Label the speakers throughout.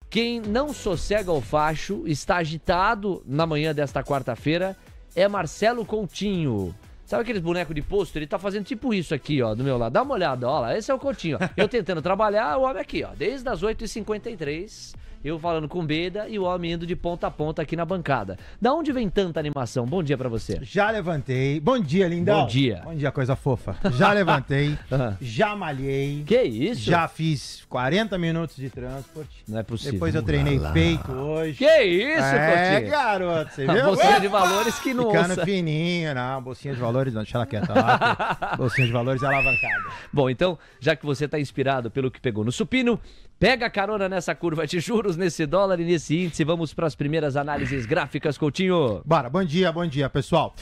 Speaker 1: Quem não sossega o facho, está agitado na manhã desta quarta-feira, é Marcelo Coutinho. Sabe aqueles bonecos de posto? Ele tá fazendo tipo isso aqui, ó, do meu lado. Dá uma olhada, ó lá, esse é o Coutinho. Ó. Eu tentando trabalhar, o homem aqui, ó, desde as 8h53, eu falando com Beda e o homem indo de ponta a ponta aqui na bancada. Da onde vem tanta animação? Bom dia pra você.
Speaker 2: Já levantei. Bom dia, lindão.
Speaker 1: Bom dia.
Speaker 2: Bom dia, coisa fofa. Já levantei, já malhei.
Speaker 1: Que isso?
Speaker 2: Já fiz 40 minutos de transporte.
Speaker 1: Não é possível.
Speaker 2: Depois eu treinei peito hoje.
Speaker 1: Que isso, Coutinho?
Speaker 2: Garoto, você
Speaker 1: A
Speaker 2: viu?
Speaker 1: bolsinha de valores que não
Speaker 2: Ficando
Speaker 1: ouça.
Speaker 2: fininho, não. Bolsinha de valores, não, deixa ela quieta lá. Bolsinha de valores é alavancada.
Speaker 1: Bom, então, já que você tá inspirado pelo que pegou no supino, pega a carona nessa curva de juros, nesse dólar e nesse índice. Vamos para as primeiras análises gráficas, Coutinho.
Speaker 2: Bora, bom dia, pessoal.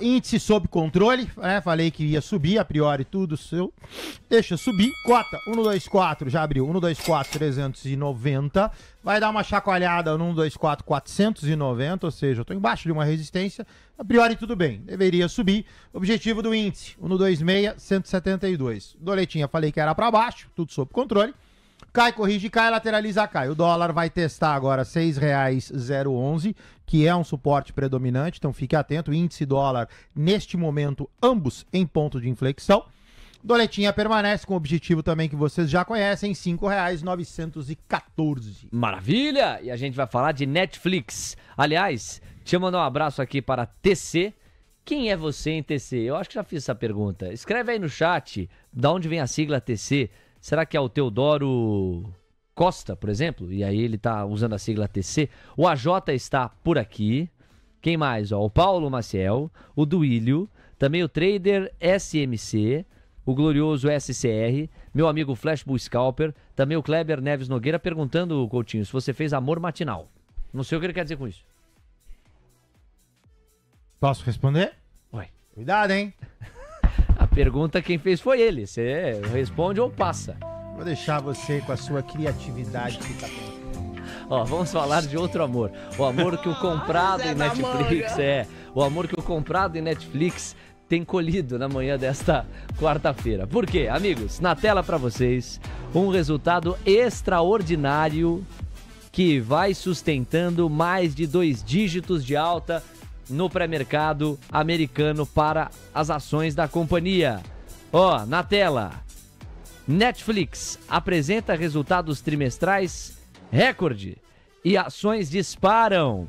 Speaker 2: Índice sob controle, né? Falei que ia subir, a priori tudo seu. Deixa subir. Cota 124, já abriu. 124, 390. Vai dar uma chacoalhada no 124, 490, ou seja, eu tô embaixo de uma resistência. A priori tudo bem, deveria subir. Objetivo do índice, 126, 172. Doletinha, falei que era para baixo, tudo sob controle. Cai, corrige, cai, lateraliza, cai. O dólar vai testar agora R$ 6,011, que é um suporte predominante, então fique atento. Índice dólar, neste momento, ambos em ponto de inflexão. Doletinha permanece com o objetivo também que vocês já conhecem, R$ 5,914.
Speaker 1: Maravilha! E a gente vai falar de Netflix. Aliás, deixa eu mandar um abraço aqui para TC. Quem é você em TC? Eu acho que já fiz essa pergunta. Escreve aí no chat, da onde vem a sigla TC. Será que é o Teodoro Costa, por exemplo? E aí ele tá usando a sigla TC. O AJ está por aqui. Quem mais? Ó, o Paulo Maciel, o Duílio, também o Trader SMC, o glorioso SCR, meu amigo Flashbull Scalper, também o Kleber Neves Nogueira perguntando, Coutinho, se você fez amor matinal. Não sei o que ele quer dizer com isso.
Speaker 2: Posso responder?
Speaker 1: Ué.
Speaker 2: Cuidado, hein?
Speaker 1: A pergunta quem fez foi ele. Você responde ou passa.
Speaker 2: Vou deixar você com a sua criatividade que tá bem.
Speaker 1: Ó, vamos falar de outro amor. O amor que o comprado em Netflix o amor que o comprado em Netflix tem colhido na manhã desta quarta-feira. Por quê? Amigos, na tela pra vocês, um resultado extraordinário que vai sustentando mais de 2 dígitos de alta no pré-mercado americano para as ações da companhia. Ó, na tela, Netflix apresenta resultados trimestrais recorde e ações disparam.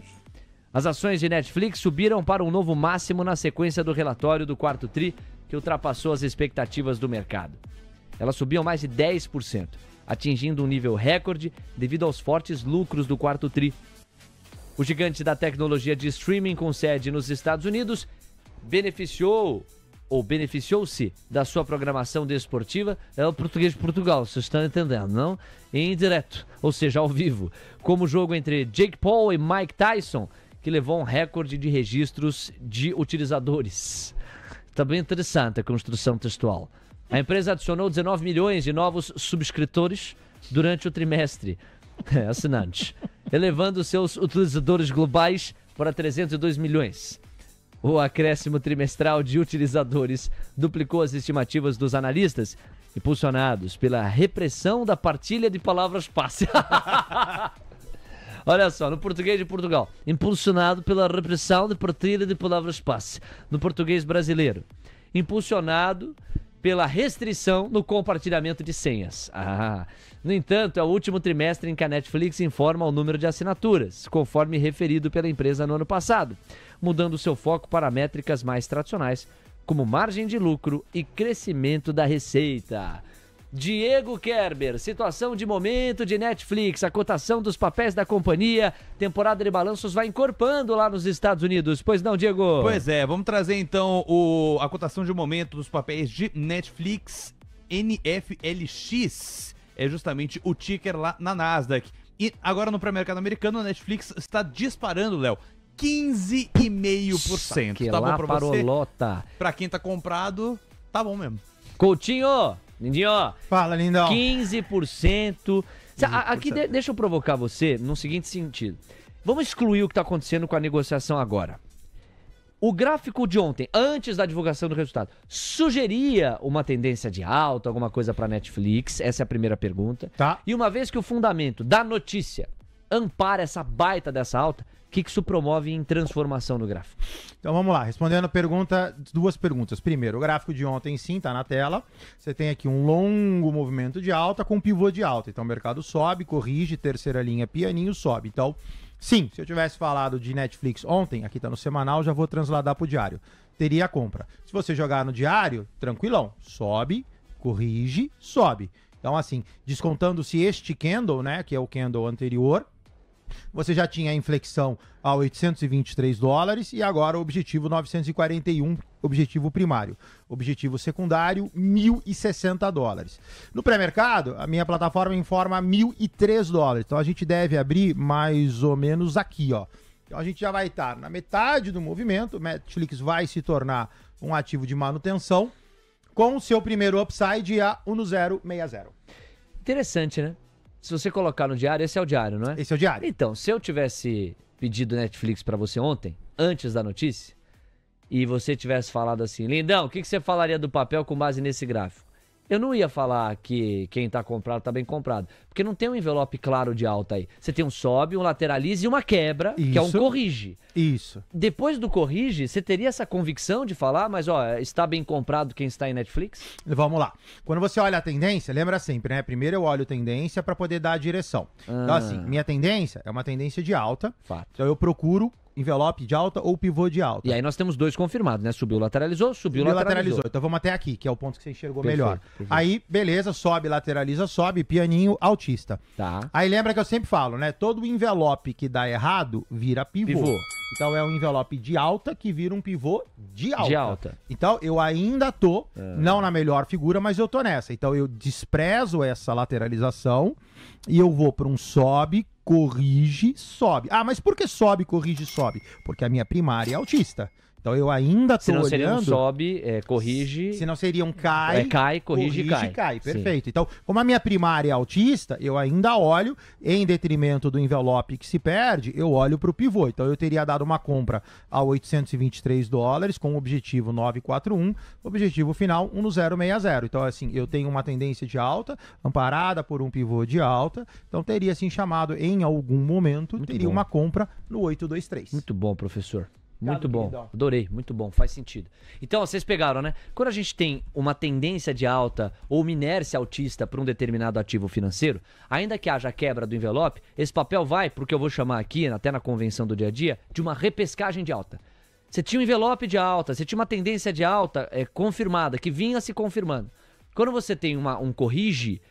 Speaker 1: As ações de Netflix subiram para um novo máximo na sequência do relatório do quarto tri, que ultrapassou as expectativas do mercado. Elas subiam mais de 10%, atingindo um nível recorde devido aos fortes lucros do quarto tri. O gigante da tecnologia de streaming com sede nos Estados Unidos beneficiou-se da sua programação desportiva, é o português de Portugal, vocês estão entendendo, não? Em direto, ou seja, ao vivo, como o jogo entre Jake Paul e Mike Tyson, que levou um recorde de registros de utilizadores. Está bem interessante a construção textual. A empresa adicionou 19 milhões de novos subscritores durante o trimestre. Assinantes, elevando seus utilizadores globais para 302 milhões. O acréscimo trimestral de utilizadores duplicou as estimativas dos analistas, impulsionados pela repressão da partilha de palavras passe. Olha só, no português de Portugal, impulsionado pela repressão de partilha de palavras passe. No português brasileiro, impulsionado pela restrição no compartilhamento de senhas. No entanto, é o último trimestre em que a Netflix informa o número de assinaturas, conforme referido pela empresa no ano passado, mudando seu foco para métricas mais tradicionais, como margem de lucro e crescimento da receita. Diego Kerber, situação de momento de Netflix, a cotação dos papéis da companhia, temporada de balanços vai encorpando lá nos Estados Unidos. Pois não, Diego?
Speaker 3: Pois é, vamos trazer então a cotação de momento dos papéis de Netflix, NFLX, é justamente o ticker lá na Nasdaq. E agora no pré-mercado americano, a Netflix está disparando, Léo, 15,5%. Tá bom pra você?
Speaker 1: Parolota.
Speaker 3: Pra quem tá comprado, tá bom mesmo.
Speaker 1: Coutinho, lindinho.
Speaker 2: Fala, lindão.
Speaker 1: 15%. Aqui deixa eu provocar você no seguinte sentido. Vamos excluir o que está acontecendo com a negociação agora. O gráfico de ontem, antes da divulgação do resultado, sugeria uma tendência de alta, alguma coisa para Netflix? Essa é a primeira pergunta.
Speaker 2: Tá.
Speaker 1: E uma vez que o fundamento da notícia ampara essa baita dessa alta, o que isso promove em transformação no gráfico?
Speaker 2: Então vamos lá, respondendo a pergunta, duas perguntas. Primeiro, o gráfico de ontem sim está na tela. Você tem aqui um longo movimento de alta com pivô de alta. Então o mercado sobe, corrige, terceira linha, pianinho, sobe. Então, sim, se eu tivesse falado de Netflix ontem, aqui está no semanal, já vou transladar para o diário. Teria a compra. Se você jogar no diário, tranquilão, sobe, corrige, sobe. Então assim, descontando-se este candle, né, que é o candle anterior, você já tinha a inflexão a $823 e agora o objetivo 941, objetivo primário. Objetivo secundário, $1.060. No pré-mercado, a minha plataforma informa $1.003. Então a gente deve abrir mais ou menos aqui, ó. Então a gente já vai estar na metade do movimento, o Netflix vai se tornar um ativo de manutenção com o seu primeiro upside a 1060.
Speaker 1: Interessante, né? Se você colocar no diário, esse é o diário, não é?
Speaker 2: Esse é o diário.
Speaker 1: Então, se eu tivesse pedido Netflix pra você ontem, antes da notícia, e você tivesse falado assim, lindão, o que você falaria do papel com base nesse gráfico? Eu não ia falar que quem tá comprado tá bem comprado, porque não tem um envelope claro de alta aí. Você tem um sobe, um lateralize e uma quebra, que é um corrige.
Speaker 2: Isso.
Speaker 1: Depois do corrige, você teria essa convicção de falar, mas ó, está bem comprado quem está em Netflix?
Speaker 2: Vamos lá. Quando você olha a tendência, lembra sempre, né? Primeiro eu olho tendência para poder dar a direção. Então assim, minha tendência é uma tendência de alta.
Speaker 1: Fato.
Speaker 2: Então eu procuro envelope de alta ou pivô de alta.
Speaker 1: E aí nós temos dois confirmados, né? Subiu, lateralizou, subiu, lateralizou.
Speaker 2: Então vamos até aqui, que é o ponto que você enxergou
Speaker 1: Perfeito,
Speaker 2: melhor.
Speaker 1: perfeito.
Speaker 2: Aí, beleza, sobe, lateraliza, sobe, pianinho, altista.
Speaker 1: Tá.
Speaker 2: Aí lembra que eu sempre falo, né? Todo envelope que dá errado vira pivô. Então é um envelope de alta que vira um pivô de alta.
Speaker 1: De alta.
Speaker 2: Então eu ainda tô, não na melhor figura, mas eu tô nessa. Então eu desprezo essa lateralização e eu vou para um sobe, corrige, sobe. Ah, mas por que sobe, corrige, sobe? Porque a minha primária é altista. Então eu ainda tô olhando...
Speaker 1: Se não seria um sobe, corrige...
Speaker 2: Se não seria um cai...
Speaker 1: cai, corrige, cai.
Speaker 2: Perfeito.
Speaker 1: Sim.
Speaker 2: Então, como a minha primária é altista, eu ainda olho, em detrimento do envelope que se perde, eu olho para o pivô. Então eu teria dado uma compra a $823 com o objetivo 941, objetivo final 1060. Então assim, eu tenho uma tendência de alta, amparada por um pivô de alta, então teria assim chamado em algum momento, teria uma compra no 823.
Speaker 1: Muito bom, professor. Muito bom,
Speaker 2: queridão.
Speaker 1: adorei, muito bom, faz sentido. Então, vocês pegaram, né? Quando a gente tem uma tendência de alta ou uma inércia altista para um determinado ativo financeiro, ainda que haja quebra do envelope, esse papel vai, porque eu vou chamar aqui, até na convenção do dia a dia, de uma repescagem de alta. Você tinha um envelope de alta, você tinha uma tendência de alta confirmada, que vinha se confirmando. Quando você tem um corrige,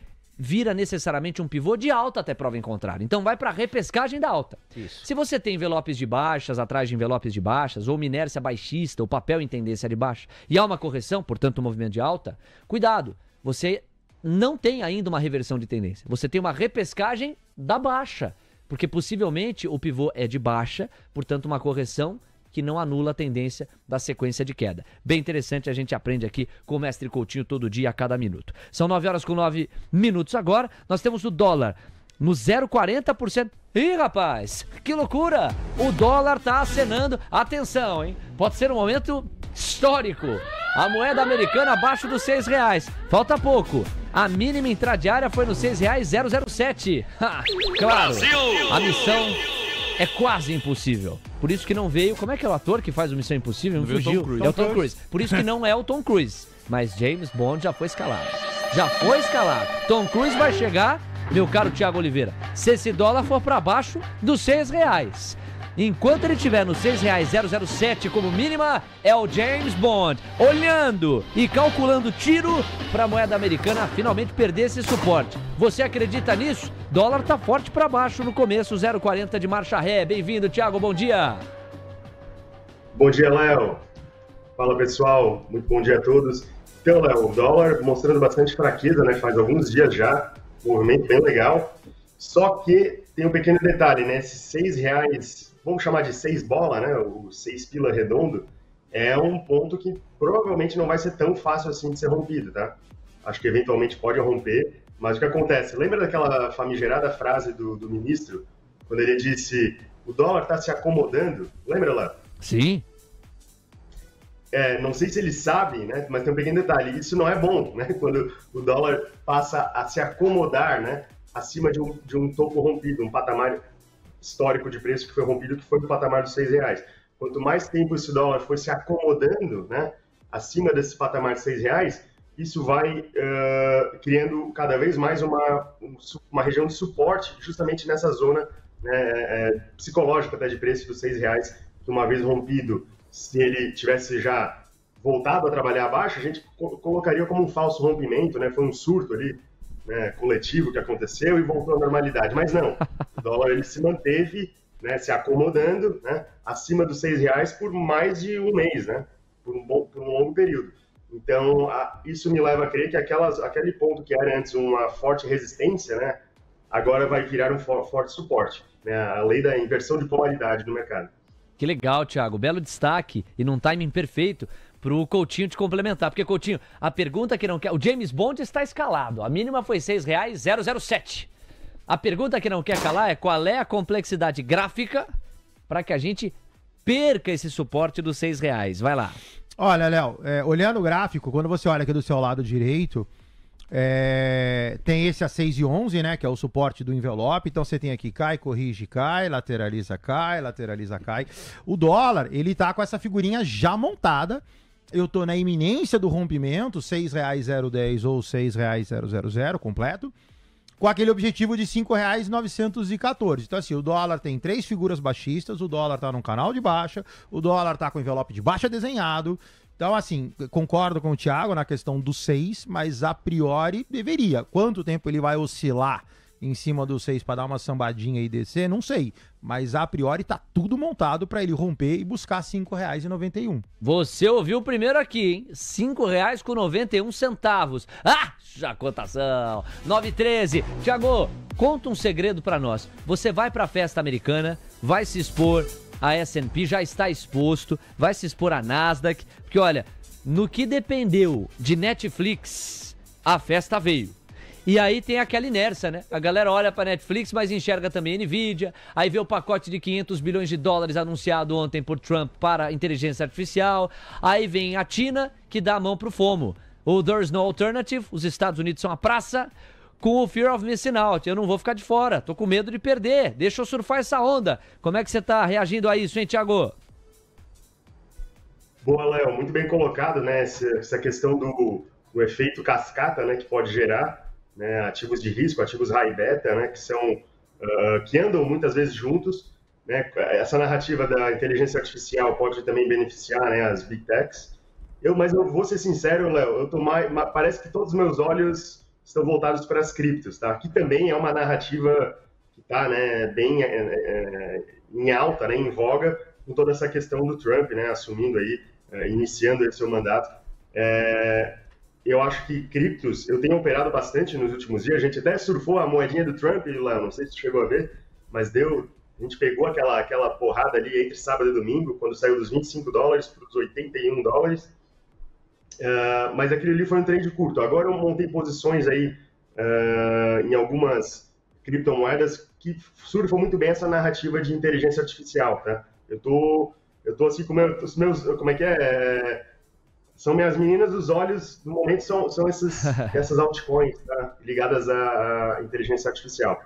Speaker 1: vira necessariamente um pivô de alta até prova em contrário. Então vai para a repescagem da alta.
Speaker 2: Isso.
Speaker 1: Se você tem envelopes de baixas atrás de envelopes de baixas, ou uma inércia baixista, ou papel em tendência de baixa, e há uma correção, portanto um movimento de alta, cuidado, você não tem ainda uma reversão de tendência. Você tem uma repescagem da baixa, porque possivelmente o pivô é de baixa, portanto uma correção que não anula a tendência da sequência de queda. Bem interessante, a gente aprende aqui com o Mestre Coutinho todo dia, a cada minuto. São 9h09 agora, nós temos o dólar no 0,40%. Ih, rapaz, que loucura! O dólar tá acenando. Atenção, hein? Pode ser um momento histórico. A moeda americana abaixo dos R$6. Falta pouco. A mínima intradiária foi nos R$6,007. Claro, a missão é quase impossível. Por isso que não veio... Como é que é o ator que faz o Missão Impossível? Não fugiu. É o Tom Cruise. Por isso que não é o Tom Cruise. Mas James Bond já foi escalado. Já foi escalado. Tom Cruise vai chegar, meu caro Thiago Oliveira, se esse dólar for para baixo dos R$6. Enquanto ele estiver no R$6,007 como mínima, é o James Bond olhando e calculando tiro para a moeda americana finalmente perder esse suporte. Você acredita nisso? Dólar tá forte para baixo no começo, 0,40 de marcha ré. Bem-vindo, Thiago, bom dia.
Speaker 4: Bom dia, Léo. Fala, pessoal. Muito bom dia a todos. Então, Léo, o dólar mostrando bastante fraqueza, né? Faz alguns dias já, movimento bem legal. Só que tem um pequeno detalhe, né? Esses R$6, vamos chamar de 6 bola, né? O 6 pila redondo, é um ponto que provavelmente não vai ser tão fácil assim de ser rompido, tá? Acho que eventualmente pode romper, mas o que acontece? Lembra daquela famigerada frase do ministro, quando ele disse, o dólar está se acomodando? Lembra lá?
Speaker 1: Sim.
Speaker 4: não sei se eles sabem, né? Mas tem um pequeno detalhe, isso não é bom, né? Quando o dólar passa a se acomodar, né? Acima de um topo rompido, um patamar histórico de preço que foi rompido, que foi o patamar dos R$6. Quanto mais tempo esse dólar foi se acomodando, né? Acima desse patamar de R$6, isso vai criando cada vez mais uma região de suporte justamente nessa zona, né, psicológica até de preço dos R$6, que uma vez rompido, se ele tivesse já voltado a trabalhar abaixo, a gente colocaria como um falso rompimento, né, foi um surto ali, né, coletivo que aconteceu e voltou à normalidade. Mas não, o dólar ele se manteve, né, se acomodando, né, acima dos R$6 por mais de um mês, né, por um longo período. Então, isso me leva a crer que aquele ponto que era antes uma forte resistência, né, agora vai virar um forte suporte, né, a lei da inversão de polaridade do mercado.
Speaker 1: Que legal, Thiago. Belo destaque e num timing perfeito pro Coutinho te complementar. Porque, Coutinho, a pergunta que não quer... O James Bond está escalado. A mínima foi R$6,007. A pergunta que não quer calar é qual é a complexidade gráfica para que a gente perca esse suporte dos R$6. Vai lá.
Speaker 2: Olha, Léo, olhando o gráfico, quando você olha aqui do seu lado direito, tem esse a 6,11, né, que é o suporte do envelope. Então você tem aqui cai, corrige, cai, lateraliza, cai. O dólar, ele tá com essa figurinha já montada. Eu tô na iminência do rompimento, R$6,010 ou R$6,000 completo, com aquele objetivo de R$5,914. Então assim, o dólar tem 3 figuras baixistas, o dólar tá num canal de baixa, o dólar tá com envelope de baixa desenhado. Então assim, concordo com o Thiago na questão do 6, mas a priori deveria. Quanto tempo ele vai oscilar em cima do 6 para dar uma sambadinha e descer? Não sei. Mas a priori tá tudo montado para ele romper e buscar R$5,91.
Speaker 1: Você ouviu primeiro aqui, hein? R$5,91. Ah, já cotação. 9,13. Thiago, conta um segredo para nós. Você vai para a festa americana, vai se expor a S&P, já está exposto, vai se expor a Nasdaq, porque olha, no que dependeu de Netflix, a festa veio. E aí tem aquela inércia, né? A galera olha pra Netflix, mas enxerga também Nvidia, aí vê o pacote de $500 bilhões anunciado ontem por Trump para a inteligência artificial, aí vem a China, que dá a mão pro FOMO. O There's No Alternative, os Estados Unidos são a praça, com o Fear of Missing Out. Eu não vou ficar de fora, tô com medo de perder, deixa eu surfar essa onda. Como é que você tá reagindo a isso, hein, Thiago?
Speaker 4: Boa, Léo, muito bem colocado, né, essa questão do efeito cascata, né, que pode gerar, né, ativos de risco, ativos high beta, né, que andam muitas vezes juntos, né, essa narrativa da inteligência artificial pode também beneficiar, né, as big techs. Mas eu vou ser sincero, Léo, parece que todos os meus olhos estão voltados para as criptos, tá? Que também é uma narrativa que está, né, bem em alta, né, em voga, com toda essa questão do Trump, né, assumindo aí, iniciando esse seu mandato. Eu acho que criptos, eu tenho operado bastante nos últimos dias, a gente até surfou a moedinha do Trump, Léo, não sei se você chegou a ver, mas a gente pegou aquela porrada ali entre sábado e domingo, quando saiu dos $25 para os $81, mas aquele ali foi um trade curto. Agora eu montei posições aí em algumas criptomoedas que surfam muito bem essa narrativa de inteligência artificial, tá? Eu tô assim com os meus, como é que é? São minhas meninas dos olhos, no momento são essas altcoins, tá? Ligadas à inteligência artificial.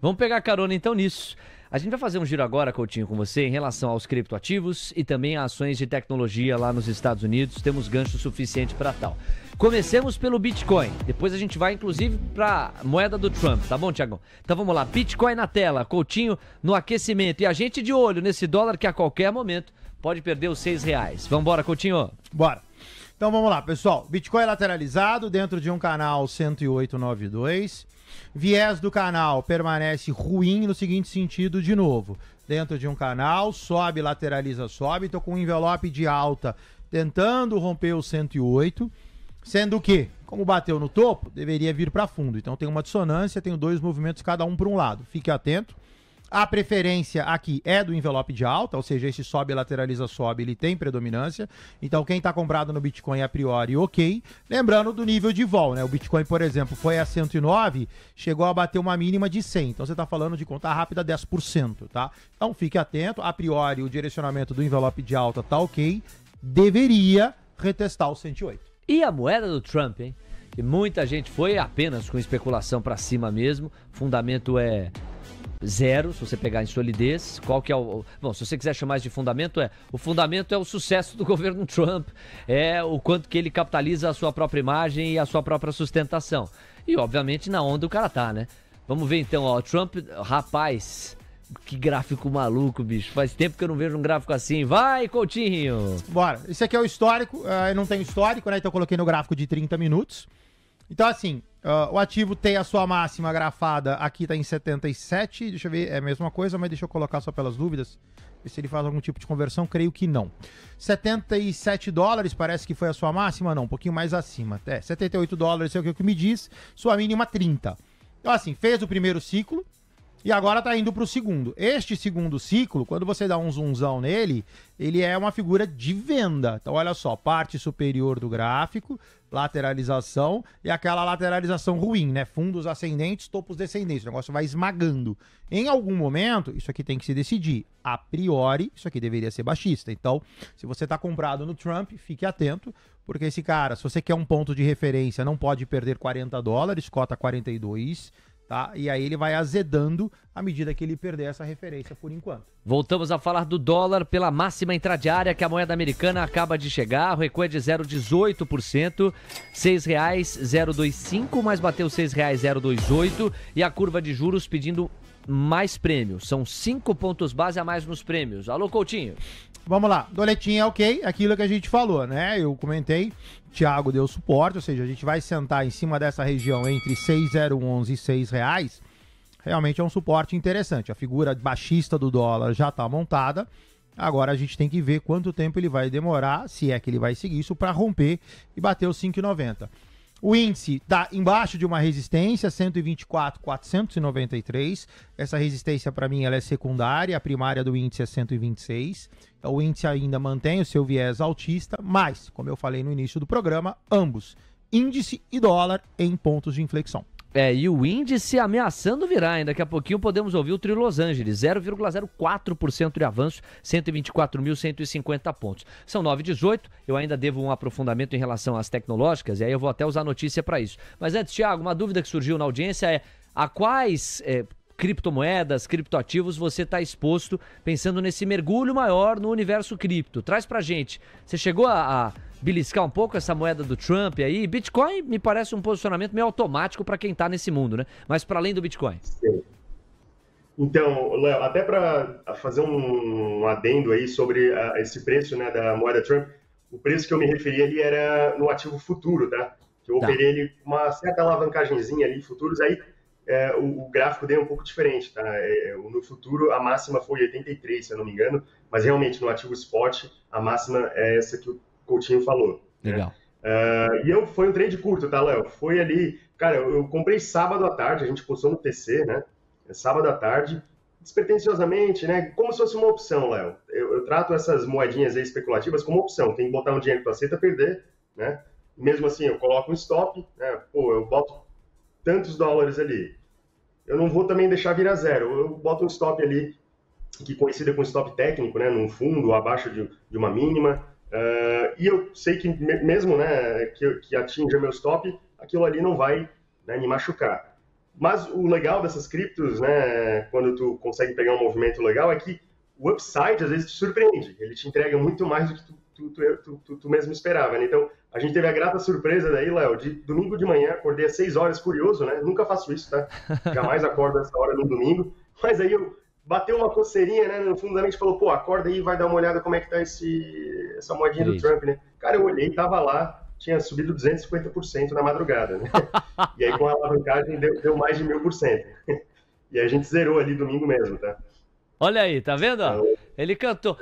Speaker 1: Vamos pegar carona então nisso. A gente vai fazer um giro agora, Coutinho, com você em relação aos criptoativos e também a ações de tecnologia lá nos Estados Unidos. Temos gancho suficiente para tal. Comecemos pelo Bitcoin. Depois a gente vai, inclusive, para a moeda do Trump. Tá bom, Thiagão? Então vamos lá. Bitcoin na tela. Coutinho no aquecimento. E a gente de olho nesse dólar que a qualquer momento pode perder os R$6. Vamos embora, Coutinho?
Speaker 2: Bora. Então vamos lá, pessoal. Bitcoin lateralizado dentro de um canal 108,92. Viés do canal permanece ruim no seguinte sentido, de novo. Dentro de um canal, sobe, lateraliza, sobe. Estou com um envelope de alta tentando romper o 108. Sendo que, como bateu no topo, deveria vir para fundo. Então tem uma dissonância, tenho 2 movimentos, cada um para um lado. Fique atento. A preferência aqui é do envelope de alta, ou seja, esse sobe, lateraliza, sobe, ele tem predominância. Então quem está comprado no Bitcoin a priori, ok. Lembrando do nível de vol, né? O Bitcoin, por exemplo, foi a 109, chegou a bater uma mínima de 100. Então você está falando de conta rápida 10%, tá? Então fique atento. A priori, o direcionamento do envelope de alta tá ok. deveria retestar o 108.
Speaker 1: E a moeda do Trump, hein? Que muita gente foi apenas com especulação pra cima mesmo. Fundamento é zero, se você pegar em solidez. Qual que é o... Bom, se você quiser chamar isso de fundamento, o fundamento é o sucesso do governo Trump. É o quanto que ele capitaliza a sua própria imagem e a sua própria sustentação. E, obviamente, na onda o cara tá, né? Vamos ver, então, ó. Trump, rapaz... Que gráfico maluco, bicho. Faz tempo que eu não vejo um gráfico assim. Vai, Coutinho!
Speaker 2: Bora. Esse aqui é o histórico. Eu não tenho histórico, né? Então eu coloquei no gráfico de 30 minutos. Então, assim, o ativo tem a sua máxima grafada. Aqui tá em 77. Deixa eu ver, é a mesma coisa, mas deixa eu colocar só pelas dúvidas. Ver se ele faz algum tipo de conversão. Creio que não. 77 dólares, parece que foi a sua máxima? Não, um pouquinho mais acima. 78 dólares é o que me diz. Sua mínima 30. Então, assim, fez o primeiro ciclo. E agora tá indo pro segundo. Este segundo ciclo, quando você dá um zoomzão nele, ele é uma figura de venda. Então olha só, parte superior do gráfico, lateralização e aquela lateralização ruim, né? Fundos ascendentes, topos descendentes. O negócio vai esmagando. Em algum momento, isso aqui tem que se decidir. A priori, isso aqui deveria ser baixista. Então, se você tá comprado no Trump, fique atento, porque esse cara, se você quer um ponto de referência, não pode perder 40 dólares, cota 42, tá? E aí ele vai azedando à medida que ele perder essa referência por enquanto.
Speaker 1: Voltamos a falar do dólar pela máxima intradiária que a moeda americana acaba de chegar. O recuo é de 0,18%, R$ 6,025, mas bateu R$ 6,028 e a curva de juros pedindo mais prêmios. São 5 pontos base a mais nos prêmios. Alô, Coutinho.
Speaker 2: Vamos lá, doletinha é ok, aquilo que a gente falou, né? Eu comentei, Thiago deu suporte, ou seja, a gente vai sentar em cima dessa região entre 6,011 e R$6. Realmente é um suporte interessante. A figura baixista do dólar já está montada. Agora a gente tem que ver quanto tempo ele vai demorar, se é que ele vai seguir isso, para romper e bater os 5,90. O índice está embaixo de uma resistência, 124,493. Essa resistência, para mim, ela é secundária. A primária do índice é 126. Então, o índice ainda mantém o seu viés altista, mas, como eu falei no início do programa, ambos, índice e dólar, em pontos de inflexão.
Speaker 1: E o índice ameaçando virar, hein? Daqui a pouquinho podemos ouvir o Trio Los Angeles, 0,04% de avanço, 124.150 pontos. São 9h18, eu ainda devo um aprofundamento em relação às tecnológicas, e aí eu vou até usar a notícia para isso. Mas antes, Thiago, uma dúvida que surgiu na audiência é a quais criptomoedas, criptoativos você está exposto pensando nesse mergulho maior no universo cripto? Traz pra gente. Você chegou a beliscar um pouco essa moeda do Trump aí? Bitcoin me parece um posicionamento meio automático para quem tá nesse mundo, né? Mas para além do Bitcoin.
Speaker 4: Sim. Então, Léo, até para fazer um adendo aí sobre esse preço, né, da moeda Trump, o preço que eu me referi ali era no ativo futuro, tá? Que eu operei ele uma certa alavancagemzinha ali, futuros, aí o gráfico deu um pouco diferente, tá? No futuro a máxima foi 83, se eu não me engano, mas realmente no ativo spot a máxima é essa que o Coutinho falou.
Speaker 1: Legal.
Speaker 4: Né? Foi um trade curto, tá, Léo? Foi ali, cara, eu comprei sábado à tarde, a gente postou no TC, né? Sábado à tarde, despretensiosamente, né? Como se fosse uma opção, Léo. Eu trato essas moedinhas aí especulativas como opção. Tem que botar um dinheiro que tu aceita perder, né? Mesmo assim, eu coloco um stop, né? Pô, eu boto tantos dólares ali. Eu não vou também deixar virar zero. Eu boto um stop ali, que coincida com stop técnico, né? Num fundo, abaixo de uma mínima. E eu sei que mesmo, né, que atinja meu stop, aquilo ali não vai, né, me machucar. Mas o legal dessas criptos, né, quando tu consegue pegar um movimento legal, é que o upside às vezes te surpreende. Ele te entrega muito mais do que tu mesmo esperava, né? Então, a gente teve a grata surpresa daí, Léo, de domingo de manhã, acordei às 6 horas, curioso, né? Nunca faço isso, tá? Jamais acordo essa hora no domingo. Mas aí bateu uma coceirinha, né? No fundo da mente falou, pô, acorda aí e vai dar uma olhada como é que tá essa moedinha do Trump, né? Cara, eu olhei, tava lá, tinha subido 250% na madrugada, né? E aí com a alavancagem deu mais de 1000%. E aí a gente zerou ali domingo mesmo, tá?
Speaker 1: Olha aí, tá vendo? Ele cantou,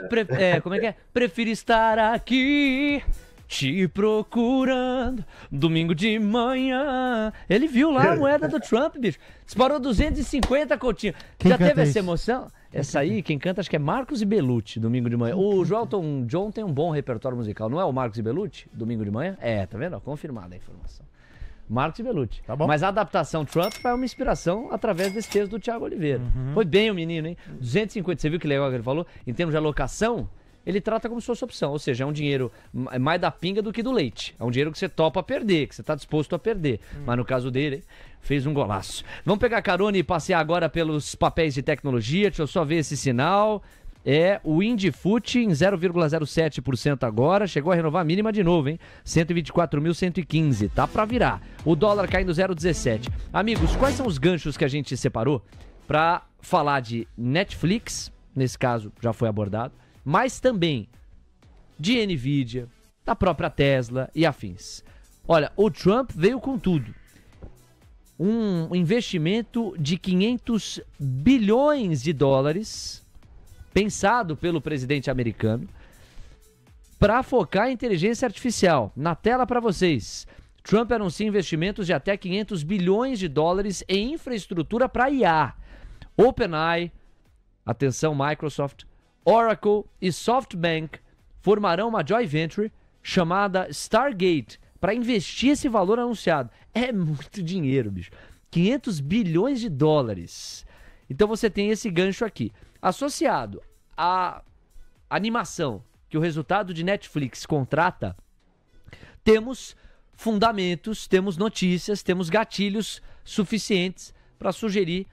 Speaker 1: como é que é? Prefiro estar aqui te procurando domingo de manhã. Ele viu lá a moeda do Trump, bicho. Disparou 250, Coutinho. Já teve essa emoção? Essa aí, quem canta, acho que é Marcos e Belucci, domingo de manhã. O Joelton John tem um bom repertório musical, não é o Marcos e Belucci, domingo de manhã? Tá vendo? Confirmada a informação. Marcos e Belucci. Tá bom. Mas a adaptação Trump foi uma inspiração através desse texto do Thiago Oliveira. Foi bem o menino, hein? 250, você viu que legal que ele falou? Em termos de alocação, ele trata como se fosse opção, ou seja, é um dinheiro mais da pinga do que do leite. É um dinheiro que você topa perder, que você está disposto a perder. Mas no caso dele, fez um golaço. Vamos pegar carona e passear agora pelos papéis de tecnologia. Deixa eu só ver esse sinal. É o Indifut em 0,07% agora. Chegou a renovar a mínima de novo, hein? 124.115. Tá para virar. O dólar caindo 0,17. Amigos, quais são os ganchos que a gente separou para falar de Netflix? Nesse caso, já foi abordado. Mas também de Nvidia, da própria Tesla e afins. Olha, o Trump veio com tudo. Um investimento de 500 bilhões de dólares pensado pelo presidente americano para focar em inteligência artificial. Na tela para vocês. Trump anuncia investimentos de até 500 bilhões de dólares em infraestrutura para IA. OpenAI, atenção Microsoft, Oracle e SoftBank formarão uma joint venture chamada Stargate para investir esse valor anunciado. É muito dinheiro, bicho. 500 bilhões de dólares. Então você tem esse gancho aqui. Associado à animação que o resultado de Netflix contrata, temos fundamentos, temos notícias, temos gatilhos suficientes para sugerir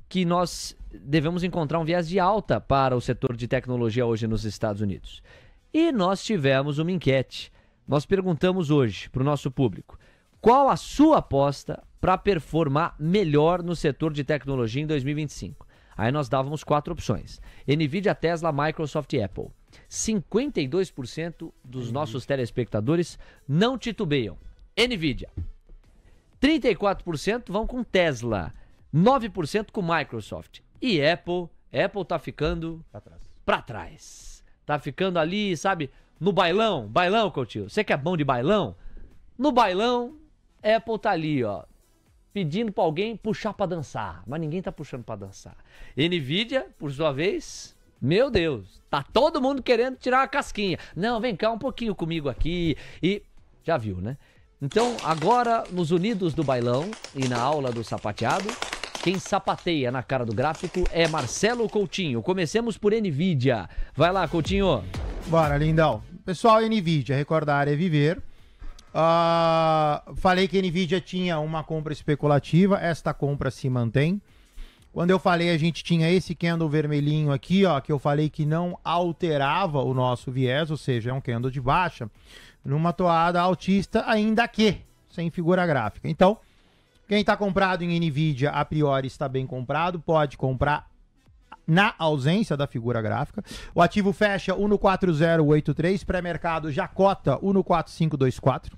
Speaker 1: que nós devemos encontrar um viés de alta para o setor de tecnologia hoje nos Estados Unidos. E nós tivemos uma enquete. Nós perguntamos hoje para o nosso público: qual a sua aposta para performar melhor no setor de tecnologia em 2025? Aí nós dávamos 4 opções: Nvidia, Tesla, Microsoft e Apple. 52% dos nossos telespectadores não titubeiam. Nvidia. 34% vão com Tesla. 9% com Microsoft. E Apple tá ficando pra trás. Tá ficando ali, sabe, no bailão. Bailão, Coutinho. Você que é bom de bailão? No bailão, Apple tá ali, ó, pedindo pra alguém puxar pra dançar. Mas ninguém tá puxando pra dançar. Nvidia, por sua vez, meu Deus, tá todo mundo querendo tirar a casquinha. Não, vem cá um pouquinho comigo aqui. E já viu, né? Então, agora, nos unidos do bailão e na aula do sapateado, quem sapateia na cara do gráfico é Marcelo Coutinho. Comecemos por Nvidia. Vai lá, Coutinho.
Speaker 2: Bora, lindão. Pessoal, Nvidia, recordar é viver. Falei que a Nvidia tinha uma compra especulativa. Esta compra se mantém. Quando eu falei, a gente tinha esse candle vermelhinho aqui, ó, que eu falei que não alterava o nosso viés, ou seja, é um candle de baixa, numa toada altista, ainda que sem figura gráfica. Então, quem está comprado em Nvidia, a priori está bem comprado, pode comprar na ausência da figura gráfica. O ativo fecha 1,4083, pré-mercado já cota 1,4524.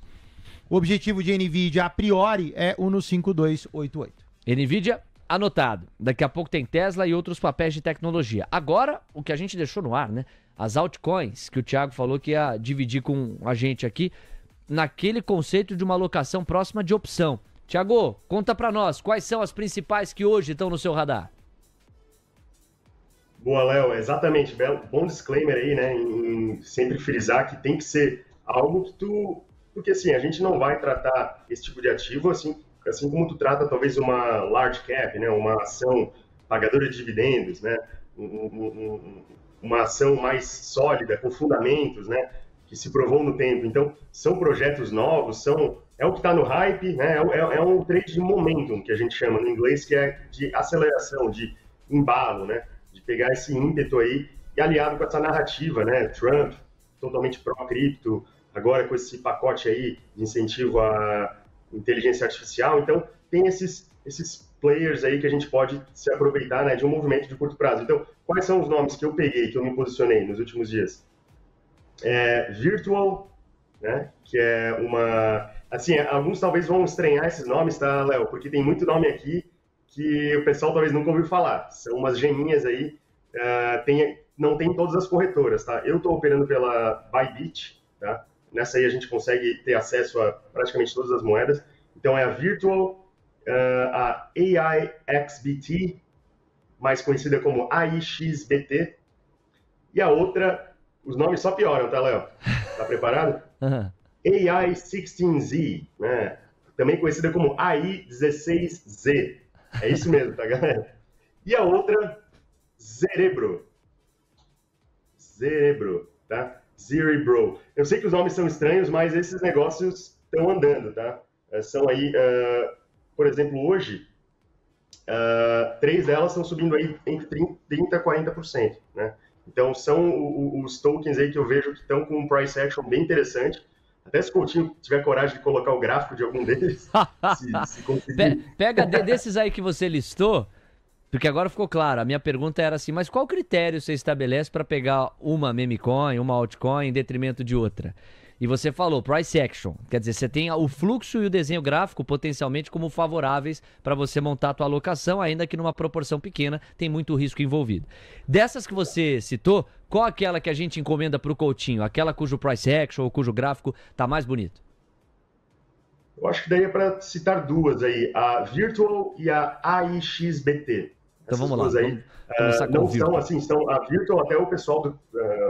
Speaker 2: O objetivo de Nvidia, a priori, é 1,5288.
Speaker 1: Nvidia, anotado. Daqui a pouco tem Tesla e outros papéis de tecnologia. Agora, o que a gente deixou no ar, né? As altcoins, que o Thiago falou que ia dividir com a gente aqui, naquele conceito de uma alocação próxima de opção. Thiago, conta pra nós, quais são as principais que hoje estão no seu radar?
Speaker 4: Boa, Léo, exatamente. Bom disclaimer aí, né, em sempre frisar que tem que ser algo que tu... Porque, assim, a gente não vai tratar esse tipo de ativo assim como tu trata, talvez, uma large cap, né, uma ação pagadora de dividendos, né, uma ação mais sólida, com fundamentos, né, que se provou no tempo. Então, são projetos novos, é o que está no hype, né, é um trade de momentum, que a gente chama no inglês, que é de aceleração, de embalo, né, de pegar esse ímpeto aí e aliado com essa narrativa, né, Trump totalmente pró-cripto, agora com esse pacote aí de incentivo à inteligência artificial. Então, tem esses players aí que a gente pode se aproveitar, né, de um movimento de curto prazo. Então, quais são os nomes que eu peguei, que eu me posicionei nos últimos dias? Virtual, né, que é uma... Assim, alguns talvez vão estranhar esses nomes, tá, Léo? Porque tem muito nome aqui que o pessoal talvez nunca ouviu falar. São umas geminhas aí, não tem todas as corretoras, tá? Eu estou operando pela Bybit, tá? Nessa aí a gente consegue ter acesso a praticamente todas as moedas. Então é a Virtual, a AIXBT, mais conhecida como AIXBT, e a outra, os nomes só pioram, tá, Léo? Tá preparado?
Speaker 1: Uhum.
Speaker 4: AI16Z, né? Também conhecida como AI16Z. É isso mesmo, tá, galera? E a outra, Cerebro, tá? Zero. Eu sei que os nomes são estranhos, mas esses negócios estão andando, tá? São aí, por exemplo, hoje, 3 delas estão subindo aí entre 30% e 40%, né? Então, são os tokens aí que eu vejo que estão com um price action bem interessante. Até se o Coutinho tiver coragem de colocar o gráfico de algum deles, se conseguir.
Speaker 1: Pega desses aí que você listou, porque agora ficou claro. A minha pergunta era assim, mas qual critério você estabelece para pegar uma meme coin, uma altcoin em detrimento de outra? E você falou price action, quer dizer, você tem o fluxo e o desenho gráfico potencialmente como favoráveis para você montar a tua alocação, ainda que numa proporção pequena, tem muito risco envolvido. Dessas que você citou, qual aquela que a gente encomenda para o Coutinho? Aquela cujo price action ou cujo gráfico tá mais bonito?
Speaker 4: Eu acho que daí é para citar duas aí, a Virtual e a AIXBT.
Speaker 1: Então vamos lá,
Speaker 4: aí, não são assim, a Virtual, até o pessoal do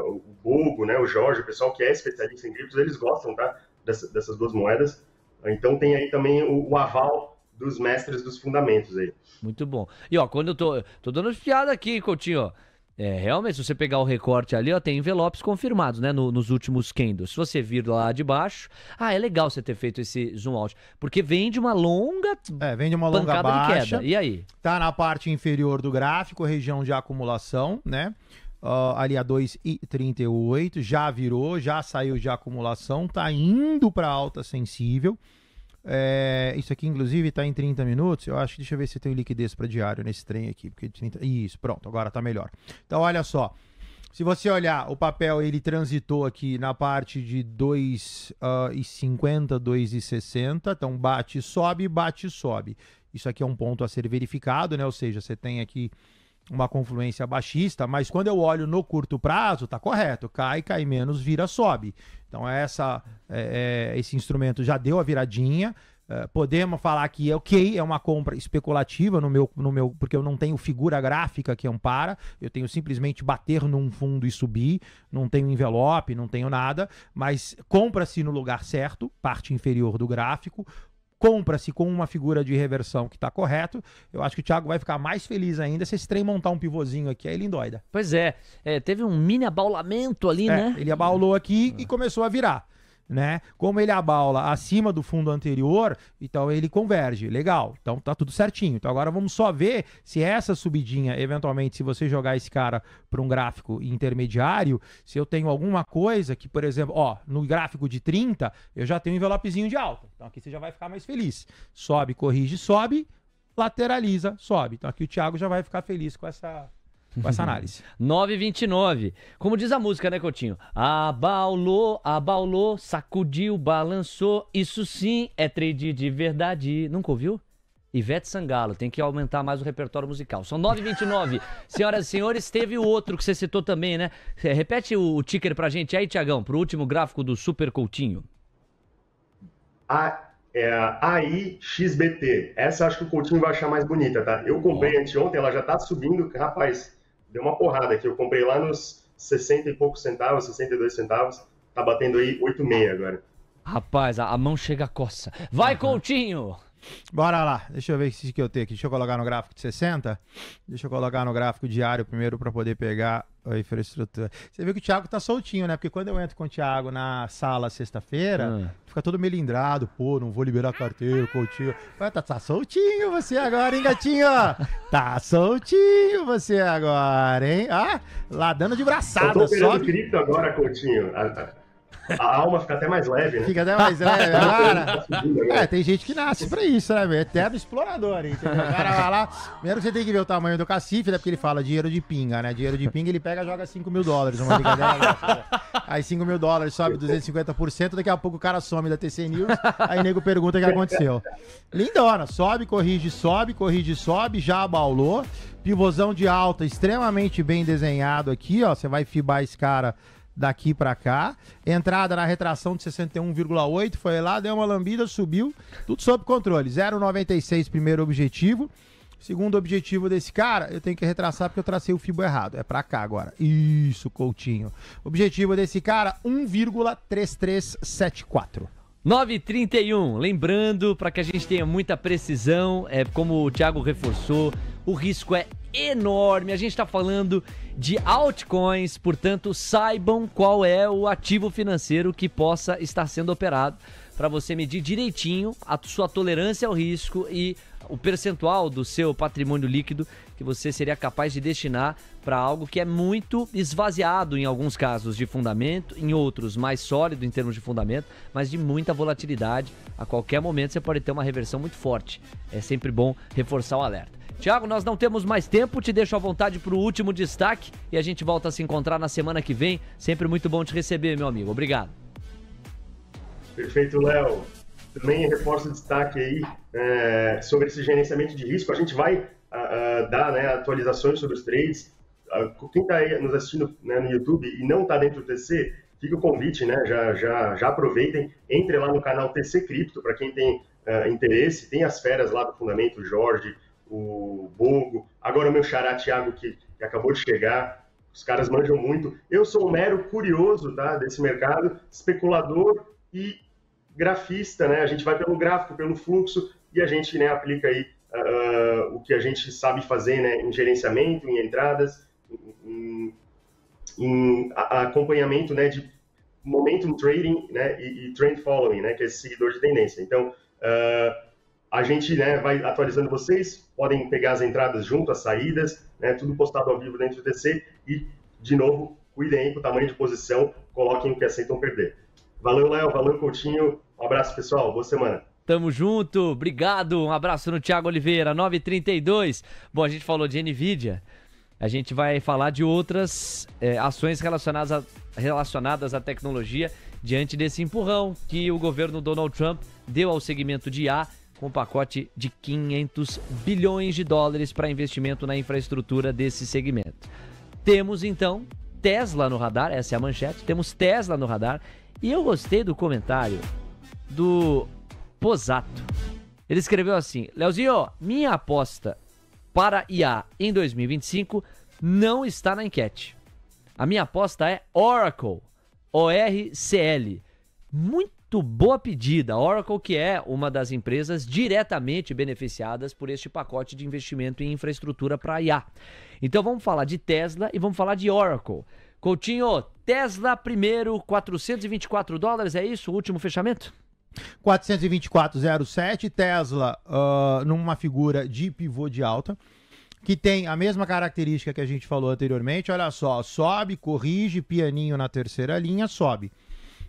Speaker 4: o Bogo, né, o Jorge, o pessoal que é especialista em criptos, eles gostam, tá, dessas duas moedas. Então tem aí também o aval dos mestres dos fundamentos aí.
Speaker 1: Muito bom. E ó, quando eu tô dando piada aqui, Coutinho, ó. Realmente, se você pegar o recorte ali, ó, tem envelopes confirmados, né, nos últimos candles. Se você vir lá de baixo, é legal você ter feito esse zoom out, porque vem de uma longa
Speaker 2: baixa.
Speaker 1: De queda. E aí?
Speaker 2: Tá na parte inferior do gráfico, região de acumulação, né? Ali a 2,38, já virou, já saiu de acumulação, tá indo para alta sensível. Isso aqui, inclusive, tá em 30 minutos. Eu acho que, deixa eu ver se tem liquidez para diário nesse trem aqui. Porque 30... Isso, pronto, agora tá melhor. Então, olha só. Se você olhar, o papel, ele transitou aqui na parte de 2,50, 2,60. Então, bate, sobe. Isso aqui é um ponto a ser verificado, né? Ou seja, você tem aqui uma confluência baixista, mas quando eu olho no curto prazo, tá correto. Cai menos, vira, sobe. Então, esse instrumento já deu a viradinha. Podemos falar que é uma compra especulativa no meu, porque eu não tenho figura gráfica que ampara, eu tenho simplesmente bater num fundo e subir, não tenho envelope, não tenho nada, mas compra-se no lugar certo, parte inferior do gráfico, compra-se com uma figura de reversão que está correto. Eu acho que o Thiago vai ficar mais feliz ainda se esse trem montar um pivôzinho aqui, aí ele endoida.
Speaker 1: Pois teve um mini abaulamento ali, né?
Speaker 2: Ele abaulou aqui e começou a virar, né? Como ele abaula acima do fundo anterior, então ele converge, legal, então tá tudo certinho. Então agora vamos só ver se essa subidinha, eventualmente, se você jogar esse cara para um gráfico intermediário, se eu tenho alguma coisa que, por exemplo, no gráfico de 30, eu já tenho um envelopezinho de alta, então aqui você já vai ficar mais feliz. Sobe, corrige, sobe, lateraliza, sobe. Então aqui o Thiago já vai ficar feliz com essa análise.
Speaker 1: 9,29. Como diz a música, né, Coutinho? Abaulou, sacudiu, balançou. Isso sim é trade de verdade. Nunca ouviu? Ivete Sangalo, tem que aumentar mais o repertório musical. São 9,29. Senhoras e senhores, teve o outro que você citou também, né? Repete o ticker pra gente aí, Tiagão, pro último gráfico do Super Coutinho.
Speaker 4: A AIXBT. Essa acho que o Coutinho vai achar mais bonita, tá? Eu comprei anteontem, ela já tá subindo, rapaz, deu uma porrada aqui. Eu comprei lá nos 60 e poucos centavos, 62 centavos, tá batendo aí 8,6 agora.
Speaker 1: Rapaz, a mão chega a coça. Vai, Coutinho!
Speaker 2: Bora lá, deixa eu ver o que eu tenho aqui. Deixa eu colocar no gráfico de 60. Deixa eu colocar no gráfico diário primeiro para poder pegar a infraestrutura. Você viu que o Thiago tá soltinho, né? Porque quando eu entro com o Thiago na sala sexta-feira, fica todo melindrado. Pô, não vou liberar carteira, Coutinho. Tá soltinho você agora, hein, gatinho? Tá soltinho você agora, hein? Lá dando de braçada.
Speaker 4: Eu tô operando cripto agora, Coutinho. A alma fica até mais leve, né?
Speaker 2: Fica até mais leve, cara. Tem gente que nasce pra isso, né, meu? Eterno explorador, entendeu? O cara vai lá, primeiro você tem que ver o tamanho do cacife, né? Porque ele fala dinheiro de pinga, né? Dinheiro de pinga, ele pega e joga $5 mil, uma brincadeira. Aí $5 mil sobe 250%, daqui a pouco o cara some da TC News, aí nego pergunta o que aconteceu. Lindona, sobe, corrige, já abaulou. Pivôzão de alta, extremamente bem desenhado aqui, ó. Você vai fibar esse cara daqui pra cá, entrada na retração de 61,8, foi lá, deu uma lambida, subiu, tudo sob controle, 0,96 primeiro objetivo, segundo objetivo desse cara, eu tenho que retraçar porque eu tracei o fibo errado, é pra cá agora, isso, Coutinho, objetivo desse cara, 1,3374.
Speaker 1: 9,31, lembrando, para que a gente tenha muita precisão, como o Thiago reforçou, o risco é enorme. A gente está falando de altcoins, portanto, saibam qual é o ativo financeiro que possa estar sendo operado para você medir direitinho a sua tolerância ao risco e o percentual do seu patrimônio líquido que você seria capaz de destinar para algo que é muito esvaziado em alguns casos de fundamento, em outros mais sólido em termos de fundamento, mas de muita volatilidade. A qualquer momento você pode ter uma reversão muito forte. É sempre bom reforçar o alerta. Tiago, nós não temos mais tempo, te deixo à vontade para o último destaque e a gente volta a se encontrar na semana que vem. Sempre muito bom te receber, meu amigo. Obrigado.
Speaker 4: Perfeito, Léo. Também reforço o destaque aí sobre esse gerenciamento de risco. A gente vai dar, né, atualizações sobre os trades. Quem está aí nos assistindo, né, no YouTube e não está dentro do TC, fica o convite, né? Já aproveitem, entre lá no canal TC Cripto, para quem tem interesse. Tem as feras lá do Fundamento, o Jorge, o Bogo, agora o meu xará Thiago, que acabou de chegar. Os caras manjam muito. Eu sou um mero curioso, tá, desse mercado, especulador e grafista, né? A gente vai pelo gráfico, pelo fluxo, e a gente, né, aplica aí o que a gente sabe fazer, né, em gerenciamento, em entradas, em acompanhamento, né, de momentum trading, né, e trend following, né, que é esse seguidor de tendência. Então, a gente, né, vai atualizando vocês, podem pegar as entradas junto, as saídas, né, tudo postado ao vivo dentro do TC e, de novo, cuidem aí com o tamanho de posição, coloquem o que aceitam perder. Valeu, Léo, valeu, Coutinho, um abraço, pessoal, boa semana.
Speaker 1: Tamo junto, obrigado, um abraço no Thiago Oliveira, 9h32. Bom, a gente falou de NVIDIA, a gente vai falar de outras ações relacionadas à tecnologia diante desse empurrão que o governo Donald Trump deu ao segmento de IA com um pacote de 500 bilhões de dólares para investimento na infraestrutura desse segmento. Temos então Tesla no radar, essa é a manchete, temos Tesla no radar. E eu gostei do comentário do Posato. Ele escreveu assim: Leozinho, minha aposta para IA em 2025 não está na enquete. A minha aposta é Oracle, ORCL. Muito boa pedida. Oracle, que é uma das empresas diretamente beneficiadas por este pacote de investimento em infraestrutura para IA. Então vamos falar de Tesla e vamos falar de Oracle. Coutinho, Tesla primeiro, 424 dólares, é isso? O último fechamento?
Speaker 2: 424,07, Tesla numa figura de pivô de alta, que tem a mesma característica que a gente falou anteriormente. Olha só, sobe, corrige, pianinho na terceira linha, sobe.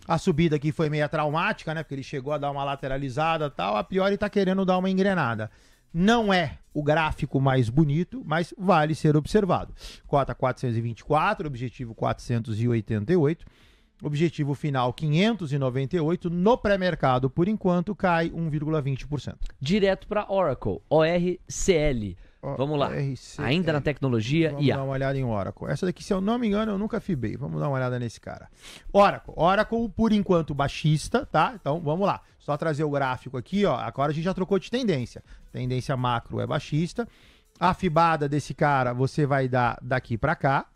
Speaker 2: A subida aqui foi meio traumática, né? Porque ele chegou a dar uma lateralizada e tal, a priori tá querendo dar uma engrenada. Não é o gráfico mais bonito, mas vale ser observado. Cota 424, objetivo 488, objetivo final 598. No pré-mercado, por enquanto, cai 1,20%.
Speaker 1: Direto para Oracle, ORCL. Vamos lá, ainda na tecnologia
Speaker 2: Vamos
Speaker 1: IA.
Speaker 2: dar uma olhada em Oracle. Essa daqui, se eu não me engano, eu nunca fibei. Vamos dar uma olhada nesse cara. Oracle, por enquanto, baixista, tá? Então, vamos lá. Só trazer o gráfico aqui, ó. Agora a gente já trocou de tendência. Tendência macro é baixista. A fibada desse cara você vai dar daqui para cá.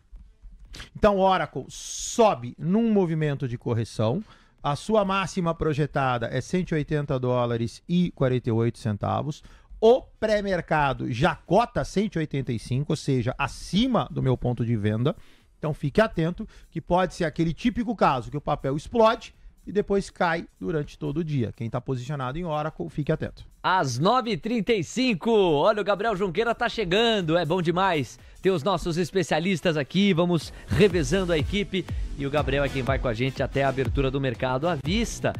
Speaker 2: Então, Oracle sobe num movimento de correção. A sua máxima projetada é 180 dólares e 48 centavos. O pré-mercado já cota 185, ou seja, acima do meu ponto de venda. Então fique atento, que pode ser aquele típico caso que o papel explode e depois cai durante todo o dia. Quem está posicionado em Oracle, fique atento.
Speaker 1: Às 9h35, olha, o Gabriel Junqueira tá chegando, é bom demais ter os nossos especialistas aqui, vamos revezando a equipe e o Gabriel é quem vai com a gente até a abertura do mercado à vista.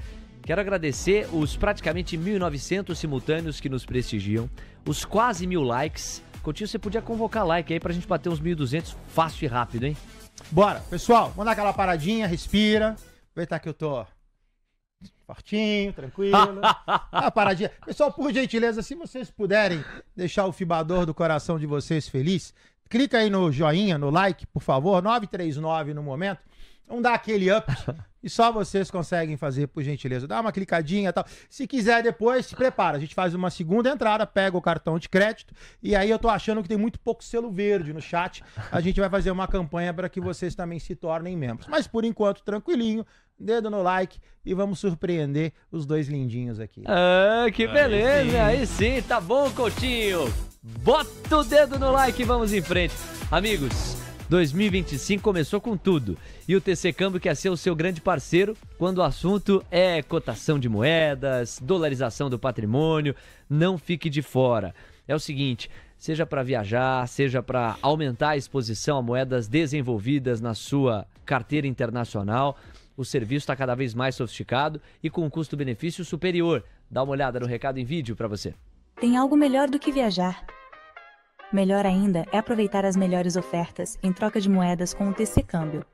Speaker 1: Quero agradecer os praticamente 1.900 simultâneos que nos prestigiam, os quase 1.000 likes. Coutinho, você podia convocar like aí pra gente bater uns 1.200 fácil e rápido, hein?
Speaker 2: Bora, pessoal, vamos dar aquela paradinha, respira. Aproveitar que eu tô fortinho, tranquilo. A paradinha. Pessoal, por gentileza, se vocês puderem deixar o fibador do coração de vocês feliz, clica aí no joinha, no like, por favor, 939 no momento. Vamos dar aquele up. E só vocês conseguem fazer, por gentileza. Dá uma clicadinha e tal. Se quiser depois, se prepara. A gente faz uma segunda entrada, pega o cartão de crédito. E aí eu tô achando que tem muito pouco selo verde no chat. A gente vai fazer uma campanha para que vocês também se tornem membros. Mas por enquanto, tranquilinho. Dedo no like e vamos surpreender os dois lindinhos aqui.
Speaker 1: Ah, que beleza. Aí sim, tá bom, Coutinho. Bota o dedo no like e vamos em frente. Amigos, 2025 começou com tudo. E o TC Câmbio quer ser o seu grande parceiro quando o assunto é cotação de moedas, dolarização do patrimônio. Não fique de fora. É o seguinte, seja para viajar, seja para aumentar a exposição a moedas desenvolvidas na sua carteira internacional, o serviço está cada vez mais sofisticado e com um custo-benefício superior. Dá uma olhada no recado em vídeo para você.
Speaker 5: Tem algo melhor do que viajar. Melhor ainda é aproveitar as melhores ofertas em troca de moedas com o TC Câmbio.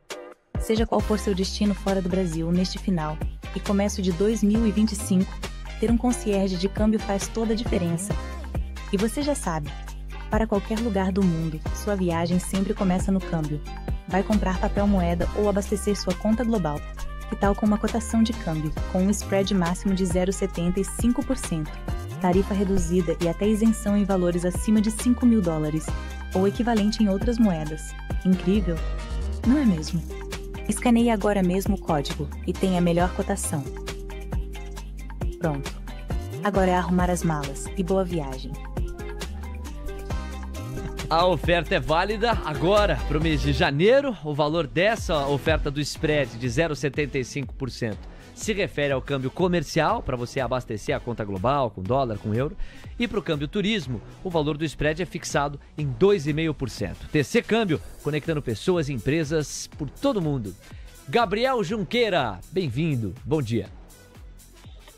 Speaker 5: Seja qual for seu destino fora do Brasil neste final e começo de 2025, ter um concierge de câmbio faz toda a diferença. E você já sabe, para qualquer lugar do mundo, sua viagem sempre começa no câmbio. Vai comprar papel moeda ou abastecer sua conta global. Que tal com uma cotação de câmbio, com um spread máximo de 0,75%, tarifa reduzida e até isenção em valores acima de $5.000, ou equivalente em outras moedas. Incrível, não é mesmo? Escaneie agora mesmo o código e tenha a melhor cotação. Pronto. Agora é arrumar as malas e boa viagem.
Speaker 1: A oferta é válida agora para o mês de janeiro. O valor dessa oferta do spread de 0,75% se refere ao câmbio comercial, para você abastecer a conta global, com dólar, com euro. E para o câmbio turismo, o valor do spread é fixado em 2,5%. TC Câmbio, conectando pessoas e empresas por todo mundo. Gabriel Junqueira, bem-vindo, bom dia.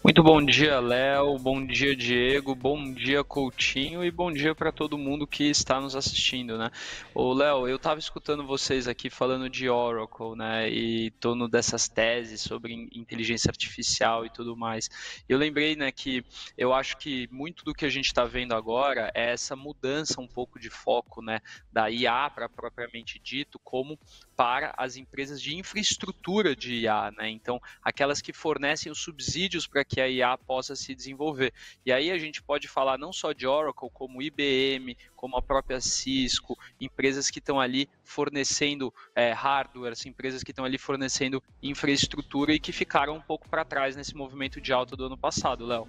Speaker 6: Muito bom dia, Léo, bom dia, Diego, bom dia, Coutinho, e bom dia para todo mundo que está nos assistindo, né? Ô, Léo, eu estava escutando vocês aqui falando de Oracle, né, e em torno dessas teses sobre inteligência artificial e tudo mais. Eu lembrei, né, que eu acho que muito do que a gente está vendo agora é essa mudança um pouco de foco, né, da IA para propriamente dito, como para as empresas de infraestrutura de IA, né? Então, aquelas que fornecem os subsídios para que a IA possa se desenvolver. E aí a gente pode falar não só de Oracle, como IBM, como a própria Cisco, empresas que estão ali fornecendo hardware, empresas que estão ali fornecendo infraestrutura e que ficaram um pouco para trás nesse movimento de alta do ano passado, Léo.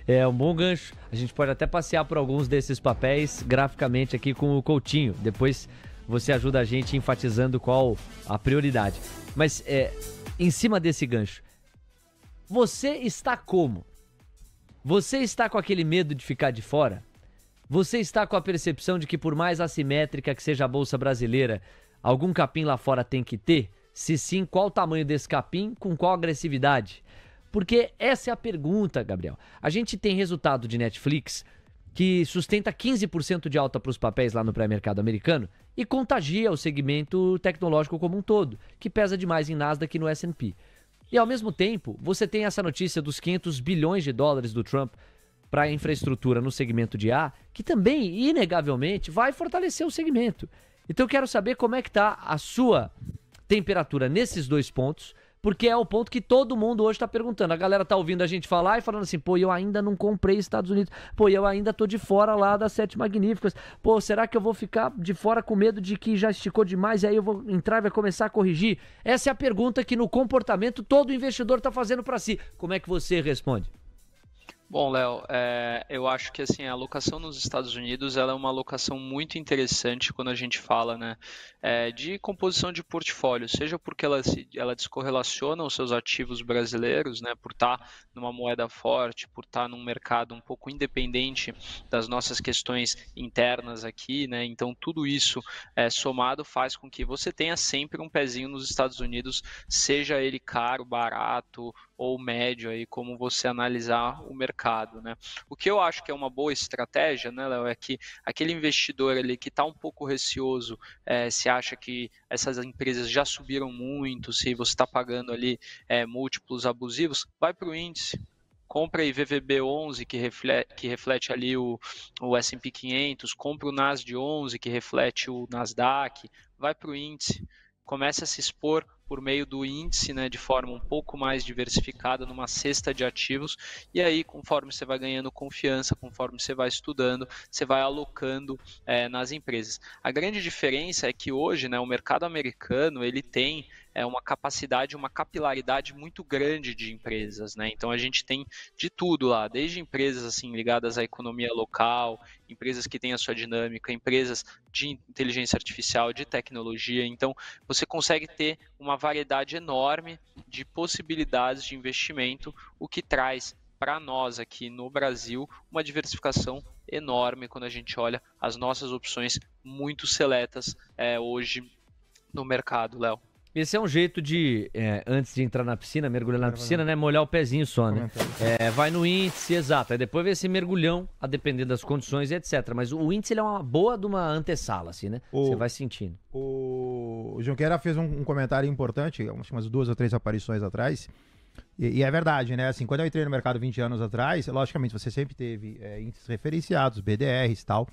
Speaker 1: É um bom gancho. A gente pode até passear por alguns desses papéis graficamente aqui com o Coutinho. Depois você ajuda a gente enfatizando qual a prioridade. Mas em cima desse gancho, você está como? Você está com aquele medo de ficar de fora? Você está com a percepção de que por mais assimétrica que seja a Bolsa Brasileira, algum capim lá fora tem que ter? Se sim, qual o tamanho desse capim, com qual agressividade? Porque essa é a pergunta, Gabriel. A gente tem resultado de Netflix que sustenta 15% de alta para os papéis lá no pré-mercado americano e contagia o segmento tecnológico como um todo, que pesa demais em Nasdaq e no S&P. E ao mesmo tempo, você tem essa notícia dos 500 bilhões de dólares do Trump para a infraestrutura no segmento de A, que também, inegavelmente, vai fortalecer o segmento. Então eu quero saber como é que está a sua temperatura nesses dois pontos, porque é o ponto que todo mundo hoje está perguntando. A galera tá ouvindo a gente falar e falando assim, pô, eu ainda não comprei Estados Unidos, pô, eu ainda tô de fora lá das 7 magníficas, pô, será que eu vou ficar de fora com medo de que já esticou demais e aí eu vou entrar e vai começar a corrigir? Essa é a pergunta que no comportamento todo investidor tá fazendo para si. Como é que você responde?
Speaker 6: Bom, Léo, eu acho que assim, a alocação nos Estados Unidos ela é uma alocação muito interessante quando a gente fala, né, de composição de portfólio, seja porque ela descorrelaciona os seus ativos brasileiros, né, por estar numa moeda forte, por estar num mercado um pouco independente das nossas questões internas aqui, né, então tudo isso somado faz com que você tenha sempre um pezinho nos Estados Unidos, seja ele caro, barato ou médio, aí, como você analisar o mercado, né? O que eu acho que é uma boa estratégia, né, Léo, é que aquele investidor ali que está um pouco receoso, se acha que essas empresas já subiram muito, se você está pagando ali múltiplos abusivos, vai para o índice. Compra aí VVB11, que reflete ali o S&P 500, compra o NASD 11, que reflete o Nasdaq, vai para o índice. comece a se expor por meio do índice, né, de forma um pouco mais diversificada, numa cesta de ativos, e aí, conforme você vai ganhando confiança, conforme você vai estudando, você vai alocando nas empresas. A grande diferença é que hoje, né, o mercado americano, ele tem uma capacidade, uma capilaridade muito grande de empresas, né? Então a gente tem de tudo lá, desde empresas assim ligadas à economia local, empresas que têm a sua dinâmica, empresas de inteligência artificial, de tecnologia. Então você consegue ter uma variedade enorme de possibilidades de investimento, o que traz para nós aqui no Brasil uma diversificação enorme quando a gente olha as nossas opções muito seletas hoje no mercado, Léo.
Speaker 1: Esse é um jeito de, antes de entrar na piscina, mergulhar na piscina, né? Molhar o pezinho só, né? Vai no índice, exato. Aí depois vem esse mergulhão, a depender das condições e etc. Mas o índice ele é uma boa de uma antessala, assim, né? Você vai sentindo.
Speaker 2: O Junqueira fez um comentário importante, umas 2 ou 3 aparições atrás. E é verdade, né? Assim, quando eu entrei no mercado 20 anos atrás, logicamente, você sempre teve índices referenciados, BDRs e tal.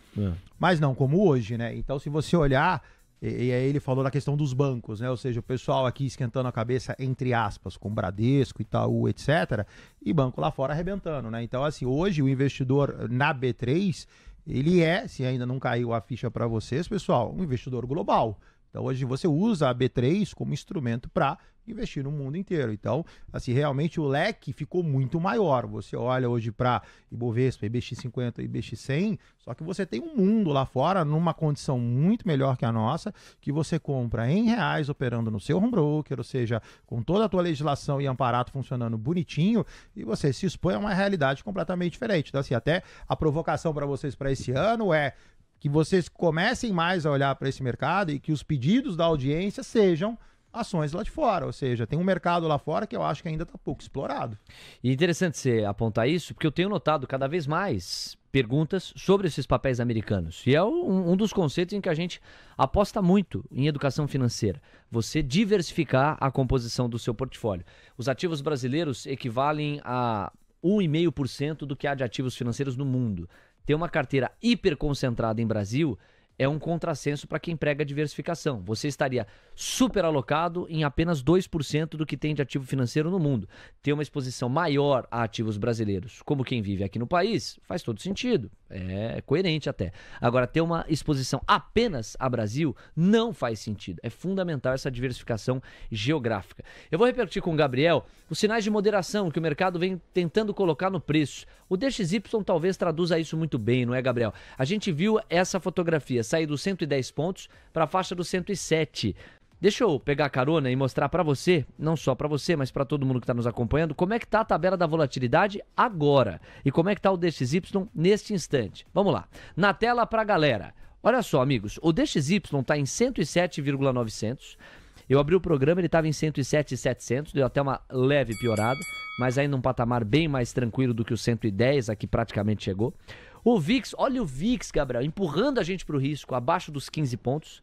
Speaker 2: Mas não como hoje, né? Então, se você olhar... E aí ele falou da questão dos bancos, né? Ou seja, o pessoal aqui esquentando a cabeça, entre aspas, com Bradesco, Itaú, etc. E banco lá fora arrebentando, né? Então, assim, hoje o investidor na B3, ele se ainda não caiu a ficha para vocês, pessoal, um investidor global. Então, hoje você usa a B3 como instrumento para investir no mundo inteiro. Então, assim, realmente o leque ficou muito maior. Você olha hoje para Ibovespa, IBX50, IBX100, só que você tem um mundo lá fora numa condição muito melhor que a nossa, que você compra em reais operando no seu home broker, ou seja, com toda a tua legislação e amparato funcionando bonitinho, e você se expõe a uma realidade completamente diferente. Então, assim, até a provocação para vocês para esse ano é que vocês comecem mais a olhar para esse mercado e que os pedidos da audiência sejam ações lá de fora, ou seja, tem um mercado lá fora que eu acho que ainda está pouco explorado.
Speaker 1: E interessante você apontar isso, porque eu tenho notado cada vez mais perguntas sobre esses papéis americanos. E é um dos conceitos em que a gente aposta muito em educação financeira. Você diversificar a composição do seu portfólio. Os ativos brasileiros equivalem a 1,5% do que há de ativos financeiros no mundo. Ter uma carteira hiperconcentrada em Brasil é um contrassenso para quem prega diversificação. Você estaria super alocado em apenas 2% do que tem de ativo financeiro no mundo. Ter uma exposição maior a ativos brasileiros, como quem vive aqui no país, faz todo sentido. É coerente até. Agora, ter uma exposição apenas a Brasil não faz sentido. É fundamental essa diversificação geográfica. Eu vou repetir com o Gabriel os sinais de moderação que o mercado vem tentando colocar no preço. O DXY talvez traduza isso muito bem, não é, Gabriel? A gente viu essa fotografia sair dos 110 pontos para a faixa dos 107. Deixa eu pegar carona e mostrar para você, não só para você, mas para todo mundo que está nos acompanhando, como é que está a tabela da volatilidade agora e como é que está o DXY neste instante. Vamos lá. Na tela para a galera. Olha só, amigos, o DXY está em 107,900. Eu abri o programa, ele estava em 107,700, deu até uma leve piorada, mas aí num patamar bem mais tranquilo do que o 110, aqui praticamente chegou. O VIX, olha o VIX, Gabriel, empurrando a gente para o risco, abaixo dos 15 pontos.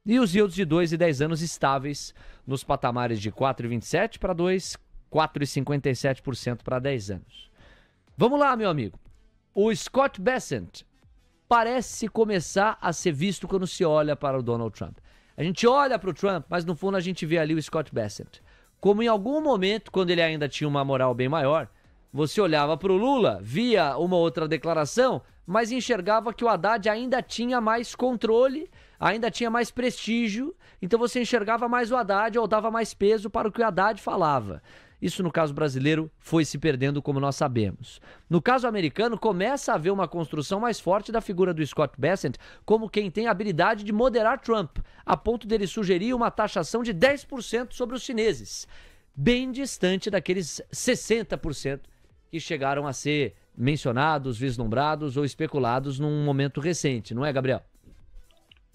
Speaker 1: E os yields de 2 e 10 anos estáveis nos patamares de 4,27 para 2, 4,57% para 10 anos. Vamos lá, meu amigo. O Scott Bessent parece começar a ser visto quando se olha para o Donald Trump. A gente olha para o Trump, mas no fundo a gente vê ali o Scott Bessent. Como em algum momento, quando ele ainda tinha uma moral bem maior, você olhava para o Lula, via uma outra declaração, mas enxergava que o Haddad ainda tinha mais controle, ainda tinha mais prestígio, então você enxergava mais o Haddad ou dava mais peso para o que o Haddad falava. Isso no caso brasileiro foi se perdendo, como nós sabemos. No caso americano, começa a haver uma construção mais forte da figura do Scott Bessent como quem tem a habilidade de moderar Trump, a ponto dele sugerir uma taxação de 10% sobre os chineses, bem distante daqueles 60% que chegaram a ser mencionados, vislumbrados ou especulados num momento recente, não é, Gabriel?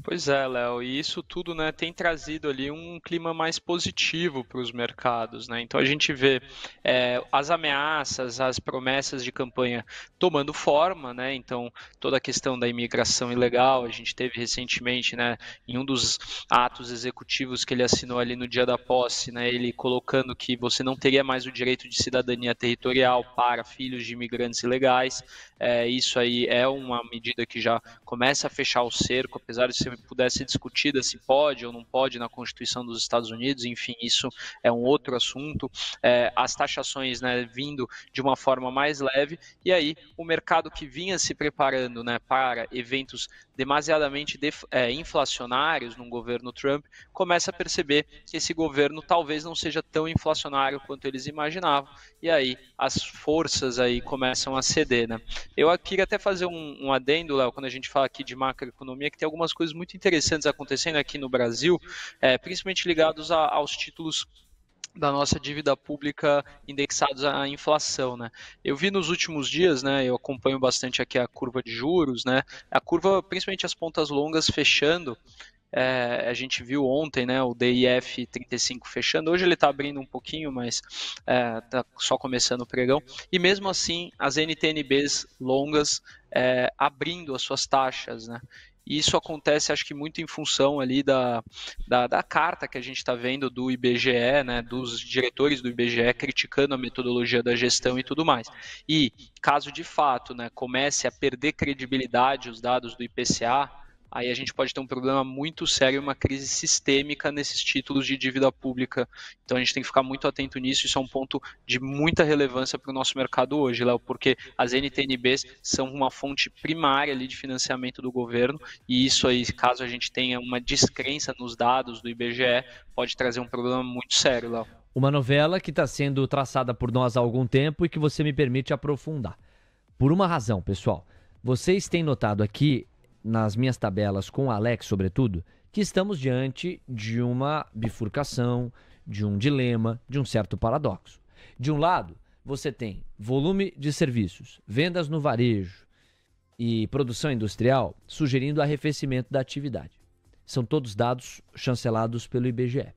Speaker 6: Pois é, Léo, e isso tudo, né, tem trazido ali um clima mais positivo para os mercados, né? Então a gente vê as ameaças, as promessas de campanha tomando forma, né? Então toda a questão da imigração ilegal, a gente teve recentemente, né, em um dos atos executivos que ele assinou ali no dia da posse, né, ele colocando que você não teria mais o direito de cidadania territorial para filhos de imigrantes ilegais. Isso aí é uma medida que já começa a fechar o cerco, apesar de ser puder ser discutida, se pode ou não pode na Constituição dos Estados Unidos, enfim, isso é um outro assunto. As taxações, né, vindo de uma forma mais leve, e aí o mercado que vinha se preparando, né, para eventos demasiadamente inflacionários num governo Trump, começa a perceber que esse governo talvez não seja tão inflacionário quanto eles imaginavam, e aí as forças aí começam a ceder, né? Eu queria até fazer um adendo, Léo, quando a gente fala aqui de macroeconomia, que tem algumas coisas muito interessantes acontecendo aqui no Brasil, principalmente ligados aos títulos da nossa dívida pública indexados à inflação, né? Eu vi nos últimos dias, né? Eu acompanho bastante aqui a curva de juros, né? A curva, principalmente as pontas longas, fechando. A gente viu ontem, né, o DIF 35 fechando. Hoje ele está abrindo um pouquinho, mas está só começando o pregão. E mesmo assim, as NTNBs longas abrindo as suas taxas, né? E isso acontece, acho que muito em função ali da carta que a gente está vendo do IBGE, né, dos diretores do IBGE criticando a metodologia da gestão e tudo mais. E caso de fato, né, comece a perder credibilidade os dados do IPCA, aí a gente pode ter um problema muito sério, uma crise sistêmica nesses títulos de dívida pública. Então a gente tem que ficar muito atento nisso, isso é um ponto de muita relevância para o nosso mercado hoje, Léo, porque as NTNBs são uma fonte primária ali de financiamento do governo, e isso aí, caso a gente tenha uma descrença nos dados do IBGE, pode trazer um problema muito sério, Léo.
Speaker 1: Uma novela que está sendo traçada por nós há algum tempo e que você me permite aprofundar. Por uma razão, pessoal. Vocês têm notado aqui, nas minhas tabelas com o Alex, sobretudo, que estamos diante de uma bifurcação, de um dilema, de um certo paradoxo. De um lado, você tem volume de serviços, vendas no varejo e produção industrial sugerindo arrefecimento da atividade. São todos dados chancelados pelo IBGE.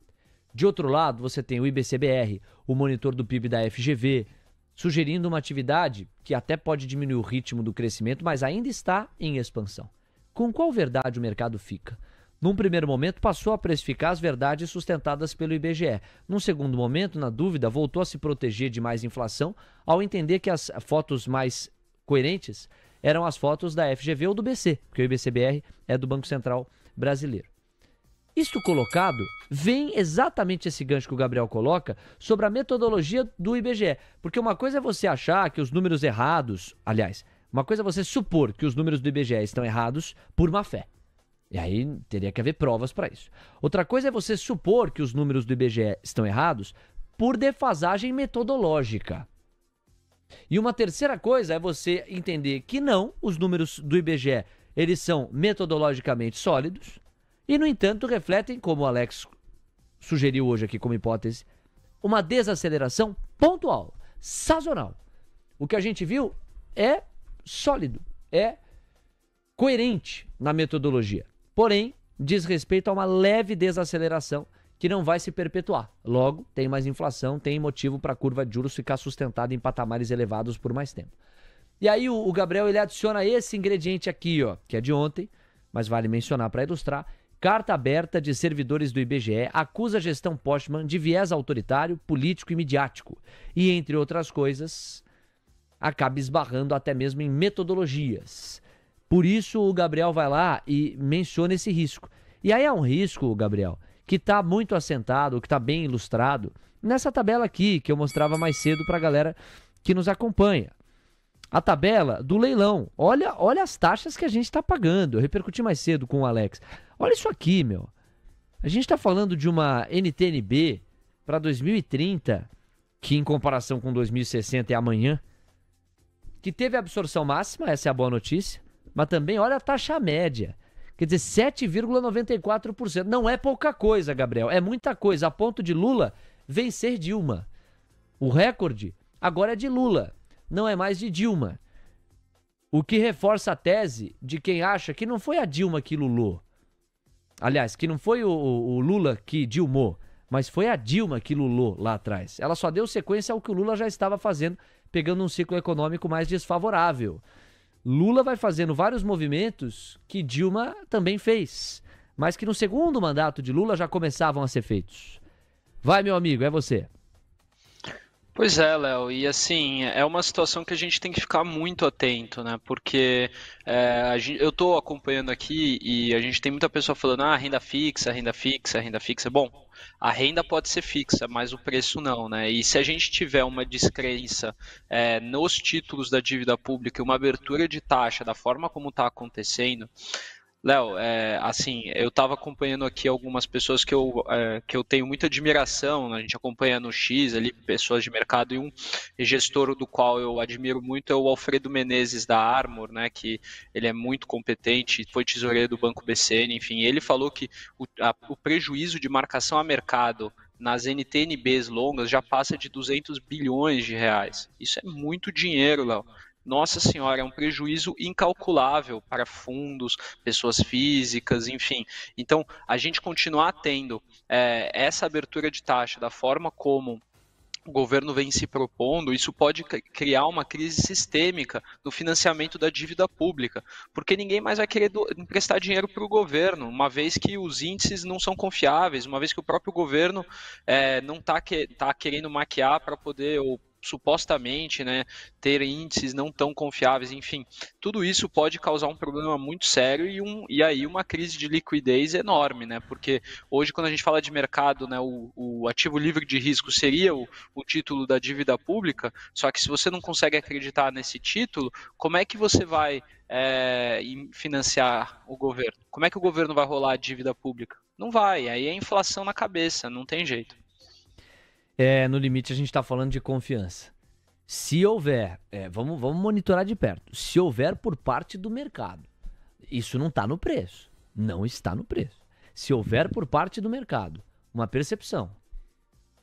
Speaker 1: De outro lado, você tem o IBCBR, o monitor do PIB da FGV, sugerindo uma atividade que até pode diminuir o ritmo do crescimento, mas ainda está em expansão. Com qual verdade o mercado fica? Num primeiro momento, passou a precificar as verdades sustentadas pelo IBGE. Num segundo momento, na dúvida, voltou a se proteger de mais inflação ao entender que as fotos mais coerentes eram as fotos da FGV ou do BC, porque o IBCBR é do Banco Central Brasileiro. Isto colocado, vem exatamente esse gancho que o Gabriel coloca sobre a metodologia do IBGE. Porque uma coisa é você achar que os números errados, aliás, uma coisa é você supor que os números do IBGE estão errados por má fé. E aí teria que haver provas para isso. Outra coisa é você supor que os números do IBGE estão errados por defasagem metodológica. E uma terceira coisa é você entender que não, os números do IBGE, eles são metodologicamente sólidos e, no entanto, refletem, como o Alex sugeriu hoje aqui como hipótese, uma desaceleração pontual, sazonal. O que a gente viu é sólido, é coerente na metodologia. Porém, diz respeito a uma leve desaceleração que não vai se perpetuar. Logo, tem mais inflação, tem motivo para a curva de juros ficar sustentada em patamares elevados por mais tempo. E aí o Gabriel ele adiciona esse ingrediente aqui, ó, que é de ontem, mas vale mencionar para ilustrar. Carta aberta de servidores do IBGE acusa a gestão Postman de viés autoritário, político e midiático. E, entre outras coisas, acaba esbarrando até mesmo em metodologias. Por isso o Gabriel vai lá e menciona esse risco. E aí é um risco, Gabriel, que está muito assentado, que está bem ilustrado nessa tabela aqui, que eu mostrava mais cedo para a galera que nos acompanha. A tabela do leilão. Olha as taxas que a gente está pagando. Eu repercuti mais cedo com o Alex. Olha isso aqui, meu. A gente está falando de uma NTNB para 2030, que em comparação com 2060 é amanhã, que teve absorção máxima, essa é a boa notícia, mas também olha a taxa média. Quer dizer, 7,94%. Não é pouca coisa, Gabriel. É muita coisa. A ponto de Lula vencer Dilma. O recorde agora é de Lula. Não é mais de Dilma. O que reforça a tese de quem acha que não foi a Dilma que lulou. Aliás, que não foi o Lula que dilmou, mas foi a Dilma que lulou lá atrás. Ela só deu sequência ao que o Lula já estava fazendo, pegando um ciclo econômico mais desfavorável. Lula vai fazendo vários movimentos que Dilma também fez, mas que no segundo mandato de Lula já começavam a ser feitos. Vai, meu amigo, é você.
Speaker 6: Pois é, Léo, e assim, é uma situação que a gente tem que ficar muito atento, né? Porque eu estou acompanhando aqui e a gente tem muita pessoa falando, renda fixa, renda fixa, renda fixa. Bom, a renda pode ser fixa, mas o preço não, né? E se a gente tiver uma descrença nos títulos da dívida pública e uma abertura de taxa da forma como está acontecendo, Léo, assim, eu estava acompanhando aqui algumas pessoas que eu tenho muita admiração, né? A gente acompanha no X ali, pessoas de mercado, e um gestor do qual eu admiro muito é o Alfredo Menezes da Armor, né? Que ele é muito competente, foi tesoureiro do Banco BCN, enfim, ele falou que o prejuízo de marcação a mercado nas NTNBs longas já passa de 200 bilhões de reais. Isso é muito dinheiro, Léo. Nossa Senhora, é um prejuízo incalculável para fundos, pessoas físicas, enfim. Então, a gente continuar tendo essa abertura de taxa da forma como o governo vem se propondo, isso pode criar uma crise sistêmica no financiamento da dívida pública, porque ninguém mais vai querer emprestar dinheiro para o governo, uma vez que os índices não são confiáveis, uma vez que o próprio governo não está querendo maquiar para poder, ou supostamente, né, ter índices não tão confiáveis, enfim, tudo isso pode causar um problema muito sério e aí uma crise de liquidez enorme, né, porque hoje quando a gente fala de mercado, né, o ativo livre de risco seria o título da dívida pública, só que se você não consegue acreditar nesse título, como é que você vai financiar o governo? Como é que o governo vai rolar a dívida pública? Não vai, aí é inflação na cabeça, não tem jeito.
Speaker 1: No limite a gente está falando de confiança. Se houver, vamos monitorar de perto, se houver por parte do mercado, isso não está no preço, não está no preço. Se houver por parte do mercado uma percepção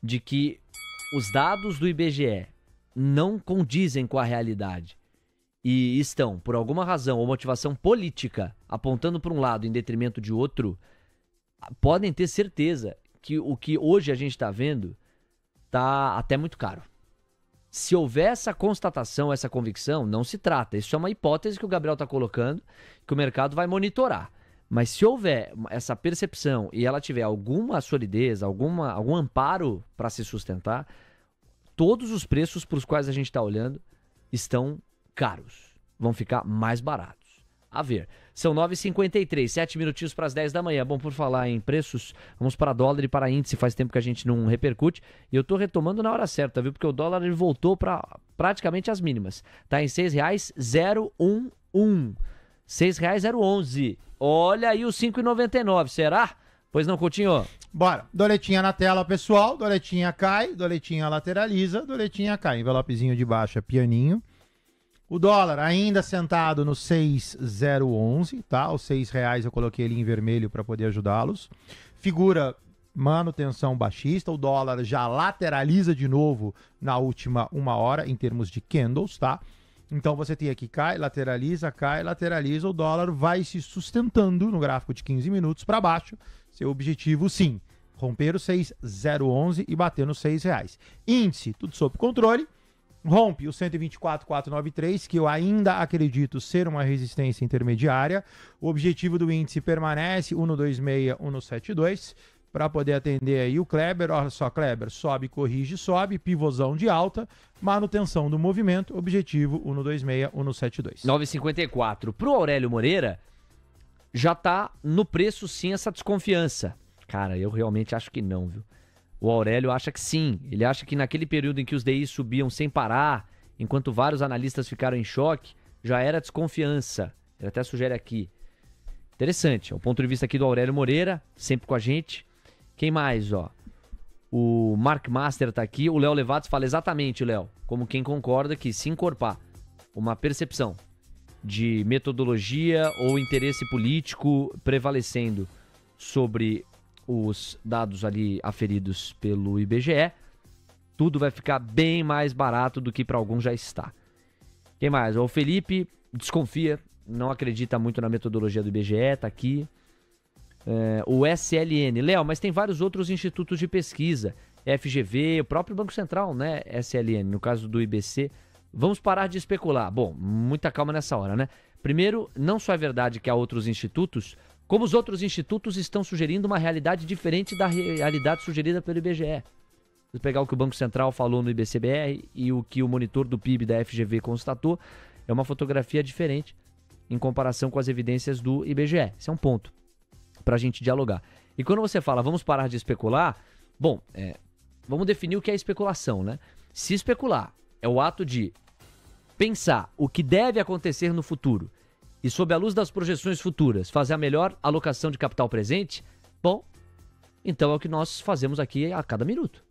Speaker 1: de que os dados do IBGE não condizem com a realidade e estão, por alguma razão ou motivação política, apontando para um lado em detrimento de outro, podem ter certeza que o que hoje a gente está vendo tá até muito caro. Se houver essa constatação, essa convicção, não se trata. Isso é uma hipótese que o Gabriel está colocando, que o mercado vai monitorar. Mas se houver essa percepção e ela tiver alguma solidez, algum amparo para se sustentar, todos os preços para os quais a gente está olhando estão caros. Vão ficar mais baratos. A ver, são 9h53, 7 minutinhos para as 10 da manhã. Bom, por falar em preços, vamos para dólar e para índice. Faz tempo que a gente não repercute. E eu estou retomando na hora certa, viu? Porque o dólar ele voltou para praticamente as mínimas. Está em R$ 6,011. R$ 6,011. Olha aí o 5,99. Será? Pois não, Coutinho?
Speaker 2: Bora. Doletinha na tela, pessoal. Doletinha cai, doletinha lateraliza, doletinha cai. Envelopezinho de baixa, pianinho. O dólar ainda sentado no 6,011, tá? Os R$6 eu coloquei ele em vermelho para poder ajudá-los. Figura manutenção baixista. O dólar já lateraliza de novo na última 1 hora em termos de candles, tá? Então você tem aqui cai, lateraliza, o dólar vai se sustentando no gráfico de 15 minutos para baixo. Seu objetivo, sim, romper o 6,011 e bater nos R$6. Índice, tudo sob controle. Rompe o 124,493, que eu ainda acredito ser uma resistência intermediária. O objetivo do índice permanece 126, 172, para poder atender aí o Kleber. Olha só, Kleber, sobe, corrige, sobe, pivôzão de alta, manutenção do movimento, objetivo 126, 172.
Speaker 1: 9,54. Para o Aurélio Moreira, já está no preço sim essa desconfiança. Cara, eu realmente acho que não, viu? O Aurélio acha que sim. Ele acha que naquele período em que os DIs subiam sem parar, enquanto vários analistas ficaram em choque, já era desconfiança. Ele até sugere aqui. Interessante. É o ponto de vista aqui do Aurélio Moreira, sempre com a gente. Quem mais, ó? O Mark Master tá aqui. O Léo Levatos fala exatamente, Léo, como quem concorda que se encorpar uma percepção de metodologia ou interesse político prevalecendo sobre os dados ali aferidos pelo IBGE, tudo vai ficar bem mais barato do que para alguns já está. Quem mais? O Felipe desconfia, não acredita muito na metodologia do IBGE, tá aqui. O SLN. Léo, mas tem vários outros institutos de pesquisa, FGV, o próprio Banco Central, né? SLN, no caso do IBC. Vamos parar de especular. Bom, muita calma nessa hora, né? Primeiro, não só é verdade que há outros institutos, como os outros institutos estão sugerindo uma realidade diferente da realidade sugerida pelo IBGE. Se pegar o que o Banco Central falou no IBCBR e o que o monitor do PIB da FGV constatou, é uma fotografia diferente em comparação com as evidências do IBGE. Esse é um ponto para a gente dialogar. E quando você fala, vamos parar de especular, bom, vamos definir o que é especulação, né? Se especular é o ato de pensar o que deve acontecer no futuro e, sob a luz das projeções futuras, fazer a melhor alocação de capital presente, bom, então é o que nós fazemos aqui a cada minuto.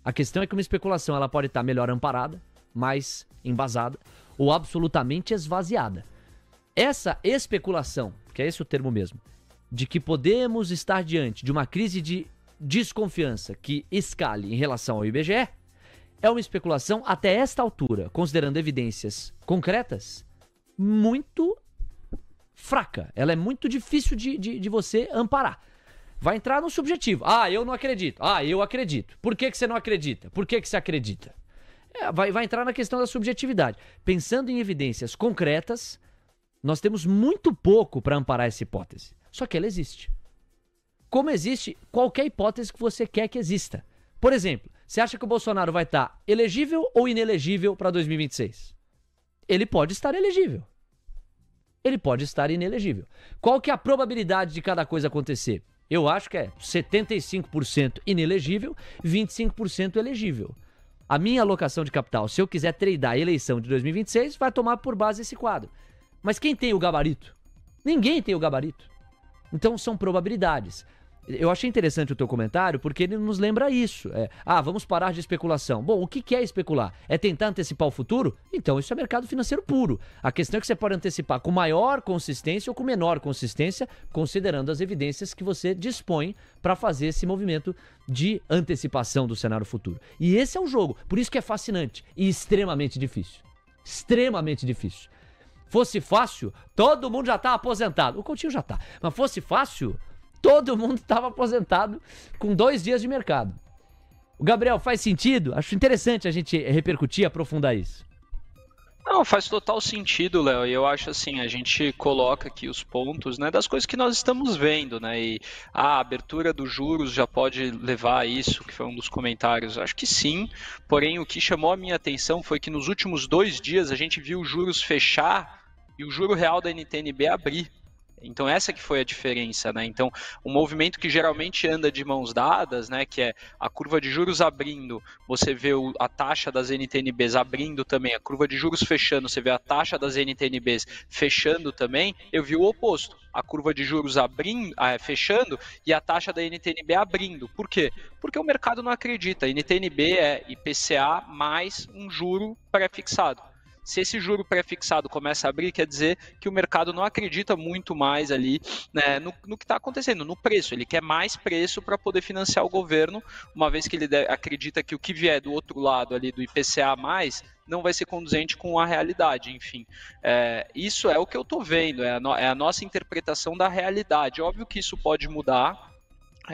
Speaker 1: A questão é que uma especulação ela pode estar melhor amparada, mais embasada ou absolutamente esvaziada. Essa especulação, que é esse o termo mesmo, de que podemos estar diante de uma crise de desconfiança que escale em relação ao IBGE, é uma especulação até esta altura, considerando evidências concretas, muito fraca. Ela é muito difícil de você amparar. Vai entrar no subjetivo. Ah, eu não acredito. Ah, eu acredito. Por que você não acredita? Por que você acredita? Vai entrar na questão da subjetividade. Pensando em evidências concretas, nós temos muito pouco para amparar essa hipótese. Só que ela existe. Como existe qualquer hipótese que você quer que exista. Por exemplo, você acha que o Bolsonaro vai estar elegível ou inelegível para 2026? Ele pode estar elegível. Ele pode estar inelegível. Qual que é a probabilidade de cada coisa acontecer? Eu acho que é 75% inelegível, 25% elegível. A minha alocação de capital, se eu quiser tradar a eleição de 2026, vai tomar por base esse quadro. Mas quem tem o gabarito? Ninguém tem o gabarito. Então são probabilidades. Eu achei interessante o teu comentário porque ele nos lembra isso. Vamos parar de especulação. Bom, o que é especular? É tentar antecipar o futuro? Então isso é mercado financeiro puro. A questão é que você pode antecipar com maior consistência ou com menor consistência, considerando as evidências que você dispõe para fazer esse movimento de antecipação do cenário futuro. E esse é o jogo. Por isso que é fascinante e extremamente difícil. Extremamente difícil. Fosse fácil, todo mundo já tá aposentado. O Coutinho já tá. Mas fosse fácil, todo mundo estava aposentado com 2 dias de mercado. O Gabriel, faz sentido? Acho interessante a gente repercutir e aprofundar isso.
Speaker 6: Não, faz total sentido, Léo, e eu acho assim, a gente coloca aqui os pontos, né, das coisas que nós estamos vendo, né, e a abertura dos juros já pode levar a isso, que foi um dos comentários, acho que sim, porém o que chamou a minha atenção foi que nos últimos 2 dias a gente viu os juros fechar e o juro real da NTN-B abrir. Então essa que foi a diferença, né? Então um movimento que geralmente anda de mãos dadas, né? Que é a curva de juros abrindo, você vê a taxa das NTN-Bs abrindo também, a curva de juros fechando, você vê a taxa das NTN-Bs fechando também. Eu vi o oposto, a curva de juros fechando e a taxa da NTN-B abrindo. Por quê? Porque o mercado não acredita. A NTN-B é IPCA mais um juro pré-fixado. Se esse juro pré-fixado começa a abrir, quer dizer que o mercado não acredita muito mais ali, né, no que está acontecendo, no preço. Ele quer mais preço para poder financiar o governo, uma vez que ele acredita que o que vier do outro lado ali do IPCA+, não vai ser conduzente com a realidade, enfim. Isso é o que eu estou vendo, é a nossa interpretação da realidade. Óbvio que isso pode mudar.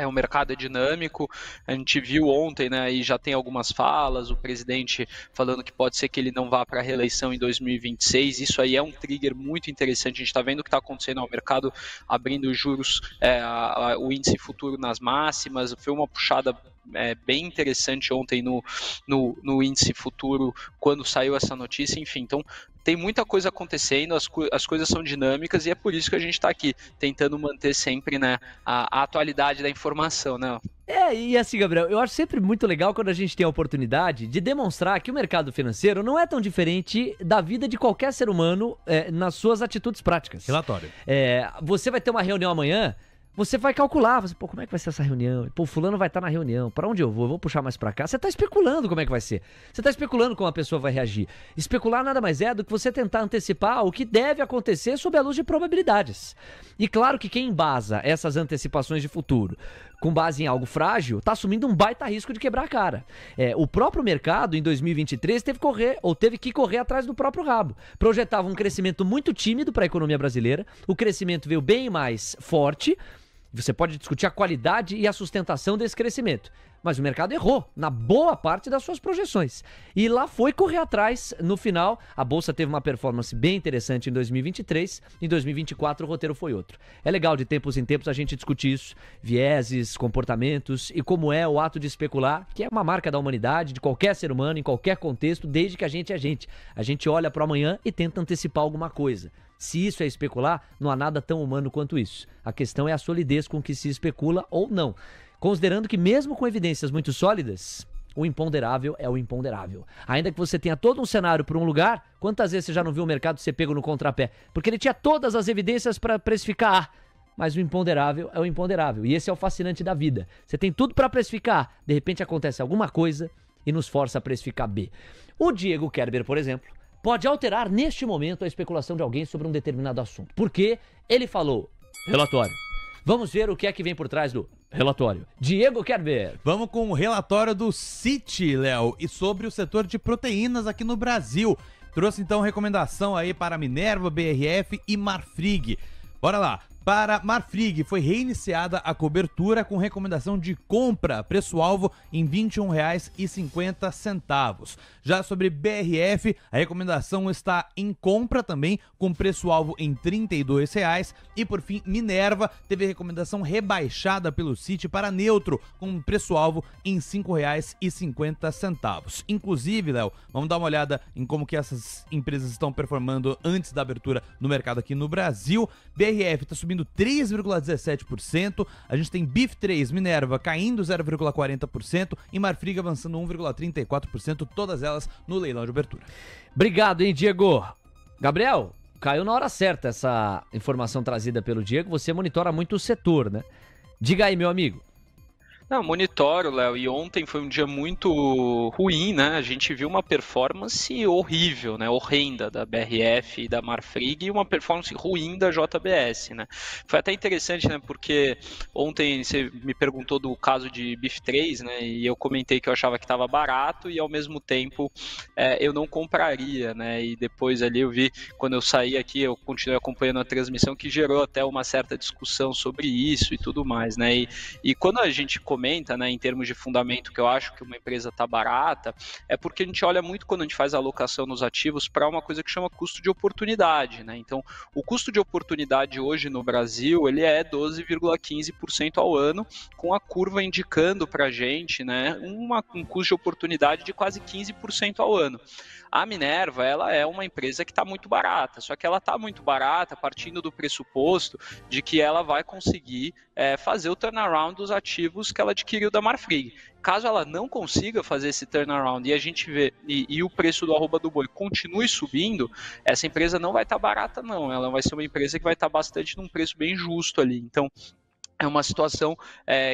Speaker 6: O mercado é dinâmico, a gente viu ontem, né, e já tem algumas falas, o presidente falando que pode ser que ele não vá para a reeleição em 2026, isso aí é um trigger muito interessante, a gente está vendo o que está acontecendo, o mercado abrindo os juros, o índice futuro nas máximas, foi uma puxada bem interessante ontem no índice futuro, quando saiu essa notícia, enfim, então tem muita coisa acontecendo, as coisas são dinâmicas e é por isso que a gente está aqui, tentando manter sempre, né, a atualidade da informação, né?
Speaker 1: E assim, Gabriel, eu acho sempre muito legal quando a gente tem a oportunidade de demonstrar que o mercado financeiro não é tão diferente da vida de qualquer ser humano nas suas atitudes práticas.
Speaker 3: Relatório.
Speaker 1: Você vai ter uma reunião amanhã, você vai calcular, como é que vai ser essa reunião? Pô, fulano vai estar na reunião, para onde eu vou? Eu vou puxar mais para cá. Você está especulando como é que vai ser. Você está especulando como a pessoa vai reagir. Especular nada mais é do que você tentar antecipar o que deve acontecer sob a luz de probabilidades. E claro que quem embasa essas antecipações de futuro com base em algo frágil, está assumindo um baita risco de quebrar a cara. O próprio mercado, em 2023, teve que correr atrás do próprio rabo. Projetava um crescimento muito tímido para a economia brasileira, o crescimento veio bem mais forte. Você pode discutir a qualidade e a sustentação desse crescimento. mas o mercado errou na boa parte das suas projeções. E lá foi correr atrás. No final, a Bolsa teve uma performance bem interessante em 2023. Em 2024, o roteiro foi outro. É legal de tempos em tempos a gente discutir isso. Vieses, comportamentos e como é o ato de especular, que é uma marca da humanidade, de qualquer ser humano, em qualquer contexto, desde que a gente é gente. A gente olha para o amanhã e tenta antecipar alguma coisa. Se isso é especular, não há nada tão humano quanto isso. A questão é a solidez com que se especula ou não. Considerando que mesmo com evidências muito sólidas, o imponderável é o imponderável. Ainda que você tenha todo um cenário para um lugar, quantas vezes você já não viu o mercado ser pego no contrapé? Porque ele tinha todas as evidências para precificar A, mas o imponderável é o imponderável. E esse é o fascinante da vida. Você tem tudo para precificar A, de repente acontece alguma coisa e nos força a precificar B. O Diego Kerber, por exemplo, pode alterar neste momento a especulação de alguém sobre um determinado assunto. Porque ele falou, relatório. Vamos ver o que é que vem por trás do relatório. Diego Kerber.
Speaker 3: Vamos com o relatório do Citi, Léo, e sobre o setor de proteínas aqui no Brasil. Trouxe então recomendação aí para Minerva, BRF e Marfrig. Bora lá. Para Marfrig, foi reiniciada a cobertura com recomendação de compra, preço-alvo em R$ 21,50. Já sobre BRF, a recomendação está em compra também, com preço-alvo em R$ 32,00. E por fim, Minerva teve recomendação rebaixada pelo Citi para neutro, com preço-alvo em R$ 5,50. Inclusive, Léo, vamos dar uma olhada em como que essas empresas estão performando antes da abertura no mercado aqui no Brasil. BRF está subindo 3,17%, a gente tem BIF3, Minerva caindo 0,40% e Marfrig avançando 1,34%, todas elas no leilão de abertura.
Speaker 1: Obrigado, hein, Diego. Gabriel, caiu na hora certa essa informação trazida pelo Diego, você monitora muito o setor, né? Diga aí, meu amigo.
Speaker 6: Não, monitoro, Léo, e ontem foi um dia muito ruim, né? A gente viu uma performance horrível, né? Horrenda da BRF e da Marfrig e uma performance ruim da JBS, né? Foi até interessante, né? Porque ontem você me perguntou do caso de BIF3, né? E eu comentei que eu achava que estava barato e ao mesmo tempo eu não compraria, né? E depois ali eu vi, quando eu saí aqui, eu continuei acompanhando a transmissão que gerou até uma certa discussão sobre isso e tudo mais, né? E quando a gente comenta, né, em termos de fundamento, que eu acho que uma empresa está barata, é porque a gente olha muito quando a gente faz a alocação nos ativos para uma coisa que chama custo de oportunidade, né? Então, o custo de oportunidade hoje no Brasil, ele é 12,15% ao ano, com a curva indicando para a gente, né, um custo de oportunidade de quase 15% ao ano. A Minerva, ela é uma empresa que está muito barata, só que ela está muito barata partindo do pressuposto de que ela vai conseguir fazer o turnaround dos ativos que ela adquiriu da Marfrig. Caso ela não consiga fazer esse turnaround e a gente vê e o preço do arroba do boi continue subindo, essa empresa não vai estar barata não, ela vai ser uma empresa que vai estar bastante num preço bem justo ali. Então, é uma situação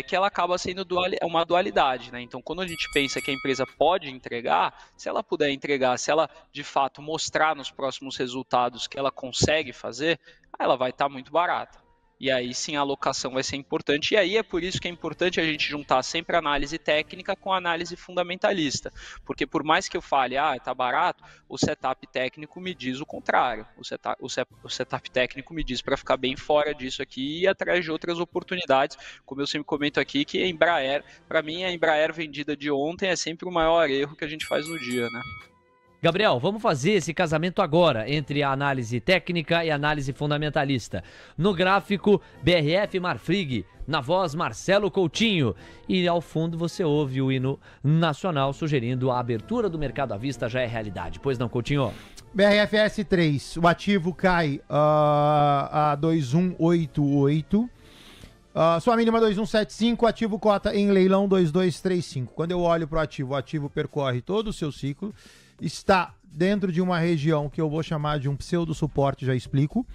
Speaker 6: que ela acaba sendo uma dualidade, né? Então, quando a gente pensa que a empresa pode entregar, se ela puder entregar, se ela de fato mostrar nos próximos resultados que ela consegue fazer, ela vai estar muito barata. E aí sim a alocação vai ser importante, e aí é por isso que é importante a gente juntar sempre a análise técnica com a análise fundamentalista, porque por mais que eu fale, tá barato, o setup técnico me diz o contrário, o setup técnico me diz para ficar bem fora disso aqui e ir atrás de outras oportunidades, como eu sempre comento aqui, que a Embraer, para mim a Embraer vendida de ontem é sempre o maior erro que a gente faz no dia, né?
Speaker 1: Gabriel, vamos fazer esse casamento agora entre a análise técnica e a análise fundamentalista. No gráfico, BRF Marfrig, na voz Marcelo Coutinho. E ao fundo você ouve o hino nacional sugerindo a abertura do mercado à vista já é realidade. Pois não, Coutinho?
Speaker 2: BRFS3, o ativo cai a 2188. Sua mínima 2175, ativo cota em leilão 2235. Quando eu olho para o ativo percorre todo o seu ciclo, está dentro de uma região que eu vou chamar de um pseudo-suporte, já explico,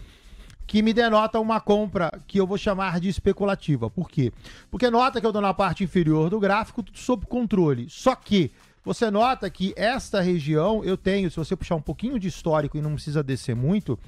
Speaker 2: que me denota uma compra que eu vou chamar de especulativa. Por quê? Porque nota que eu estou na parte inferior do gráfico, tudo sob controle. Só que você nota que esta região eu tenho, se você puxar um pouquinho de histórico e não precisa descer muito,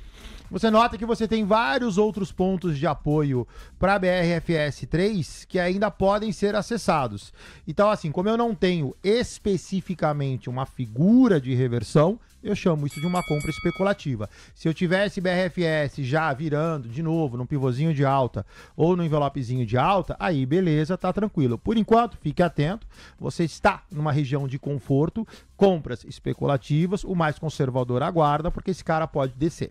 Speaker 2: você nota que você tem vários outros pontos de apoio para a BRFS 3 que ainda podem ser acessados. Então, assim, como eu não tenho especificamente uma figura de reversão, eu chamo isso de uma compra especulativa. Se eu tivesse BRFS já virando de novo num pivôzinho de alta ou no envelopezinho de alta, aí beleza, tá tranquilo. Por enquanto, fique atento, você está numa região de conforto, compras especulativas, o mais conservador aguarda, porque esse cara pode descer.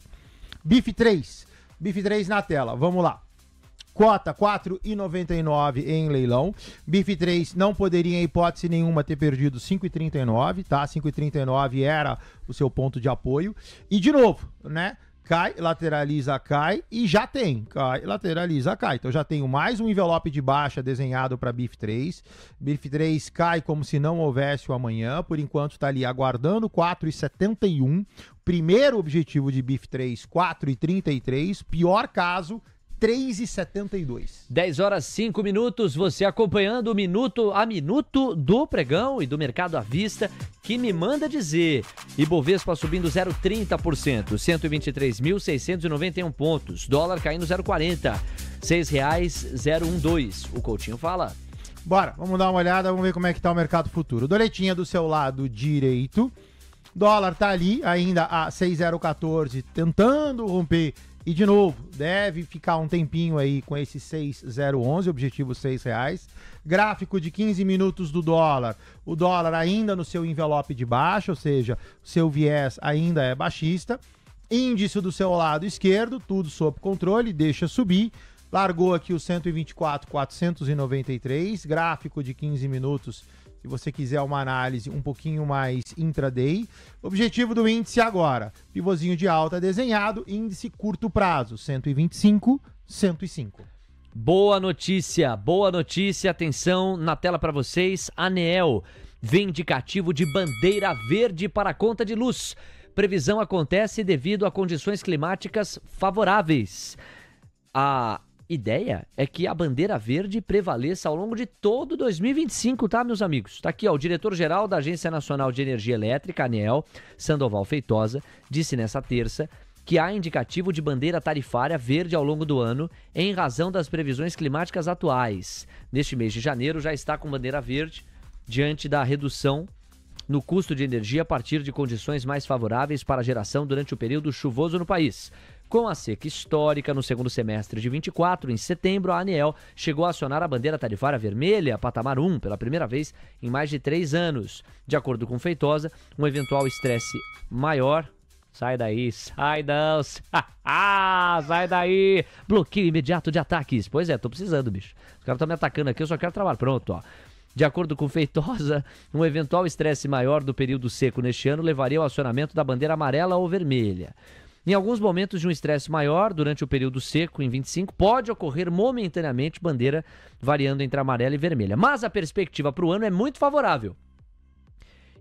Speaker 2: BIF3 na tela, vamos lá. Cota 4,99 em leilão. BIF3 não poderia, em hipótese nenhuma, ter perdido 5,39, tá? 5,39 era o seu ponto de apoio. E, de novo, né? Cai, lateraliza, cai e já tem. Cai, lateraliza, cai. Então já tenho mais um envelope de baixa desenhado para BIF3. BIF3 cai como se não houvesse o amanhã. Por enquanto está ali aguardando 4,71. Primeiro objetivo de BIF3, 4,33. Pior caso, 3,72.
Speaker 1: 10 horas 5 minutos, você acompanhando o minuto a minuto do pregão e do mercado à vista, que me manda dizer. Ibovespa subindo 0,30%, 123.691 pontos. Dólar caindo 0,40, R$ 6,012. O Coutinho fala.
Speaker 2: Bora, vamos dar uma olhada, vamos ver como é que tá o mercado futuro. Doletinha do seu lado direito. Dólar tá ali ainda a 6,014, tentando romper. E, de novo, deve ficar um tempinho aí com esse 6,011, objetivo R$6. Gráfico de 15 minutos do dólar. O dólar ainda no seu envelope de baixa, ou seja, o seu viés ainda é baixista. Índice do seu lado esquerdo, tudo sob controle, deixa subir. Largou aqui o 124.493. Gráfico de 15 minutos, se você quiser uma análise um pouquinho mais intraday. Objetivo do índice agora, pivôzinho de alta desenhado, índice curto prazo, 125, 105.
Speaker 1: Boa notícia, atenção na tela para vocês. ANEEL vem indicativo de bandeira verde para a conta de luz. Previsão acontece devido a condições climáticas favoráveis. A ideia é que a bandeira verde prevaleça ao longo de todo 2025, tá, meus amigos? Tá aqui, ó, o diretor-geral da Agência Nacional de Energia Elétrica, ANEEL, Sandoval Feitosa, disse nessa terça que há indicativo de bandeira tarifária verde ao longo do ano em razão das previsões climáticas atuais. Neste mês de janeiro já está com bandeira verde diante da redução no custo de energia a partir de condições mais favoráveis para a geração durante o período chuvoso no país. Com a seca histórica no segundo semestre de 24, em setembro, a ANEEL chegou a acionar a bandeira tarifária vermelha, patamar 1, pela primeira vez em mais de 3 anos. De acordo com Feitosa, um eventual estresse maior... Sai daí, sai não, sai daí, bloqueio imediato de ataques. Pois é, tô precisando, bicho. Os caras estão me atacando aqui, eu só quero trabalho. Pronto, ó. De acordo com Feitosa, um eventual estresse maior do período seco neste ano levaria ao acionamento da bandeira amarela ou vermelha. Em alguns momentos de um estresse maior, durante o período seco, em 25, pode ocorrer momentaneamente bandeira variando entre amarela e vermelha. Mas a perspectiva para o ano é muito favorável.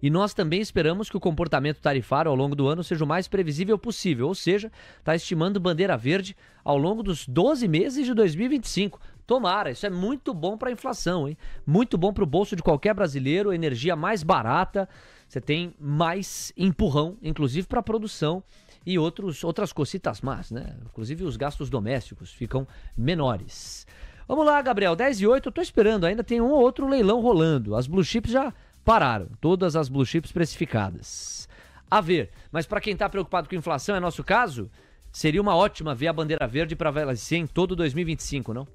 Speaker 1: E nós também esperamos que o comportamento tarifário ao longo do ano seja o mais previsível possível, ou seja, está estimando bandeira verde ao longo dos 12 meses de 2025. Tomara, isso é muito bom para a inflação, hein? Muito bom para o bolso de qualquer brasileiro, energia mais barata, você tem mais empurrão, inclusive para a produção e outras cositas más, né? Inclusive os gastos domésticos ficam menores. Vamos lá, Gabriel, 10:08, eu tô esperando, ainda tem um ou outro leilão rolando, as blue chips já pararam, todas as blue chips precificadas. A ver, mas para quem está preocupado com inflação, é nosso caso, seria uma ótima ver a bandeira verde para prevalecer em todo 2025, não?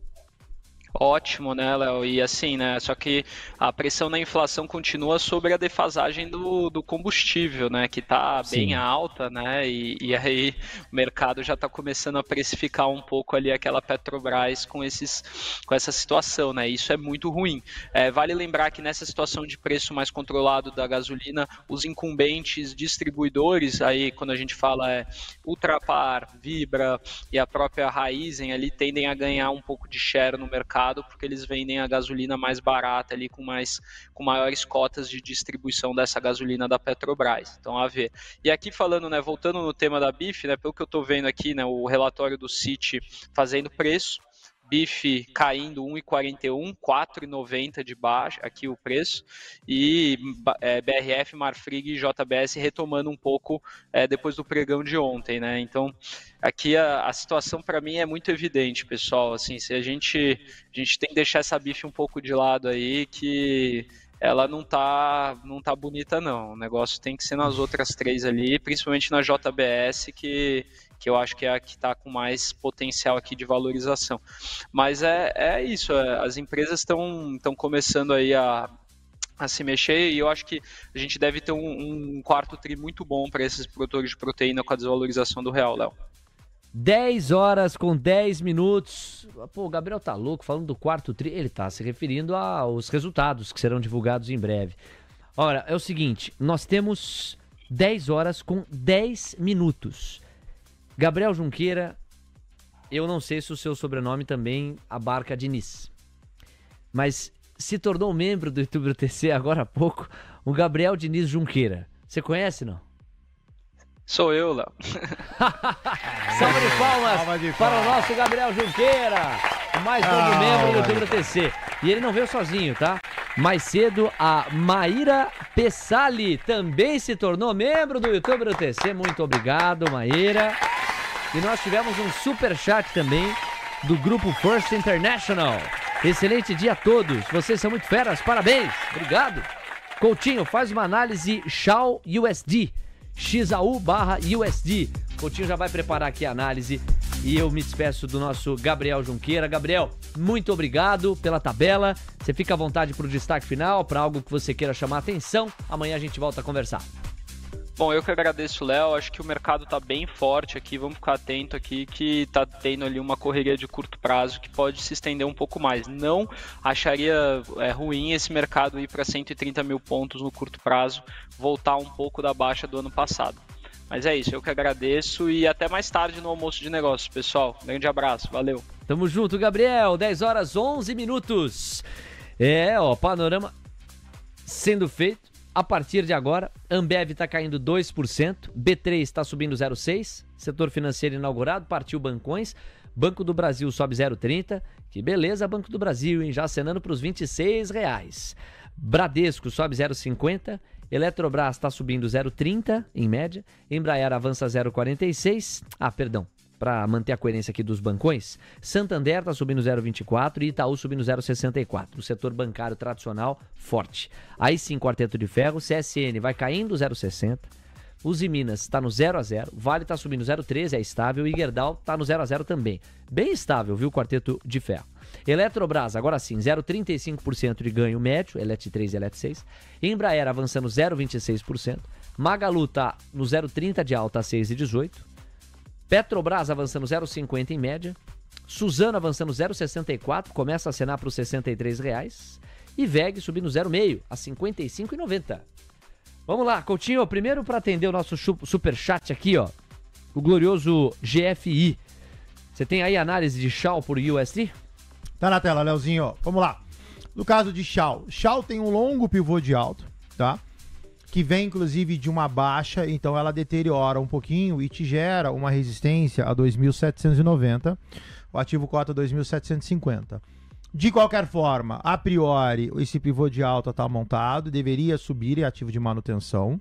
Speaker 6: Ótimo, né, Léo? E assim, né? Só que a pressão na inflação continua sobre a defasagem do combustível, né? Que tá bem alta, né? E aí o mercado já está começando a precificar um pouco ali aquela Petrobras com essa situação, né? Isso é muito ruim. Vale lembrar que nessa situação de preço mais controlado da gasolina, os incumbentes distribuidores, aí quando a gente fala Ultrapar, Vibra e a própria Raízen ali tendem a ganhar um pouco de share no mercado, porque eles vendem a gasolina mais barata ali com maiores cotas de distribuição dessa gasolina da Petrobras. Então, a ver. E aqui falando, né, voltando no tema da BIF, né, pelo que eu estou vendo aqui, né, o relatório do Citi fazendo preço, BIF caindo 1,41, 4,90 de baixo, aqui o preço, e BRF, Marfrig e JBS retomando um pouco depois do pregão de ontem, né? Então, aqui a situação para mim é muito evidente, pessoal. Assim, se a gente tem que deixar essa BIF um pouco de lado aí, que ela não tá bonita, não. O negócio tem que ser nas outras três ali, principalmente na JBS, que eu acho que é a que está com mais potencial aqui de valorização. Mas é isso, as empresas estão começando aí a se mexer, e eu acho que a gente deve ter um quarto tri muito bom para esses produtores de proteína com a desvalorização do real, Léo.
Speaker 1: 10 horas com 10 minutos. Pô, o Gabriel tá louco falando do quarto tri. Ele tá se referindo aos resultados que serão divulgados em breve. Ora, é o seguinte, nós temos 10 horas com 10 minutos. Gabriel Junqueira, eu não sei se o seu sobrenome também abarca Diniz, mas se tornou membro do YouTube TC agora há pouco, o Gabriel Diniz Junqueira. Você conhece, não?
Speaker 6: Sou eu, Léo.
Speaker 1: Salve de palmas para o nosso Gabriel Junqueira, o mais novo membro do YouTube TC. E ele não veio sozinho, tá? Mais cedo, a Maíra Pessali também se tornou membro do YouTube do TC. Muito obrigado, Maíra. E nós tivemos um superchat também do grupo First International. Excelente dia a todos. Vocês são muito feras. Parabéns. Obrigado. Coutinho, faz uma análise Shao USD. XAU/USD. Coutinho já vai preparar aqui a análise e eu me despeço do nosso Gabriel Junqueira. Gabriel, muito obrigado pela tabela. Você fica à vontade para o destaque final, para algo que você queira chamar a atenção. Amanhã a gente volta a conversar.
Speaker 6: Bom, eu que agradeço, Léo. Acho que o mercado está bem forte aqui. Vamos ficar atento aqui que está tendo ali uma correria de curto prazo que pode se estender um pouco mais. Não acharia ruim esse mercado ir para 130 mil pontos no curto prazo, voltar um pouco da baixa do ano passado. Mas é isso, eu que agradeço e até mais tarde no almoço de negócios, pessoal. Grande abraço, valeu.
Speaker 1: Tamo junto, Gabriel. 10 horas 11 minutos. Panorama sendo feito. A partir de agora, Ambev está caindo 2%, B3 está subindo 0,6%, setor financeiro inaugurado, partiu Bancões, Banco do Brasil sobe 0,30%, que beleza, Banco do Brasil, hein? Já acenando para os R$26. Bradesco sobe 0,50%, Eletrobras está subindo 0,30% em média, Embraer avança 0,46%, para manter a coerência aqui dos bancões, Santander está subindo 0,24 e Itaú subindo 0,64. O setor bancário tradicional forte. Aí sim, quarteto de ferro, CSN vai caindo 0,60. Uzi Minas está no 0 a 0. Vale está subindo 0,13, é estável. E Gerdau está no 0 a 0 também. Bem estável, viu, quarteto de ferro. Eletrobras, agora sim, 0,35% de ganho médio, Elet 3 e Elet 6. Embraer avançando 0,26%. Magalu está no 0,30 de alta a 6,18. Petrobras avançando 0,50 em média, Suzano avançando 0,64, começa a acenar para os R$63, e VEG subindo 0,5 a 55,90. Vamos lá, Coutinho, primeiro para atender o nosso superchat aqui, ó, o glorioso GFI. Você tem aí a análise de Shao por USD?
Speaker 2: Tá na tela, Leozinho, vamos lá. No caso de Shao tem um longo pivô de alta, tá? Que vem inclusive de uma baixa, então ela deteriora um pouquinho e te gera uma resistência a 2.790, o ativo cota 2.750. De qualquer forma, a priori, esse pivô de alta está montado, deveria subir, é ativo de manutenção.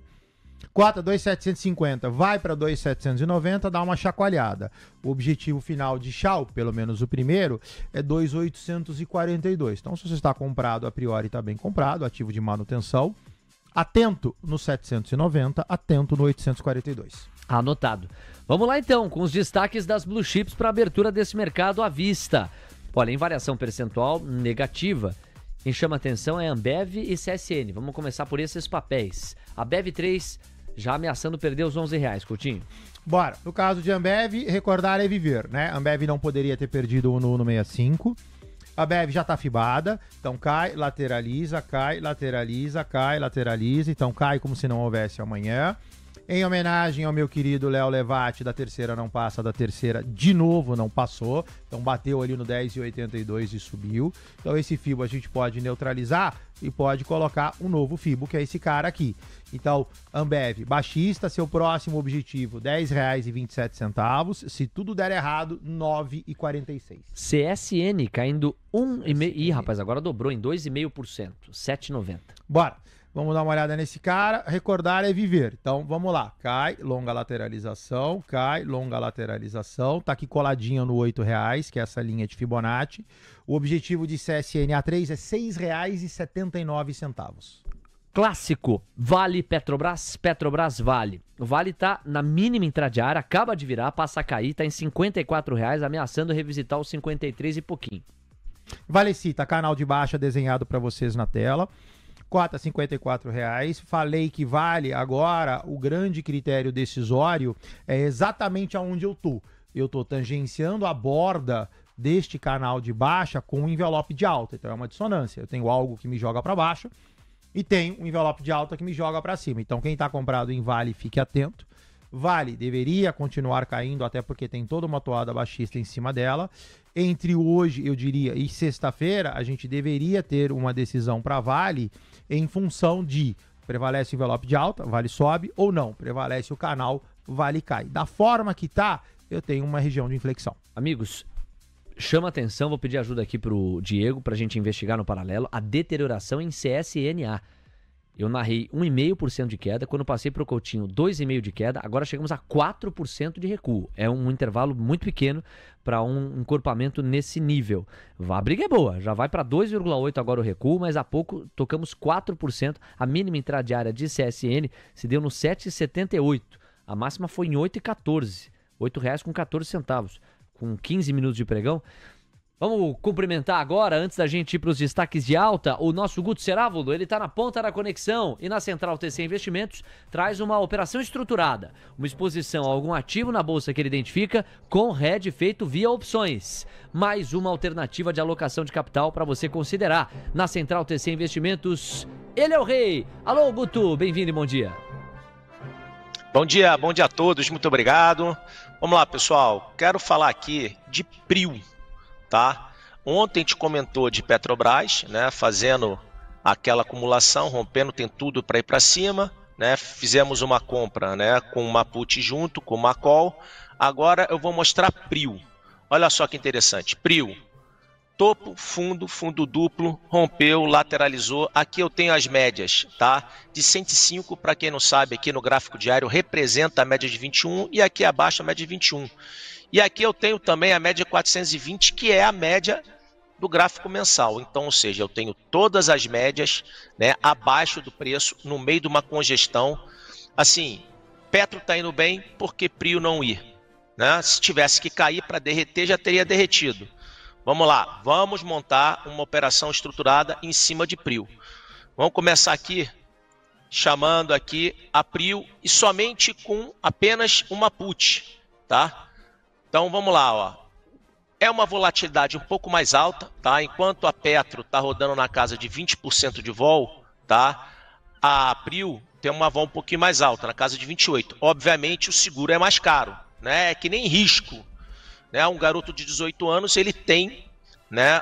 Speaker 2: Cota 2.750 vai para 2.790, dá uma chacoalhada. O objetivo final de Shao, pelo menos o primeiro, é 2.842. Então, se você está comprado, a priori está bem comprado, ativo de manutenção. Atento no 790, atento no 842.
Speaker 1: Anotado. Vamos lá então, com os destaques das Blue Chips para a abertura desse mercado à vista. Olha, em variação percentual negativa, quem chama atenção é Ambev e CSN. Vamos começar por esses papéis. A BEV3 já ameaçando perder os R$11, Coutinho.
Speaker 2: Bora. No caso de Ambev, recordar é viver, né? Ambev não poderia ter perdido o 1,65. A BEV já está fibada, então cai, lateraliza, então cai como se não houvesse amanhã. Em homenagem ao meu querido Léo Levati, da terceira não passa, da terceira de novo não passou. Então bateu ali no 10,82 e subiu. Então esse FIBO a gente pode neutralizar e pode colocar um novo FIBO, que é esse cara aqui. Então, Ambev, baixista, seu próximo objetivo, R$10,27. Se tudo der errado, 9,46.
Speaker 1: CSN caindo 1,5%. Ih, rapaz, agora dobrou em 2,5%. 7,90.
Speaker 2: Bora. Vamos dar uma olhada nesse cara. Recordar é viver. Então, vamos lá. Cai, longa lateralização. Cai, longa lateralização. Tá aqui coladinho no R$8, que é essa linha de Fibonacci. O objetivo de CSN A3 é R$6,79.
Speaker 1: Clássico, Vale Petrobras, Petrobras Vale. O Vale tá na mínima intradiária, acaba de virar, passa a cair, tá em R$54, ameaçando revisitar os 53 e pouquinho.
Speaker 2: Valecita, canal de baixa desenhado para vocês na tela. Cota R$54. Falei que Vale, agora, o grande critério decisório é exatamente aonde eu tô. Eu tô tangenciando a borda deste canal de baixa com um envelope de alta. Então é uma dissonância. Eu tenho algo que me joga para baixo e tenho um envelope de alta que me joga para cima. Então quem está comprado em Vale, fique atento. Vale deveria continuar caindo, até porque tem toda uma toada baixista em cima dela. Entre hoje, eu diria, e sexta-feira, a gente deveria ter uma decisão para Vale em função de prevalece o envelope de alta, Vale sobe, ou não, prevalece o canal, Vale cai. Da forma que tá, eu tenho uma região de inflexão.
Speaker 1: Amigos, chama atenção, vou pedir ajuda aqui pro Diego pra gente investigar no paralelo a deterioração em CSNA. Eu narrei 1,5% de queda, quando passei pro Coutinho 2,5% de queda, agora chegamos a 4% de recuo. É um intervalo muito pequeno para um encorpamento nesse nível. A briga é boa, já vai para 2,8% agora o recuo, mas há pouco tocamos 4%. A mínima intradiária de CSN se deu no 7,78. A máxima foi em 8,14. R$8,14. Com 15 minutos de pregão. Vamos cumprimentar agora, antes da gente ir para os destaques de alta, o nosso Guto Cerávulo. Ele está na ponta da conexão e na Central TC Investimentos traz uma operação estruturada, uma exposição a algum ativo na bolsa que ele identifica com hedge feito via opções. Mais uma alternativa de alocação de capital para você considerar. Na Central TC Investimentos, ele é o rei. Alô, Guto, bem-vindo e bom dia.
Speaker 7: Bom dia a todos, muito obrigado. Vamos lá, pessoal, quero falar aqui de PRIO. Tá? Ontem a gente comentou de Petrobras, né, fazendo aquela acumulação, rompendo, tem tudo para ir para cima, né? Fizemos uma compra, né, com uma put junto, com uma call. Agora eu vou mostrar PRIO. Olha só que interessante. PRIO, topo, fundo duplo, rompeu, lateralizou. Aqui eu tenho as médias, tá? De 105, para quem não sabe, aqui no gráfico diário representa a média de 21 e aqui abaixo a média de 21. E aqui eu tenho também a média 420, que é a média do gráfico mensal. Então, ou seja, eu tenho todas as médias, né, abaixo do preço, no meio de uma congestão. Assim, Petro está indo bem, porque PRIO não ir? Né? Se tivesse que cair para derreter, já teria derretido. Vamos lá, vamos montar uma operação estruturada em cima de PRIO. Vamos começar aqui, chamando aqui a PRIO e somente com apenas uma put, tá? Então vamos lá, ó. É uma volatilidade um pouco mais alta, tá? Enquanto a Petro está rodando na casa de 20% de vol, tá? A PRIO tem uma vol um pouquinho mais alta, na casa de 28%. Obviamente o seguro é mais caro, né? É que nem risco, né? Um garoto de 18 anos, ele tem, né,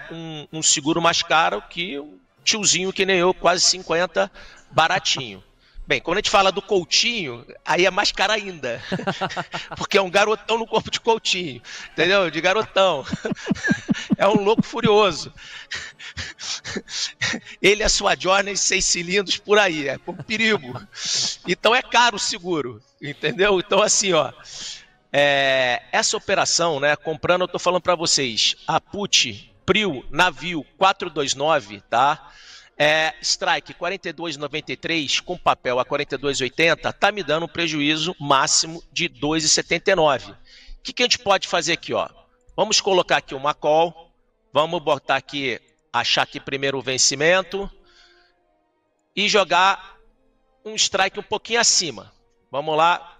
Speaker 7: um seguro mais caro que um tiozinho que nem eu, quase 50, baratinho. Bem, quando a gente fala do Coutinho, aí é mais caro ainda, porque é um garotão no corpo de Coutinho, entendeu? De garotão. É um louco furioso. Ele é sua Journey 6 cilindros por aí, é um perigo. Então é caro o seguro, entendeu? Então assim, ó, essa operação, né, comprando, eu tô falando para vocês, a put PRIO navio 429, tá? Strike 42,93 com papel a 42,80 tá me dando um prejuízo máximo de 2,79. O que a gente pode fazer aqui, ó? Vamos colocar aqui uma call, vamos botar aqui, achar aqui primeiro o vencimento e jogar um strike um pouquinho acima. Vamos lá,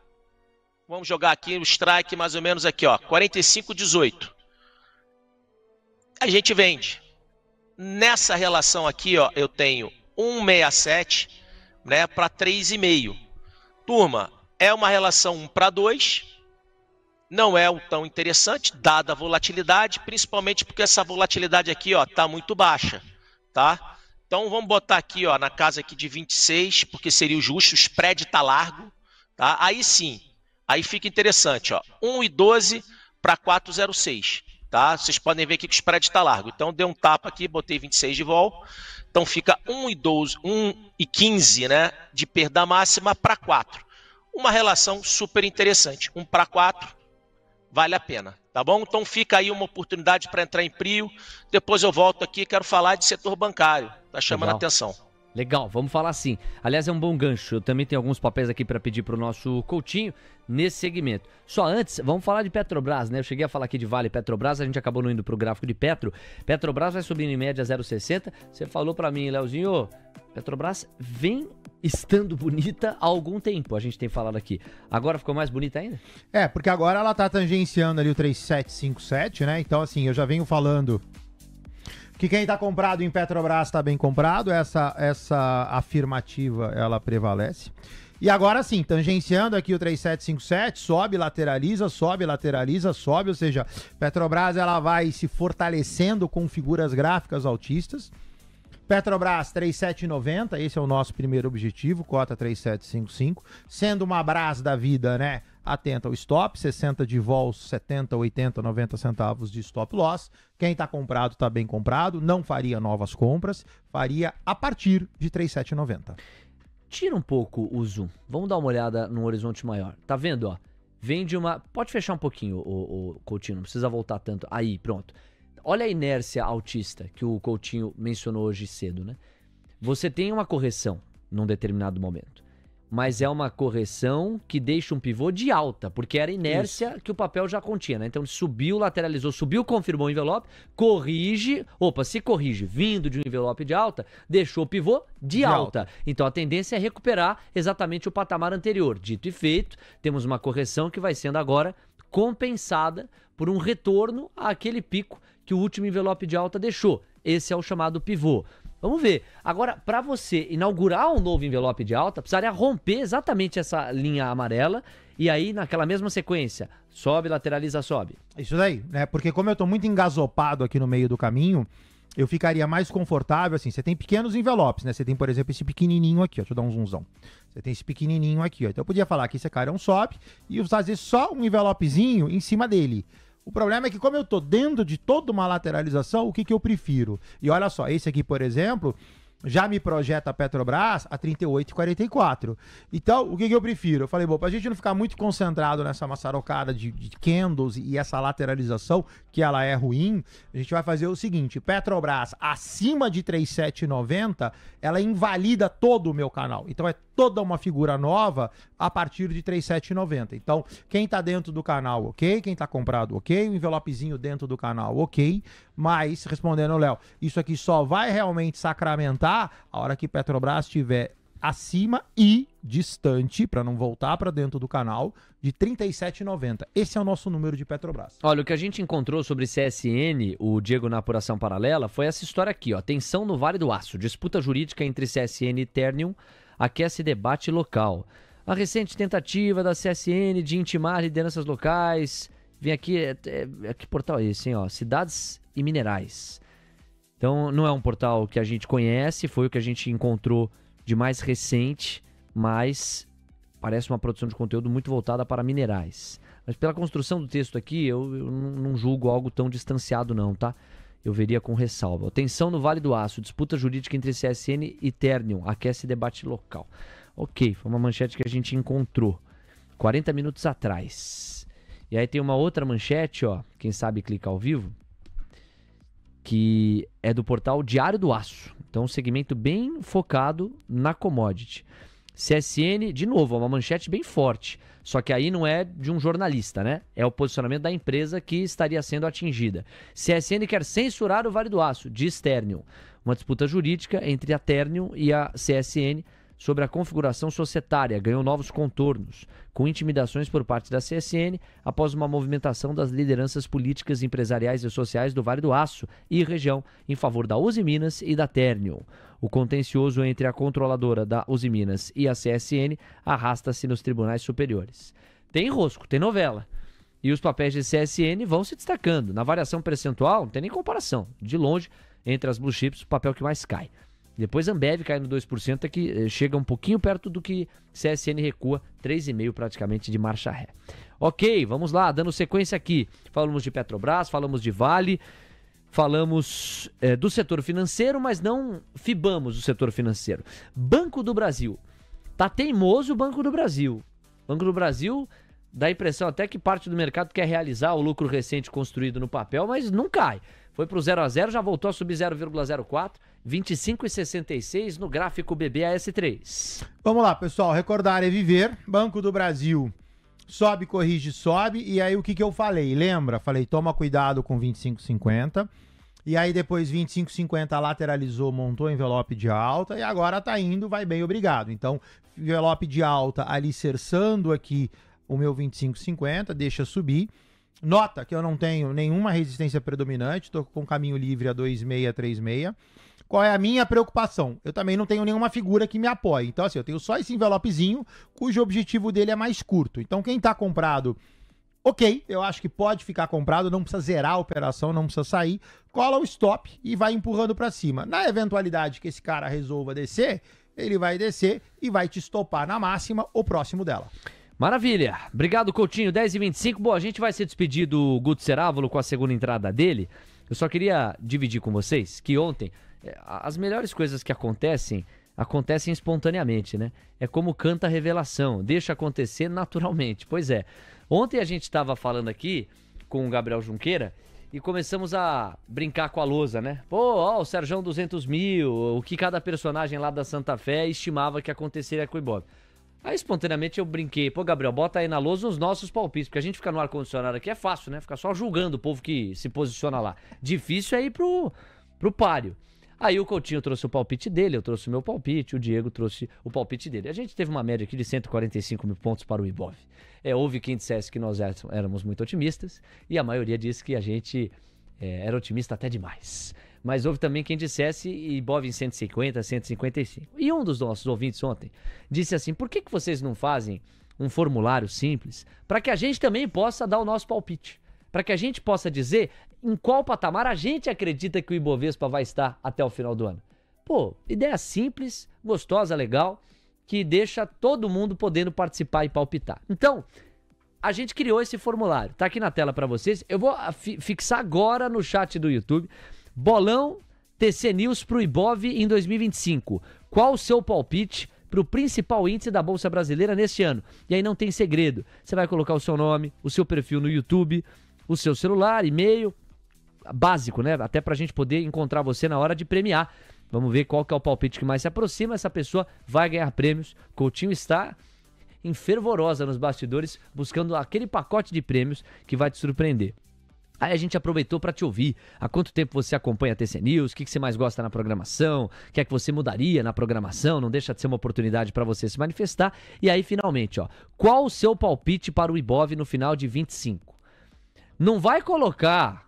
Speaker 7: vamos jogar aqui o strike mais ou menos aqui, ó, 45,18. A gente vende. Nessa relação aqui, ó, eu tenho 1,67, né, para 3,5. Turma, É uma relação 1:2, não é tão interessante, dada a volatilidade, principalmente porque essa volatilidade aqui está muito baixa, tá? Então vamos botar aqui na casa aqui de 26, porque seria o justo, o spread está largo, tá? Aí sim, aí fica interessante, 1,12 para 4,06, tá? Vocês podem ver aqui que o spread está largo. Então dei um tapa aqui, botei 26 de vol, então fica 1,12, 1,15, né, de perda máxima para 4. Uma relação super interessante, 1:4, vale a pena, tá bom? Então fica aí uma oportunidade para entrar em PRIO. Depois eu volto aqui, quero falar de setor bancário, tá chamando a atenção.
Speaker 1: Legal, vamos falar sim. Aliás, é um bom gancho. Eu também tenho alguns papéis aqui para pedir para o nosso Coutinho nesse segmento. Só antes, vamos falar de Petrobras, né? Eu cheguei a falar aqui de Vale e Petrobras, a gente acabou não indo para o gráfico de Petro. Petrobras vai subindo em média 0,60. Você falou para mim, Leozinho, Petrobras vem estando bonita há algum tempo, a gente tem falado aqui. Agora ficou mais bonita ainda?
Speaker 2: Porque agora ela tá tangenciando ali o 3757, né? Então, assim, eu já venho falando que quem tá comprado em Petrobras tá bem comprado, essa afirmativa, ela prevalece. E agora sim, tangenciando aqui o 3757, sobe, lateraliza, sobe, ou seja, Petrobras ela vai se fortalecendo com figuras gráficas altistas. Petrobras 3,790, esse é o nosso primeiro objetivo, cota 3,755, sendo uma Brás da vida, né? Atenta ao stop, 60 de vol, 70, 80, 90 centavos de stop loss. Quem tá comprado tá bem comprado, não faria novas compras, faria a partir de 3,790.
Speaker 1: Tira um pouco o zoom, vamos dar uma olhada no horizonte maior. Tá vendo, ó? Vem de uma... Pode fechar um pouquinho, o Coutinho, não precisa voltar tanto. Aí, pronto. Olha a inércia altista que o Coutinho mencionou hoje cedo, né? Você tem uma correção num determinado momento, mas é uma correção que deixa um pivô de alta, porque era inércia que o papel já continha, né? Então subiu, lateralizou, subiu, confirmou o envelope, se corrige vindo de um envelope de alta, deixou o pivô de alta. Então a tendência é recuperar exatamente o patamar anterior. Dito e feito, temos uma correção que vai sendo agora compensada por um retorno àquele pico que o último envelope de alta deixou. Esse é o chamado pivô. Vamos ver. Agora, para você inaugurar um novo envelope de alta, precisaria romper exatamente essa linha amarela e aí, naquela mesma sequência, sobe, lateraliza, sobe.
Speaker 2: Isso daí, né? Porque como eu tô muito engasopado aqui no meio do caminho, eu ficaria mais confortável, assim, você tem pequenos envelopes, né? Você tem, por exemplo, esse pequenininho aqui, ó. Deixa eu dar um zoomzão. Você tem esse pequenininho aqui, ó. Então eu podia falar que esse cara é um sobe e fazer só um envelopezinho em cima dele. O problema é que como eu tô dentro de toda uma lateralização, o que eu prefiro? E olha só, esse aqui, por exemplo, já me projeta a Petrobras a 38,44. Então, o que eu prefiro? Eu falei, bom, pra gente não ficar muito concentrado nessa maçarocada de candles e essa lateralização, que ela é ruim, a gente vai fazer o seguinte, Petrobras acima de 3,790, ela invalida todo o meu canal. Então, é toda uma figura nova a partir de 3,790. Então, quem tá dentro do canal, ok. Quem tá comprado, ok. O envelopezinho dentro do canal, ok. Mas, respondendo, Léo, isso aqui só vai realmente sacramentar a hora que Petrobras estiver acima e distante, para não voltar para dentro do canal, de 37,90. Esse é o nosso número de Petrobras.
Speaker 1: Olha, o que a gente encontrou sobre CSN, o Diego na apuração paralela, foi essa história aqui, ó. Tensão no Vale do Aço. Disputa jurídica entre CSN e Ternium aquece debate local. A recente tentativa da CSN de intimar lideranças locais. Vem aqui, que portal é esse, hein, ó? Cidades e Minerais. Então, não é um portal que a gente conhece, foi o que a gente encontrou de mais recente, mas parece uma produção de conteúdo muito voltada para minerais. Mas pela construção do texto aqui, eu não julgo algo tão distanciado não, tá? Eu veria com ressalva. Tensão no Vale do Aço, disputa jurídica entre CSN e Ternium, aquece debate local. Ok, foi uma manchete que a gente encontrou 40 minutos atrás. E aí tem uma outra manchete, ó, quem sabe clica ao vivo, que é do portal Diário do Aço. Então, um segmento bem focado na commodity. CSN, de novo, é uma manchete bem forte. Só que aí não é de um jornalista, né? É o posicionamento da empresa que estaria sendo atingida. CSN quer censurar o Vale do Aço, diz Ternium. Uma disputa jurídica entre a Ternium e a CSN sobre a configuração societária ganhou novos contornos, com intimidações por parte da CSN após uma movimentação das lideranças políticas, empresariais e sociais do Vale do Aço e região em favor da Uzi Minas e da Ternium. O contencioso entre a controladora da Uzi Minas e a CSN arrasta-se nos tribunais superiores. Tem rosco, tem novela. E os papéis de CSN vão se destacando. Na variação percentual, não tem nem comparação. De longe, entre as blue chips, o papel que mais cai. Depois Ambev cai no 2%, que chega um pouquinho perto do que CSN recua, 3,5% praticamente de marcha ré. Ok, vamos lá, dando sequência aqui. Falamos de Petrobras, falamos de Vale, falamos do setor financeiro, mas não fibamos o setor financeiro. Banco do Brasil. Tá teimoso o Banco do Brasil. Banco do Brasil dá a impressão até que parte do mercado quer realizar o lucro recente construído no papel, mas não cai. Foi para o 0 a 0, já voltou a subir 0,04, 25,66 no gráfico BBAS3.
Speaker 2: Vamos lá, pessoal. Recordar é viver. Banco do Brasil sobe, corrige, sobe. E aí o que eu falei? Lembra? Falei, toma cuidado com 25,50. E aí depois 25,50 lateralizou, montou envelope de alta. E agora tá indo, vai bem, obrigado. Então, envelope de alta alicerçando aqui o meu 25,50, deixa subir. Nota que eu não tenho nenhuma resistência predominante, estou com caminho livre a 2,636. Qual é a minha preocupação? Eu também não tenho nenhuma figura que me apoie. Então, assim, eu tenho só esse envelopezinho, cujo objetivo dele é mais curto. Então, quem está comprado, ok, eu acho que pode ficar comprado, não precisa zerar a operação, não precisa sair. Cola o stop e vai empurrando para cima. Na eventualidade que esse cara resolva descer, ele vai descer e vai te estopar na máxima ou próximo dela.
Speaker 1: Maravilha. Obrigado, Coutinho. 10h25. Bom, a gente vai se despedir do Guto Cerávolo com a segunda entrada dele. Eu só queria dividir com vocês que ontem as melhores coisas que acontecem espontaneamente, né? É como canta a revelação, deixa acontecer naturalmente. Pois é. Ontem a gente estava falando aqui com o Gabriel Junqueira e começamos a brincar com a lousa, né? Pô, ó, o Serjão 200 mil, o que cada personagem lá da Santa Fé estimava que aconteceria com o Ibope. Aí, espontaneamente, eu brinquei. Pô, Gabriel, bota aí na lousa os nossos palpites, porque a gente fica no ar-condicionado aqui é fácil, né? Ficar só julgando o povo que se posiciona lá. Difícil é ir pro páreo. Aí o Coutinho trouxe o palpite dele, eu trouxe o meu palpite, o Diego trouxe o palpite dele. A gente teve uma média aqui de 145 mil pontos para o Ibov. Houve quem dissesse que nós éramos muito otimistas, e a maioria disse que a gente era otimista até demais. Mas houve também quem dissesse Ibov em 150, 155. E um dos nossos ouvintes ontem disse assim, por que vocês não fazem um formulário simples para que a gente também possa dar o nosso palpite? Para que a gente possa dizer em qual patamar a gente acredita que o Ibovespa vai estar até o final do ano. Pô, ideia simples, gostosa, legal, que deixa todo mundo podendo participar e palpitar. Então, a gente criou esse formulário. Tá aqui na tela para vocês. Eu vou fixar agora no chat do YouTube. Bolão TC News pro Ibov em 2025. Qual o seu palpite pro principal índice da Bolsa Brasileira neste ano? E aí não tem segredo. Você vai colocar o seu nome, o seu perfil no YouTube, o seu celular, e-mail, básico, né? Até pra gente poder encontrar você na hora de premiar. Vamos ver qual que é o palpite que mais se aproxima. Essa pessoa vai ganhar prêmios. Coutinho está em fervorosa nos bastidores, buscando aquele pacote de prêmios que vai te surpreender. Aí a gente aproveitou para te ouvir. Há quanto tempo você acompanha a TC News? O que você mais gosta na programação? O que é que você mudaria na programação? Não deixa de ser uma oportunidade para você se manifestar. E aí, finalmente, ó, qual o seu palpite para o Ibov no final de 25? Não vai colocar,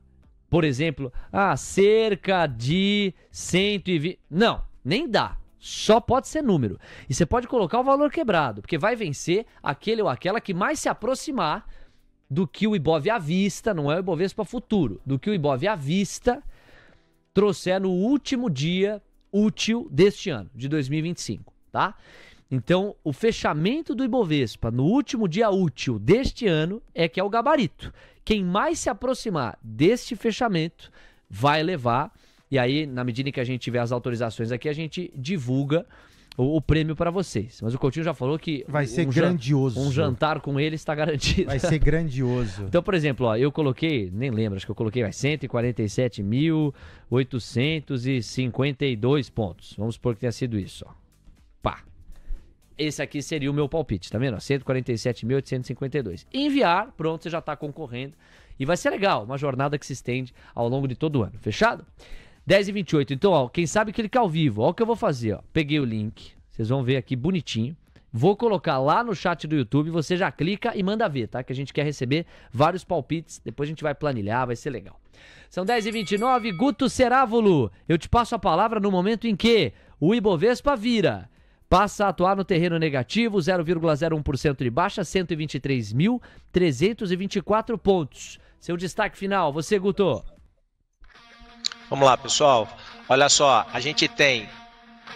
Speaker 1: por exemplo, cerca de 120... Não, nem dá. Só pode ser número. E você pode colocar o valor quebrado, porque vai vencer aquele ou aquela que mais se aproximar do que o Ibov à vista, não é o Ibovespa futuro, do que o Ibov à vista trouxer no último dia útil deste ano, de 2025, tá? Então, o fechamento do Ibovespa no último dia útil deste ano é que é o gabarito. Quem mais se aproximar deste fechamento vai levar, e aí, na medida em que a gente tiver as autorizações aqui, a gente divulga o prêmio para vocês. Mas o Coutinho já falou que
Speaker 2: vai ser grandioso.
Speaker 1: Um jantar com ele está garantido.
Speaker 2: Vai ser grandioso.
Speaker 1: Então, por exemplo, ó, eu coloquei, nem lembro, acho que eu coloquei 147.852 pontos. Vamos supor que tenha sido isso, ó. Pá. Esse aqui seria o meu palpite, tá vendo? 147.852. Enviar, pronto, você já está concorrendo. E vai ser legal, uma jornada que se estende ao longo de todo o ano. Fechado? 10h28. Então, ó, quem sabe clicar ao vivo. Ó o que eu vou fazer, ó. Peguei o link. Vocês vão ver aqui bonitinho. Vou colocar lá no chat do YouTube, você já clica e manda ver, tá? Que a gente quer receber vários palpites, depois a gente vai planilhar, vai ser legal. São 10h29, Guto Cerávulo, eu te passo a palavra no momento em que o Ibovespa vira. Passa a atuar no terreno negativo, 0,01% de baixa, 123.324 pontos. Seu destaque final, você, Guto.
Speaker 7: Vamos lá, pessoal. Olha só, a gente tem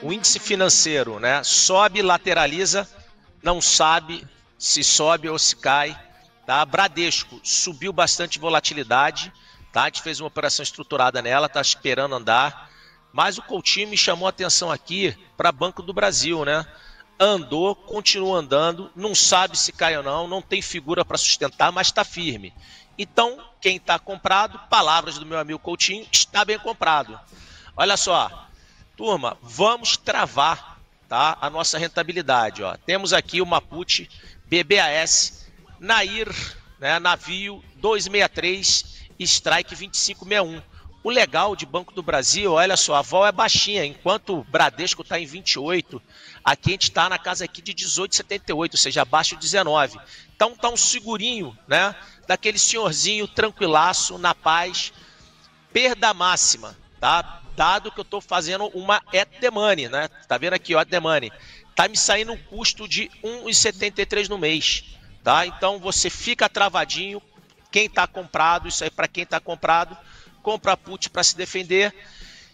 Speaker 7: o índice financeiro, né? Sobe, lateraliza, não sabe se sobe ou se cai. Tá? Bradesco subiu bastante volatilidade, tá? A gente fez uma operação estruturada nela, tá esperando andar. Mas o Coutinho me chamou a atenção aqui para Banco do Brasil, né? Andou, continua andando, não sabe se cai ou não, não tem figura para sustentar, mas está firme. Então, quem está comprado, palavras do meu amigo Coutinho, está bem comprado. Olha só. Turma, vamos travar, tá, a nossa rentabilidade. Ó. Temos aqui o Maput, BBAS, Nair, né, navio 263, Strike 2561. O legal de Banco do Brasil, olha só, a vol é baixinha, enquanto o Bradesco está em 28, aqui a gente está na casa aqui de 18,78, ou seja, abaixo de 19. Então tá um segurinho, né, daquele senhorzinho tranquilaço, na paz, perda máxima, tá? Dado que eu estou fazendo uma at the money, né? Tá vendo aqui, ó, at the money. Tá me saindo um custo de 1,73 no mês, tá? Então você fica travadinho, quem tá comprado, isso aí para quem tá comprado, compra put para se defender.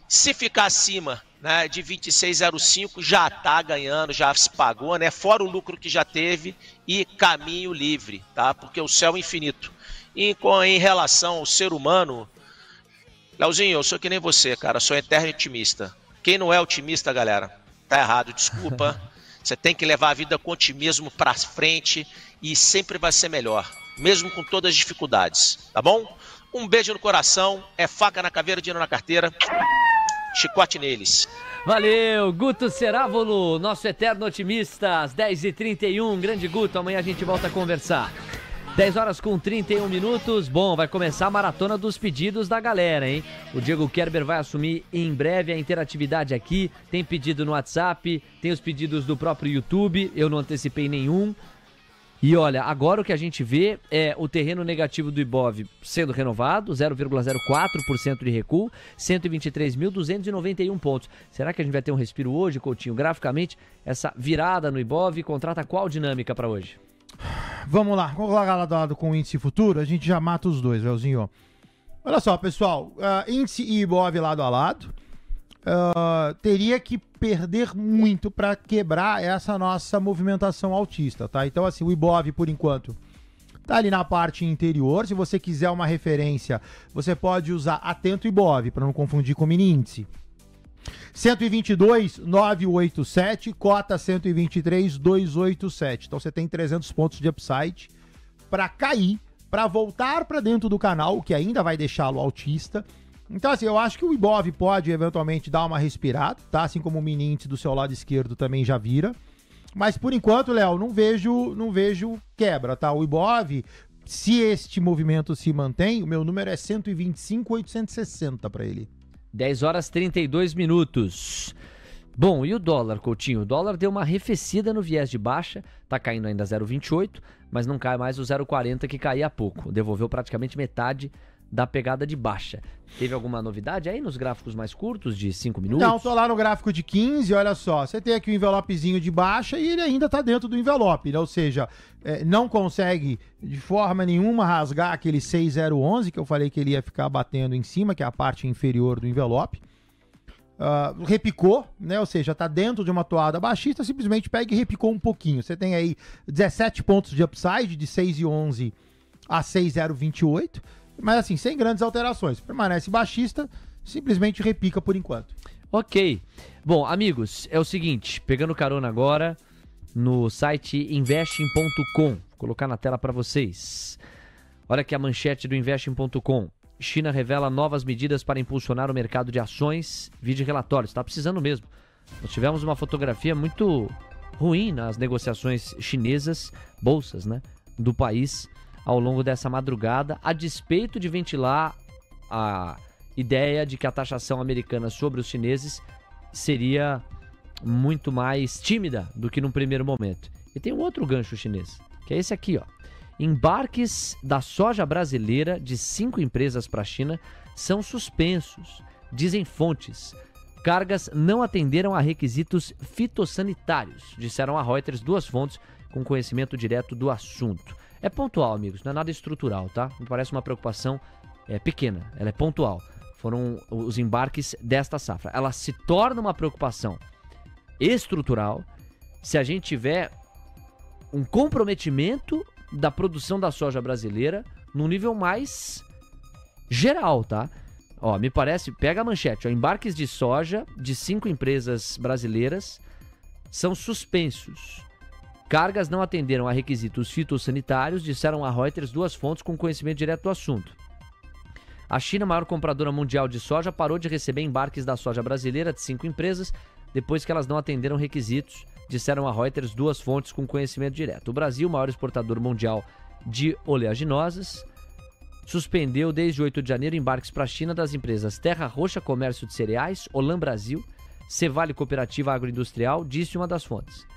Speaker 7: Se ficar acima, né, de 26,05 já tá ganhando, já se pagou, né? Fora o lucro que já teve e caminho livre, tá? Porque o céu é infinito. E em relação ao ser humano, Leozinho, eu sou que nem você, cara, sou eterno otimista. Quem não é otimista, galera, tá errado, desculpa. Você tem que levar a vida com otimismo pra frente e sempre vai ser melhor, mesmo com todas as dificuldades, tá bom? Um beijo no coração, é faca na caveira, dinheiro na carteira, chicote neles.
Speaker 1: Valeu, Guto Cerávulo, nosso eterno otimista, às 10h31, grande Guto, amanhã a gente volta a conversar. 10 horas com 31 minutos. Bom, vai começar a maratona dos pedidos da galera, hein? O Diego Kerber vai assumir em breve a interatividade aqui. Tem pedido no WhatsApp, tem os pedidos do próprio YouTube. Eu não antecipei nenhum. E olha, agora o que a gente vê é o terreno negativo do Ibov sendo renovado, 0,04% de recuo, 123.291 pontos. Será que a gente vai ter um respiro hoje, Coutinho? Graficamente, essa virada no Ibov contrata qual dinâmica para hoje?
Speaker 2: Vamos lá, vamos lá lado a lado com o índice futuro, a gente já mata os dois, Leozinho. Olha só, pessoal, índice e Ibov lado a lado, teria que perder muito para quebrar essa nossa movimentação altista, tá? Então, assim, o Ibov, por enquanto, tá ali na parte inferior. Se você quiser uma referência, você pode usar Atento Ibov, para não confundir com mini índice. 122,987, cota 123,287. Então você tem 300 pontos de upside para cair, para voltar para dentro do canal, o que ainda vai deixá-lo altista. Então, assim, eu acho que o Ibov pode eventualmente dar uma respirada, tá? Assim como o mini índice do seu lado esquerdo também já vira. Mas por enquanto, Léo, não vejo quebra, tá? O Ibov, se este movimento se mantém, o meu número é 125,860 para ele.
Speaker 1: 10 horas 32 minutos. Bom, e o dólar, Coutinho? O dólar deu uma arrefecida no viés de baixa, tá caindo ainda 0,28, mas não cai mais o 0,40 que caía há pouco. Devolveu praticamente metade da pegada de baixa. Teve alguma novidade aí nos gráficos mais curtos, de 5 minutos?
Speaker 2: Não, tô lá no gráfico de 15, olha só, você tem aqui o envelopezinho de baixa e ele ainda tá dentro do envelope, né? Ou seja, não consegue de forma nenhuma rasgar aquele 6,011 que eu falei que ele ia ficar batendo em cima, que é a parte inferior do envelope. Repicou, né? Ou seja, tá dentro de uma toada baixista, simplesmente pega e repicou um pouquinho. Você tem aí 17 pontos de upside, de 6,11 a 6,028. Mas assim, sem grandes alterações. Permanece baixista, simplesmente repica por enquanto.
Speaker 1: Ok. Bom, amigos, é o seguinte, pegando carona agora no site investing.com. Vou colocar na tela para vocês. Olha aqui a manchete do investing.com. China revela novas medidas para impulsionar o mercado de ações. Vídeo relatório, está precisando mesmo. Nós tivemos uma fotografia muito ruim nas negociações chinesas, bolsas, né, do país, ao longo dessa madrugada, a despeito de ventilar a ideia de que a taxação americana sobre os chineses seria muito mais tímida do que num primeiro momento. E tem um outro gancho chinês, que é esse aqui, ó. Embarques da soja brasileira de 5 empresas para a China são suspensos, dizem fontes. Cargas não atenderam a requisitos fitossanitários, disseram a Reuters 2 fontes com conhecimento direto do assunto. É pontual, amigos, não é nada estrutural, tá? Me parece uma preocupação pequena, ela é pontual. Foram os embarques desta safra. Ela se torna uma preocupação estrutural se a gente tiver um comprometimento da produção da soja brasileira num nível mais geral, tá? Ó, me parece, pega a manchete, ó, embarques de soja de 5 empresas brasileiras são suspensos. Cargas não atenderam a requisitos fitossanitários, disseram a Reuters 2 fontes com conhecimento direto do assunto. A China, maior compradora mundial de soja, parou de receber embarques da soja brasileira de 5 empresas depois que elas não atenderam requisitos, disseram a Reuters 2 fontes com conhecimento direto. O Brasil, maior exportador mundial de oleaginosas, suspendeu desde 8 de janeiro embarques para a China das empresas Terra Roxa Comércio de Cereais, Olam Brasil, Cevale Cooperativa Agroindustrial, disse uma das fontes.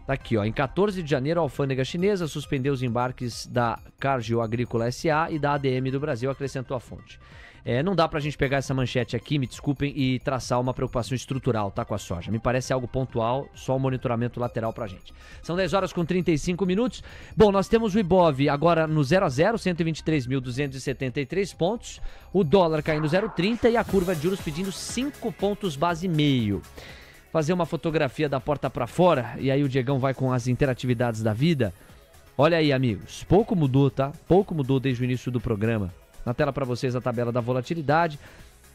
Speaker 1: Tá aqui, ó, em 14 de janeiro a alfândega chinesa suspendeu os embarques da Cargill Agrícola SA e da ADM do Brasil, acrescentou a fonte. Não dá pra gente pegar essa manchete aqui, me desculpem, e traçar uma preocupação estrutural, tá, com a soja. Me parece algo pontual, só um monitoramento lateral pra gente. São 10 horas com 35 minutos. Bom, nós temos o Ibov agora no 0 a 0, 123.273 pontos. O dólar caindo 0,30 e a curva de juros pedindo 5 pontos base e meio. Fazer uma fotografia da porta pra fora, e aí o Diegão vai com as interatividades da vida. Olha aí, amigos, pouco mudou, tá? Pouco mudou desde o início do programa. Na tela para vocês a tabela da volatilidade.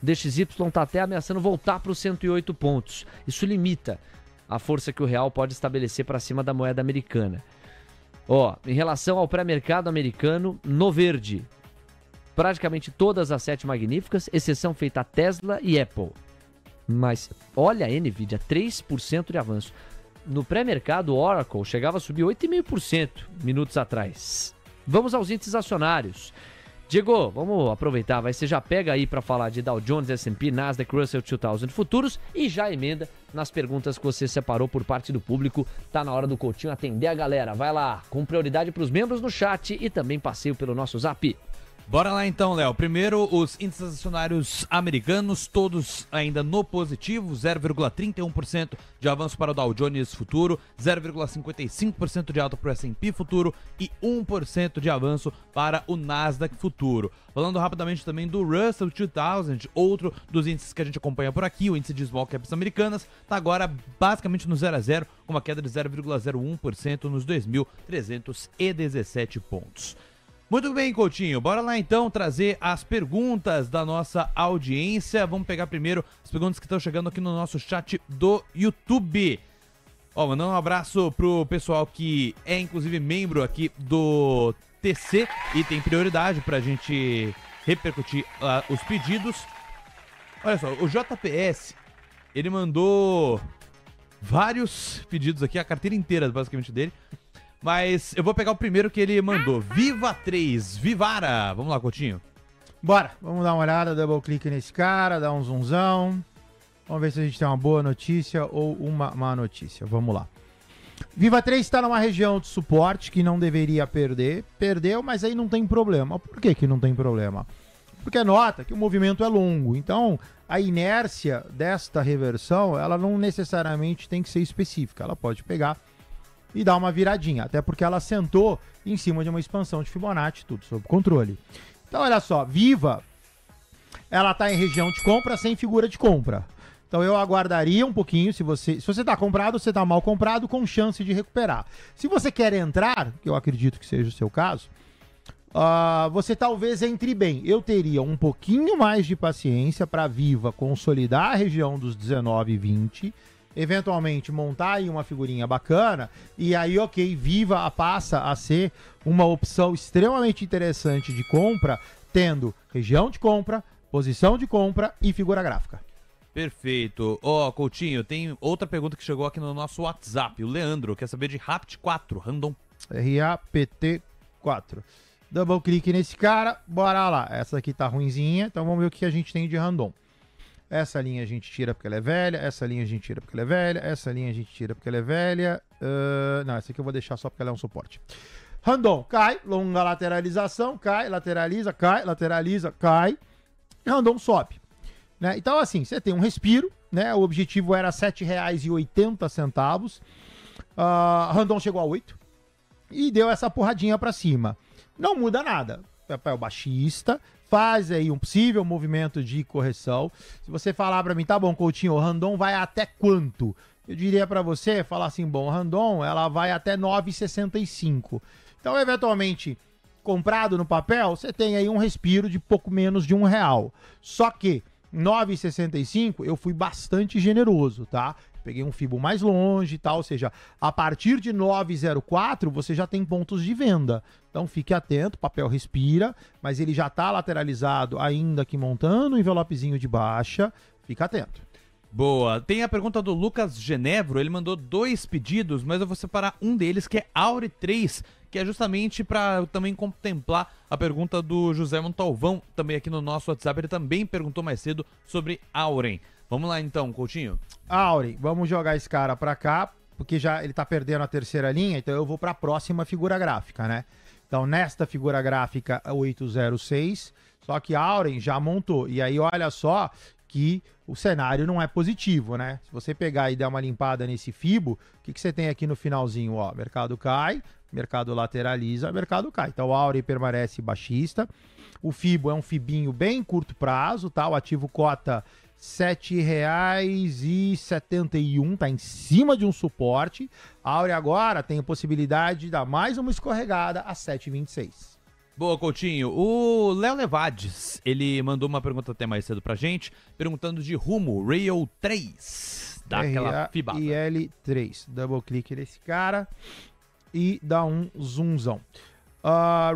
Speaker 1: DXY está até ameaçando voltar para os 108 pontos. Isso limita a força que o real pode estabelecer para cima da moeda americana. Ó, em relação ao pré-mercado americano, no verde, praticamente todas as 7 magníficas, exceção feita a Tesla e Apple. Mas olha a Nvidia, 3% de avanço. No pré-mercado, o Oracle chegava a subir 8,5% minutos atrás. Vamos aos índices acionários. Diego, vamos aproveitar, você já pega aí para falar de Dow Jones, S&P, Nasdaq, Russell 2000 futuros e já emenda nas perguntas que você separou por parte do público. Tá na hora do Coutinho atender a galera. Vai lá, com prioridade para os membros no chat e também passeio pelo nosso Zap.
Speaker 3: Bora lá então, Léo. Primeiro, os índices acionários americanos, todos ainda no positivo, 0,31% de avanço para o Dow Jones Futuro, 0,55% de alta para o S&P Futuro e 1% de avanço para o Nasdaq Futuro. Falando rapidamente também do Russell 2000, outro dos índices que a gente acompanha por aqui, o índice de Small Caps americanas, está agora basicamente no 0 a 0, com uma queda de 0,01% nos 2.317 pontos. Muito bem, Coutinho, bora lá então trazer as perguntas da nossa audiência. Vamos pegar primeiro as perguntas que estão chegando aqui no nosso chat do YouTube. Ó, mandando um abraço pro pessoal que é inclusive membro aqui do TC e tem prioridade pra gente repercutir os pedidos. Olha só, o JPS, ele mandou vários pedidos aqui, a carteira inteira basicamente dele. Mas eu vou pegar o primeiro que ele mandou. Viva 3, Vivara. Vamos lá, Coutinho.
Speaker 2: Bora, vamos dar uma olhada, double clique nesse cara, dar um zoomzão. Vamos ver se a gente tem uma boa notícia ou uma má notícia. Vamos lá. Viva 3 está numa região de suporte que não deveria perder. Perdeu, mas aí não tem problema. Por que não tem problema? Porque nota que o movimento é longo. Então, a inércia desta reversão, ela não necessariamente tem que ser específica. Ela pode pegar e dar uma viradinha, até porque ela sentou em cima de uma expansão de Fibonacci, tudo sob controle. Então, olha só, Viva, ela está em região de compra sem figura de compra. Então, eu aguardaria um pouquinho, se você está comprado, você está mal comprado, com chance de recuperar. Se você quer entrar, que eu acredito que seja o seu caso, você talvez entre bem. Eu teria um pouquinho mais de paciência para Viva consolidar a região dos 19,20, eventualmente montar aí uma figurinha bacana, e aí, ok, Viva passa a ser uma opção extremamente interessante de compra, tendo região de compra, posição de compra e figura gráfica.
Speaker 3: Perfeito. Ó, Coutinho, tem outra pergunta que chegou aqui no nosso WhatsApp. O Leandro quer saber de RAPT4, Random.
Speaker 2: RAPT4. Double clique nesse cara, bora lá. Essa aqui tá ruinzinha, então vamos ver o que a gente tem de Random. Essa linha a gente tira porque ela é velha, essa linha a gente tira porque ela é velha, essa linha a gente tira porque ela é velha. Não, essa aqui eu vou deixar só porque ela é um suporte. Randon cai, longa lateralização, cai, lateraliza, cai, lateraliza, cai. Randon sobe. Né? Então, assim, você tem um respiro, né? O objetivo era R$ 7,80. Randon chegou a 8 e deu essa porradinha pra cima. Não muda nada. Papel baixista, faz aí um possível movimento de correção. Se você falar pra mim, tá bom, Coutinho, o Randon vai até quanto? Eu diria pra você, falar assim, bom, o Randon, ela vai até 9,65. Então, eventualmente, comprado no papel, você tem aí um respiro de pouco menos de R$1. Só que 9,65 eu fui bastante generoso, tá? Peguei um FIBO mais longe e tal, ou seja, a partir de 9,04 você já tem pontos de venda. Então fique atento, o papel respira, mas ele já está lateralizado ainda aqui montando o envelopezinho de baixa, fica atento.
Speaker 3: Boa. Tem a pergunta do Lucas Genevro, ele mandou 2 pedidos, mas eu vou separar um deles, que é Aure 3, que é justamente para também contemplar a pergunta do José Montalvão, também aqui no nosso WhatsApp, ele também perguntou mais cedo sobre Auren. Vamos lá então, Coutinho.
Speaker 2: Auren, vamos jogar esse cara para cá, porque já ele tá perdendo a terceira linha, então eu vou para a próxima figura gráfica, né? Então nesta figura gráfica 806, só que Auren já montou, e aí olha só que o cenário não é positivo, né? Se você pegar e der uma limpada nesse FIBO, o que você tem aqui no finalzinho? Ó, mercado cai, mercado lateraliza, mercado cai. Então o Auren permanece baixista. O FIBO é um FIBinho bem curto prazo, tá? O ativo cota R$ 7,71, tá em cima de um suporte. A Auren agora tem a possibilidade de dar mais uma escorregada a 7,26.
Speaker 3: Boa, Coutinho. O Léo Levades, ele mandou uma pergunta até mais cedo pra gente, perguntando de Rumo, Rail 3, dá aquela fibada.
Speaker 2: L3, double clique nesse cara e dá um zoomzão.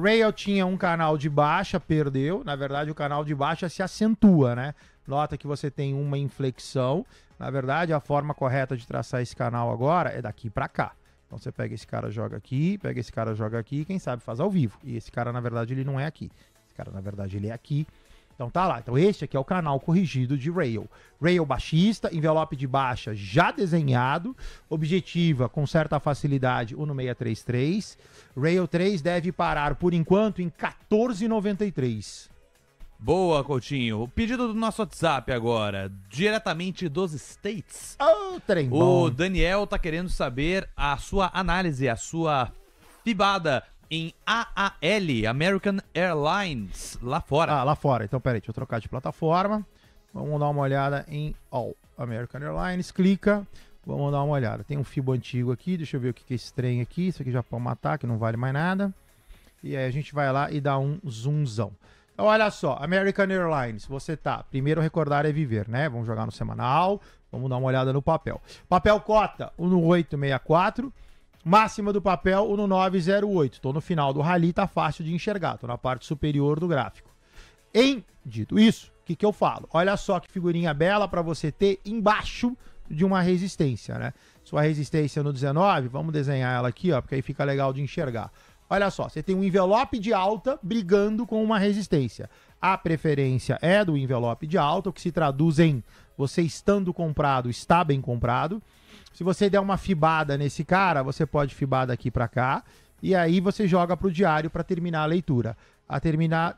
Speaker 2: Rail tinha um canal de baixa, perdeu, na verdade o canal de baixa se acentua, né? Nota que você tem uma inflexão, na verdade a forma correta de traçar esse canal agora é daqui pra cá. Então você pega esse cara, joga aqui, pega esse cara, joga aqui, quem sabe faz ao vivo. E esse cara, na verdade, ele não é aqui. Esse cara, na verdade, ele é aqui. Então tá lá. Então este aqui é o canal corrigido de Rail. Rail baixista, envelope de baixa já desenhado, objetiva com certa facilidade 1633. Rail 3 deve parar, por enquanto, em 14,93.
Speaker 3: Boa, Coutinho. O pedido do nosso WhatsApp agora, diretamente dos States.
Speaker 2: Trem bom.
Speaker 3: O Daniel tá querendo saber a sua análise, a sua fibada em AAL, American Airlines, lá fora.
Speaker 2: Lá fora. Então, peraí, deixa eu trocar de plataforma. Vamos dar uma olhada em All American Airlines. Clica. Vamos dar uma olhada. Tem um FIBO antigo aqui. Deixa eu ver o que é esse trem aqui. Isso aqui já pode matar, que não vale mais nada. E aí a gente vai lá e dá um zoomzão. Então, olha só, American Airlines, você tá, primeiro recordar é viver, né? Vamos jogar no semanal, vamos dar uma olhada no papel. Papel cota, no 864, máxima do papel, no 908. Tô no final do rally, tá fácil de enxergar, tô na parte superior do gráfico. Dito isso, o que eu falo? Olha só que figurinha bela para você ter embaixo de uma resistência, né? Sua resistência no 19, vamos desenhar ela aqui, ó, porque aí fica legal de enxergar. Olha só, você tem um envelope de alta brigando com uma resistência. A preferência é do envelope de alta, o que se traduz em você estando comprado, está bem comprado. Se você der uma fibada nesse cara, você pode fibar daqui para cá. E aí você joga para o diário para terminar a leitura.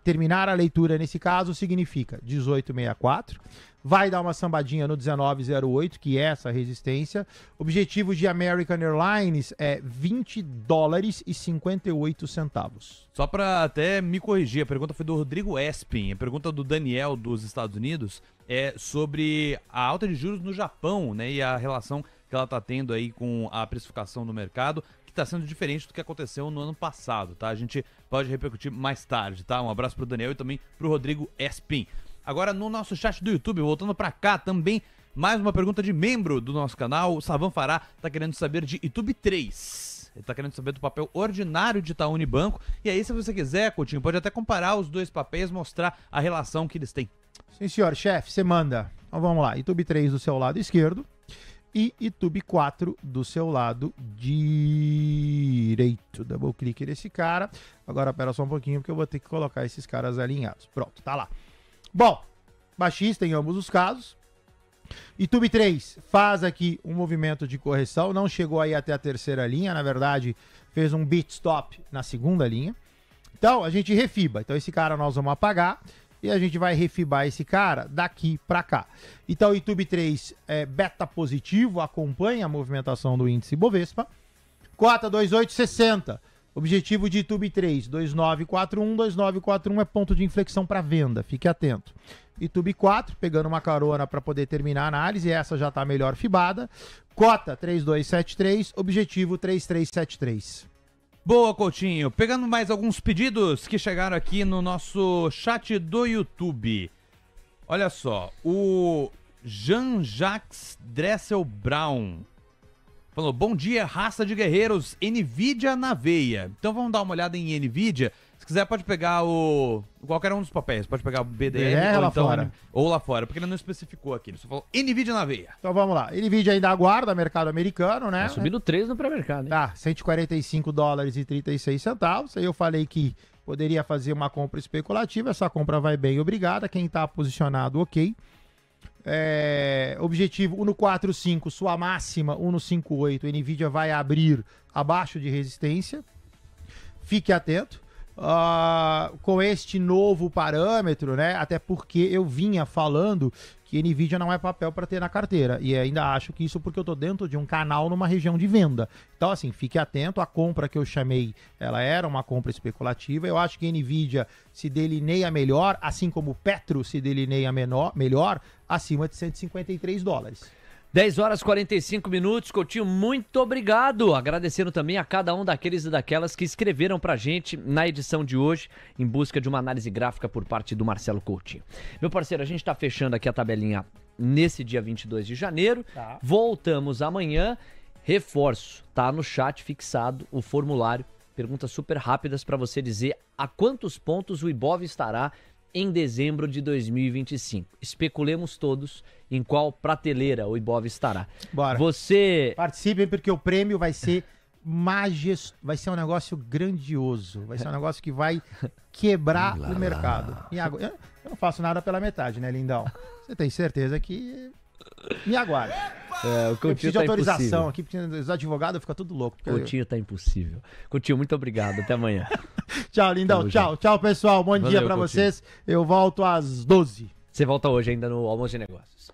Speaker 2: Terminar a leitura nesse caso significa 1864. Vai dar uma sambadinha no 1908, que é essa resistência. Objetivo de American Airlines é $20,58.
Speaker 3: Só para até me corrigir, a pergunta foi do Rodrigo Espin. A pergunta do Daniel dos Estados Unidos é sobre a alta de juros no Japão, né? E a relação que ela está tendo aí com a precificação no mercado, que está sendo diferente do que aconteceu no ano passado, tá? A gente pode repercutir mais tarde, tá? Um abraço pro Daniel e também pro Rodrigo Espin. Agora, no nosso chat do YouTube, voltando pra cá, também mais uma pergunta de membro do nosso canal. O Savan Fará tá querendo saber de YouTube 3. Ele tá querendo saber do papel ordinário de Itaú Unibanco. E aí, se você quiser, Coutinho, pode até comparar os dois papéis, mostrar a relação que eles têm.
Speaker 2: Sim, senhor. Chefe, você manda. Então, vamos lá. YouTube 3 do seu lado esquerdo e YouTube 4 do seu lado direito. Double clique nesse cara. Agora, pera só um pouquinho, porque eu vou ter que colocar esses caras alinhados. Pronto, tá lá. Bom, baixista em ambos os casos, YouTube 3 faz aqui um movimento de correção, não chegou aí até a terceira linha, na verdade fez um beat stop na segunda linha. Então a gente refiba, então esse cara nós vamos apagar e a gente vai refibar esse cara daqui para cá. Então o YouTube 3 é beta positivo, acompanha a movimentação do índice Bovespa. Cota 2860. Objetivo de YouTube 3, 2941. 2941 é ponto de inflexão para venda, fique atento. YouTube 4, pegando uma carona para poder terminar a análise, essa já está melhor fibada. Cota 3273, objetivo 3373.
Speaker 3: Boa, Coutinho. Pegando mais alguns pedidos que chegaram aqui no nosso chat do YouTube. Olha só, o Jean-Jacques Dressel Brown falou, bom dia, raça de guerreiros, NVIDIA na veia. Então vamos dar uma olhada em NVIDIA. Se quiser pode pegar qualquer um dos papéis, pode pegar o BDR ou
Speaker 2: lá
Speaker 3: então
Speaker 2: fora.
Speaker 3: Ou lá fora, porque ele não especificou aqui, ele só falou NVIDIA na veia.
Speaker 2: Então vamos lá, NVIDIA ainda aguarda mercado americano, né?
Speaker 1: Tá subindo 3 no pré-mercado, hein?
Speaker 2: Tá, 145 dólares e 36 centavos. Aí eu falei que poderia fazer uma compra especulativa, essa compra vai bem, obrigada. Quem tá posicionado, ok. Objetivo 1,45, sua máxima 1,58. NVIDIA vai abrir abaixo de resistência. Fique atento. Com este novo parâmetro, né? Até porque eu vinha falando que NVIDIA não é papel para ter na carteira. E ainda acho que isso porque eu tô dentro de um canal numa região de venda. Então, assim, fique atento. A compra que eu chamei, ela era uma compra especulativa. Eu acho que NVIDIA se delineia melhor, assim como o Petro se delineia melhor, acima de 153 dólares.
Speaker 1: 10 horas e 45 minutos, Coutinho, muito obrigado. Agradecendo também a cada um daqueles e daquelas que escreveram pra gente na edição de hoje, em busca de uma análise gráfica por parte do Marcelo Coutinho. Meu parceiro, a gente tá fechando aqui a tabelinha nesse dia 22 de janeiro. Tá. Voltamos amanhã. Reforço, tá no chat fixado o formulário. Perguntas super rápidas pra você dizer a quantos pontos o Ibov estará em dezembro de 2025. Especulemos todos em qual prateleira o Ibov estará.
Speaker 2: Bora.
Speaker 1: Você
Speaker 2: Participem porque o prêmio vai ser vai ser um negócio grandioso. Vai ser um negócio que vai quebrar o mercado. E agora, eu não faço nada pela metade, né, lindão? Você tem certeza que me aguarde.
Speaker 1: O Coutinho
Speaker 2: eu preciso de
Speaker 1: tá
Speaker 2: autorização
Speaker 1: impossível.
Speaker 2: aqui, porque os advogados ficam tudo louco.
Speaker 1: Coutinho tá impossível. Coutinho, muito obrigado. Até amanhã.
Speaker 2: Tchau, lindão. Tchau, pessoal. Bom dia pra
Speaker 1: Coutinho.
Speaker 2: vocês. Eu volto às 12.
Speaker 1: Você volta hoje ainda no Almoço de Negócios.